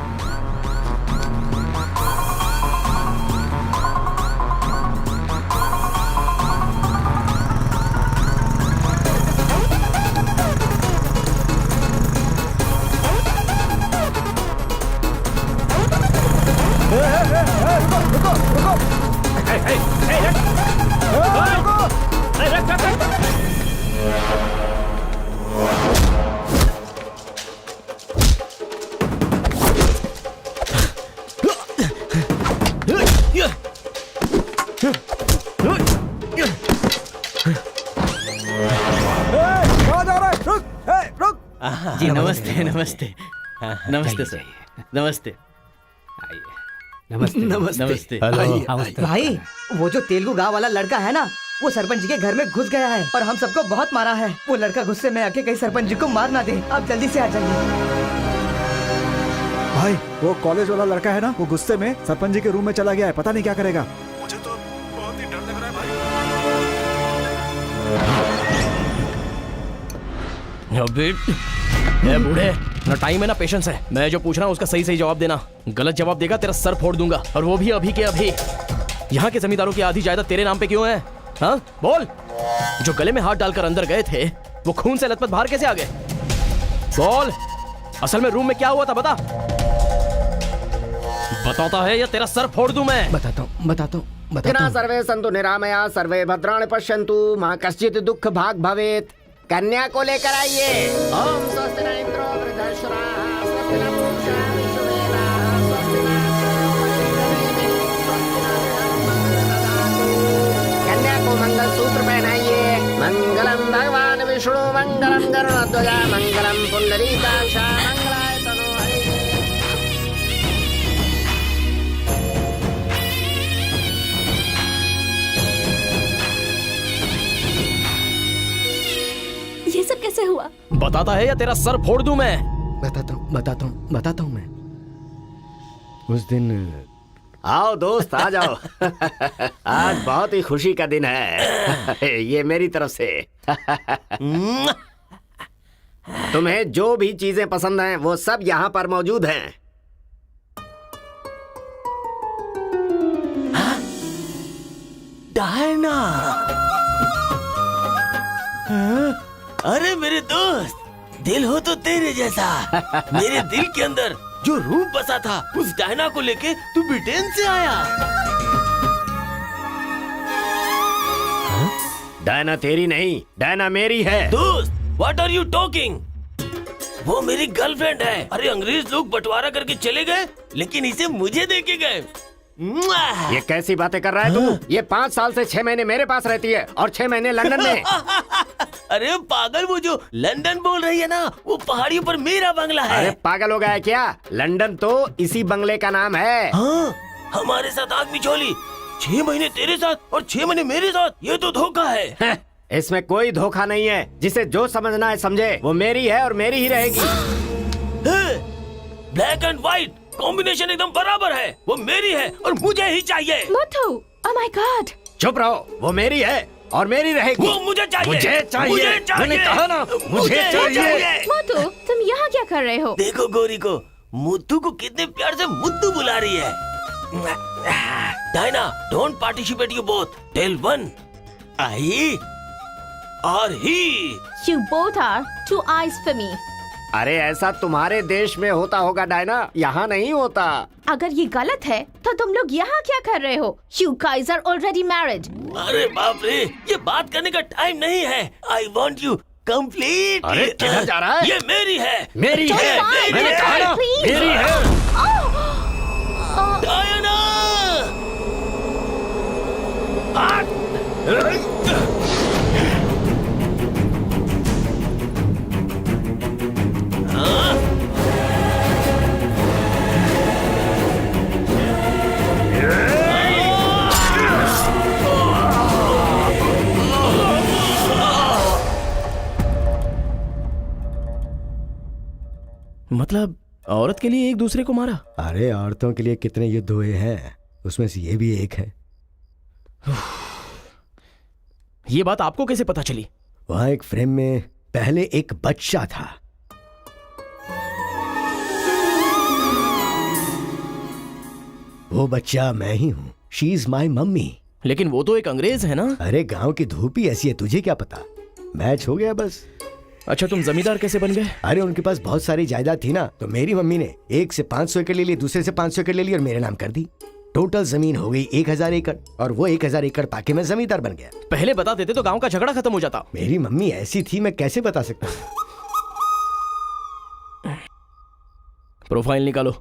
जी नमस्ते नमस्ते नमस्ते सर नमस्ते नमस्ते नमस्ते भाई वो जो तेलुगु गाँव वाला लड़का है ना, वो सरपंच जी के घर में घुस गया है और हम सबको बहुत मारा है। वो लड़का गुस्से में आके कहीं सरपंच जी को मार ना दे। आप जल्दी से आ जाइए। भाई वो कॉलेज वाला लड़का है ना, वो गुस्से में सरपंच जी के रूम में चला गया है, पता नहीं क्या करेगा। मुझे तो बहुत ही डर लग रहा है भाई। बूढ़े, ना टाइम है ना पेशेंस है। मैं जो पूछ रहा हूँ उसका सही सही जवाब देना। गलत जवाब देगा तेरा सर फोड़ दूंगा, और वो भी अभी के अभी। यहाँ के जमींदारों की आधी जायदाद तेरे नाम पे क्यों है? हाँ बोल। जो गले में हाथ डालकर अंदर गए थे वो खून से लथपथ बाहर कैसे आ गए? बोल, असल में रूम में क्या हुआ था बता। बताता है या तेरा सर फोड़ दूं मैं? बताता हूँ। सर्वे संतु निरामया सर्वे भद्राणि पश्यन्तु मां कश्चित् दुख भाग भवेत्। कन्या को लेकर आइए। ओम स्वस्ति न इंद्रो वृद्धश्रवाः स्वस्ति न पूषा विश्ववेदाः स्वस्ति न कन्या को मंगल सूत्र पहनाइए। मंगलम भगवान विष्णु मंगलम गरुड़ध्वजा मंगलम पुंडरीकाक्ष मंगलाय तनो हरिः। ये सब कैसे हुआ? बताता है या तेरा सर फोड़ दूं मैं? बताता हूँ मैं। उस दिन आओ दोस्त आ जाओ। आज बहुत ही खुशी का दिन है। ये मेरी तरफ से। तुम्हें जो भी चीजें पसंद हैं वो सब यहाँ पर मौजूद हैं। डायना, अरे मेरे दोस्त, दिल हो तो तेरे जैसा। मेरे दिल के अंदर जो रूप बसा था उस डायना को लेके तू ब्रिटेन से आया। डायना तेरी नहीं, डायना मेरी है। दोस्त, व्हाट आर यू टॉकिंग? वो मेरी गर्लफ्रेंड है। अरे अंग्रेज लोग बंटवारा करके चले गए, लेकिन इसे मुझे देके गए। ये कैसी बातें कर रहा है तू? ये 5 साल से 6 महीने मेरे पास रहती है और 6 महीने लंदन में। अरे पागल, वो जो लंदन बोल रही है ना, वो पहाड़ियों पर मेरा बंगला है। अरे पागल हो गया है क्या? लंदन तो इसी बंगले का नाम है। हाँ, हमारे साथ आग बिछोली। 6 महीने तेरे साथ और 6 महीने मेरे साथ, ये तो धोखा है। इसमें कोई धोखा नहीं है। जिसे जो समझना है समझे। वो मेरी है और मेरी ही रहेगी। ब्लैक एंड व्हाइट कॉम्बिनेशन एकदम बराबर है। वो मेरी है और मुझे ही चाहिए। मोटू, ओह माय गॉड। चुप रहो। वो मेरी है और मेरी रहेगी। वो मुझे चाहिए। मुझे चाहिए। मुझे चाहिए। मैंने कहा ना, मुझे चाहिए। मोटू, तुम यहाँ क्या कर रहे हो? देखो गोरी को, मुद्दू को कितने प्यार से मुद्दू बुला रही है। Diana, don't participate you both. Tell one, I और he. You both are two eyes for me. अरे ऐसा तुम्हारे देश में होता होगा डायना, यहाँ नहीं होता। अगर ये गलत है तो तुम लोग यहाँ क्या कर रहे हो? You guys are already married. अरे बाप रे, ये बात करने का टाइम नहीं है। I want you complete. अरे किधर जा रहा है? ये मेरी है। मेरी है। मैंने कहा ना, मेरी है। डायना! मतलब औरत के लिए एक दूसरे को मारा? अरे औरतों के लिए कितने युद्ध हुए हैं, उसमें से ये भी एक है। ये बात आपको कैसे पता चली? वहां एक फ्रेम में पहले एक बच्चा था वो बच्चा मैं ही हूँ। She is my mummy. लेकिन वो तो एक अंग्रेज है ना। अरे गांव की धूप ही ऐसी है, तुझे क्या पता। मैच हो गया बस। अच्छा, तुम जमींदार कैसे बन गए? अरे उनके पास बहुत सारी जायदाद थी ना, तो मेरी मम्मी ने एक से 500 एकड़ ले ली, दूसरे से 500 एकड़ ले ली और मेरे नाम कर दी। टोटल जमीन हो गई 1000 एकड़ और वो 1000 एकड़ पाके मैं जमींदार बन गया। पहले बता देते तो गांव का झगड़ा खत्म हो जाता। मेरी मम्मी ऐसी थी, मैं कैसे बता सकता। प्रोफाइल निकालो।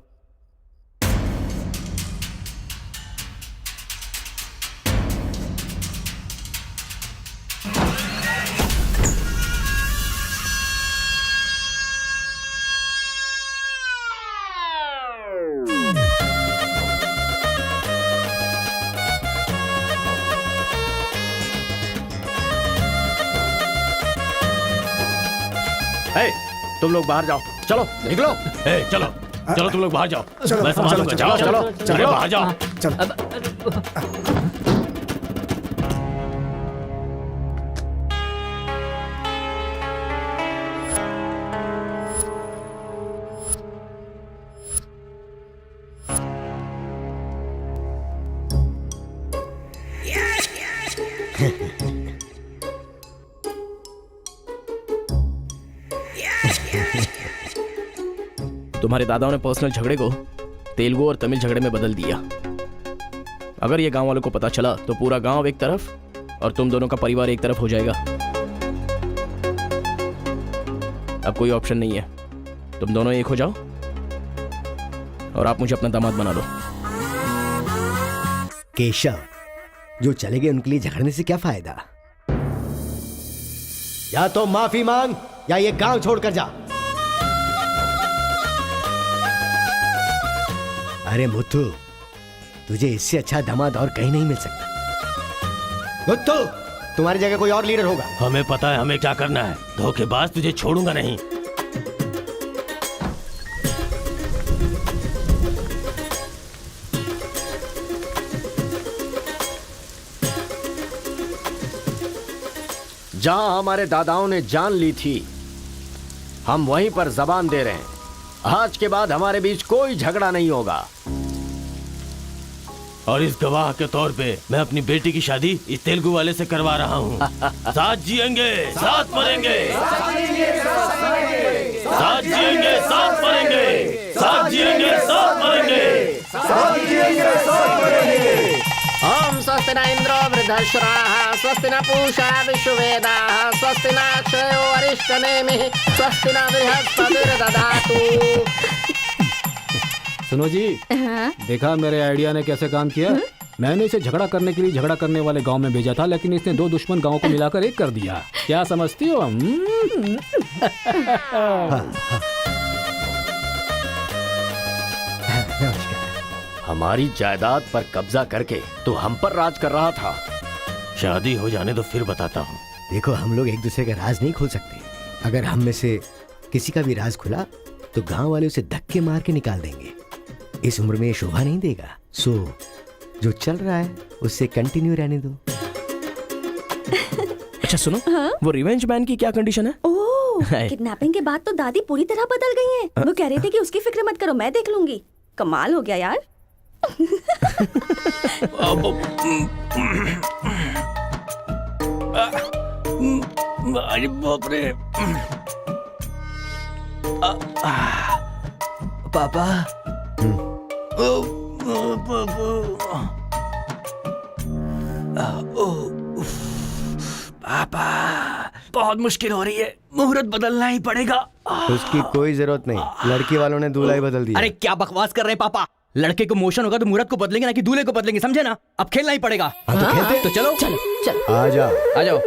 तुम लोग बाहर जाओ, चलो निकलो। चलो चलो तुम लोग बाहर जाओ, मैं संभालूंगा। जाओ चलो चलो बाहर जाओ। तुम्हारे दादाओं ने पर्सनल झगड़े को तेलुगु और तमिल झगड़े में बदल दिया। अगर ये गांव वालों को पता चला तो पूरा गांव एक तरफ और तुम दोनों का परिवार एक तरफ हो जाएगा। अब कोई ऑप्शन नहीं है, तुम दोनों एक हो जाओ और आप मुझे अपना दामाद बना लो। केशव, जो चले गए उनके लिए झगड़ने से क्या फायदा। या तो माफी मांग या ये गांव छोड़कर जा। अरे मुत्तू, तुझे इससे अच्छा दामाद और कहीं नहीं मिल सकता। मुत्तू, तुम्हारी जगह कोई और लीडर होगा। हमें पता है हमें क्या करना है। धोखेबाज, तुझे छोड़ूंगा नहीं। जहां हमारे दादाओं ने जान ली थी, हम वहीं पर जबान दे रहे हैं। आज के बाद हमारे बीच कोई झगड़ा नहीं होगा। और इस गवाह के तौर पे मैं अपनी बेटी की शादी इस तेलुगु वाले से करवा रहा हूँ। साथ जिएंगे, साथ मरेंगे, साथ जिएंगे, साथ मरेंगे, साथ जिएंगे, साथ मरेंगे, साथ जिएंगे, साथ मरेंगे। ओम स्वस्ति न इंद्रो वृद्धश्राः स्वस्ति न पूषा विश्ववेदाः स्वस्ति न अक्षयो अरिष्टनेमिः स्वस्ति न बृहस्पतिर्दधातु। सुनो जी, देखा मेरे आइडिया ने कैसे काम किया। मैंने इसे झगड़ा करने के लिए झगड़ा करने वाले गांव में भेजा था, लेकिन इसने दो दुश्मन गांवों को मिलाकर एक कर दिया। क्या समझती हो? हमारी जायदाद पर कब्जा करके तो हम पर राज कर रहा था। शादी हो जाने तो फिर बताता हूँ। देखो, हम लोग एक दूसरे का राज नहीं खोल सकते। अगर हम में से किसी का भी राज खुला तो गांव वाले उसे धक्के मार के निकाल देंगे। इस उम्र में ये शोभा नहीं देगा। सो जो चल रहा है उससे कंटिन्यू रहने दो। अच्छा सुनो, वो रिवेंज मैन की क्या कंडीशन है? ओह, किडनैपिंग के बाद तो दादी पूरी तरह बदल गई हैं। वो कह रहे थे कि उसकी फिक्र मत करो, मैं देख लूंगी। कमाल हो गया यार। अरे बाप रे। पापा, पापा, बहुत मुश्किल हो रही है। मुहूर्त बदलना ही पड़ेगा। उसकी कोई जरूरत नहीं, लड़की वालों ने दूल्हा ही बदल दिया। अरे क्या बकवास कर रहे हैं पापा। लड़के को मोशन होगा तो मुहूर्त को बदलेंगे ना कि दूल्हे को बदलेंगे, समझे ना? अब खेलना ही पड़ेगा। तो खेलते। तो चलो चलो चलो, आ जाओ आ जाओ।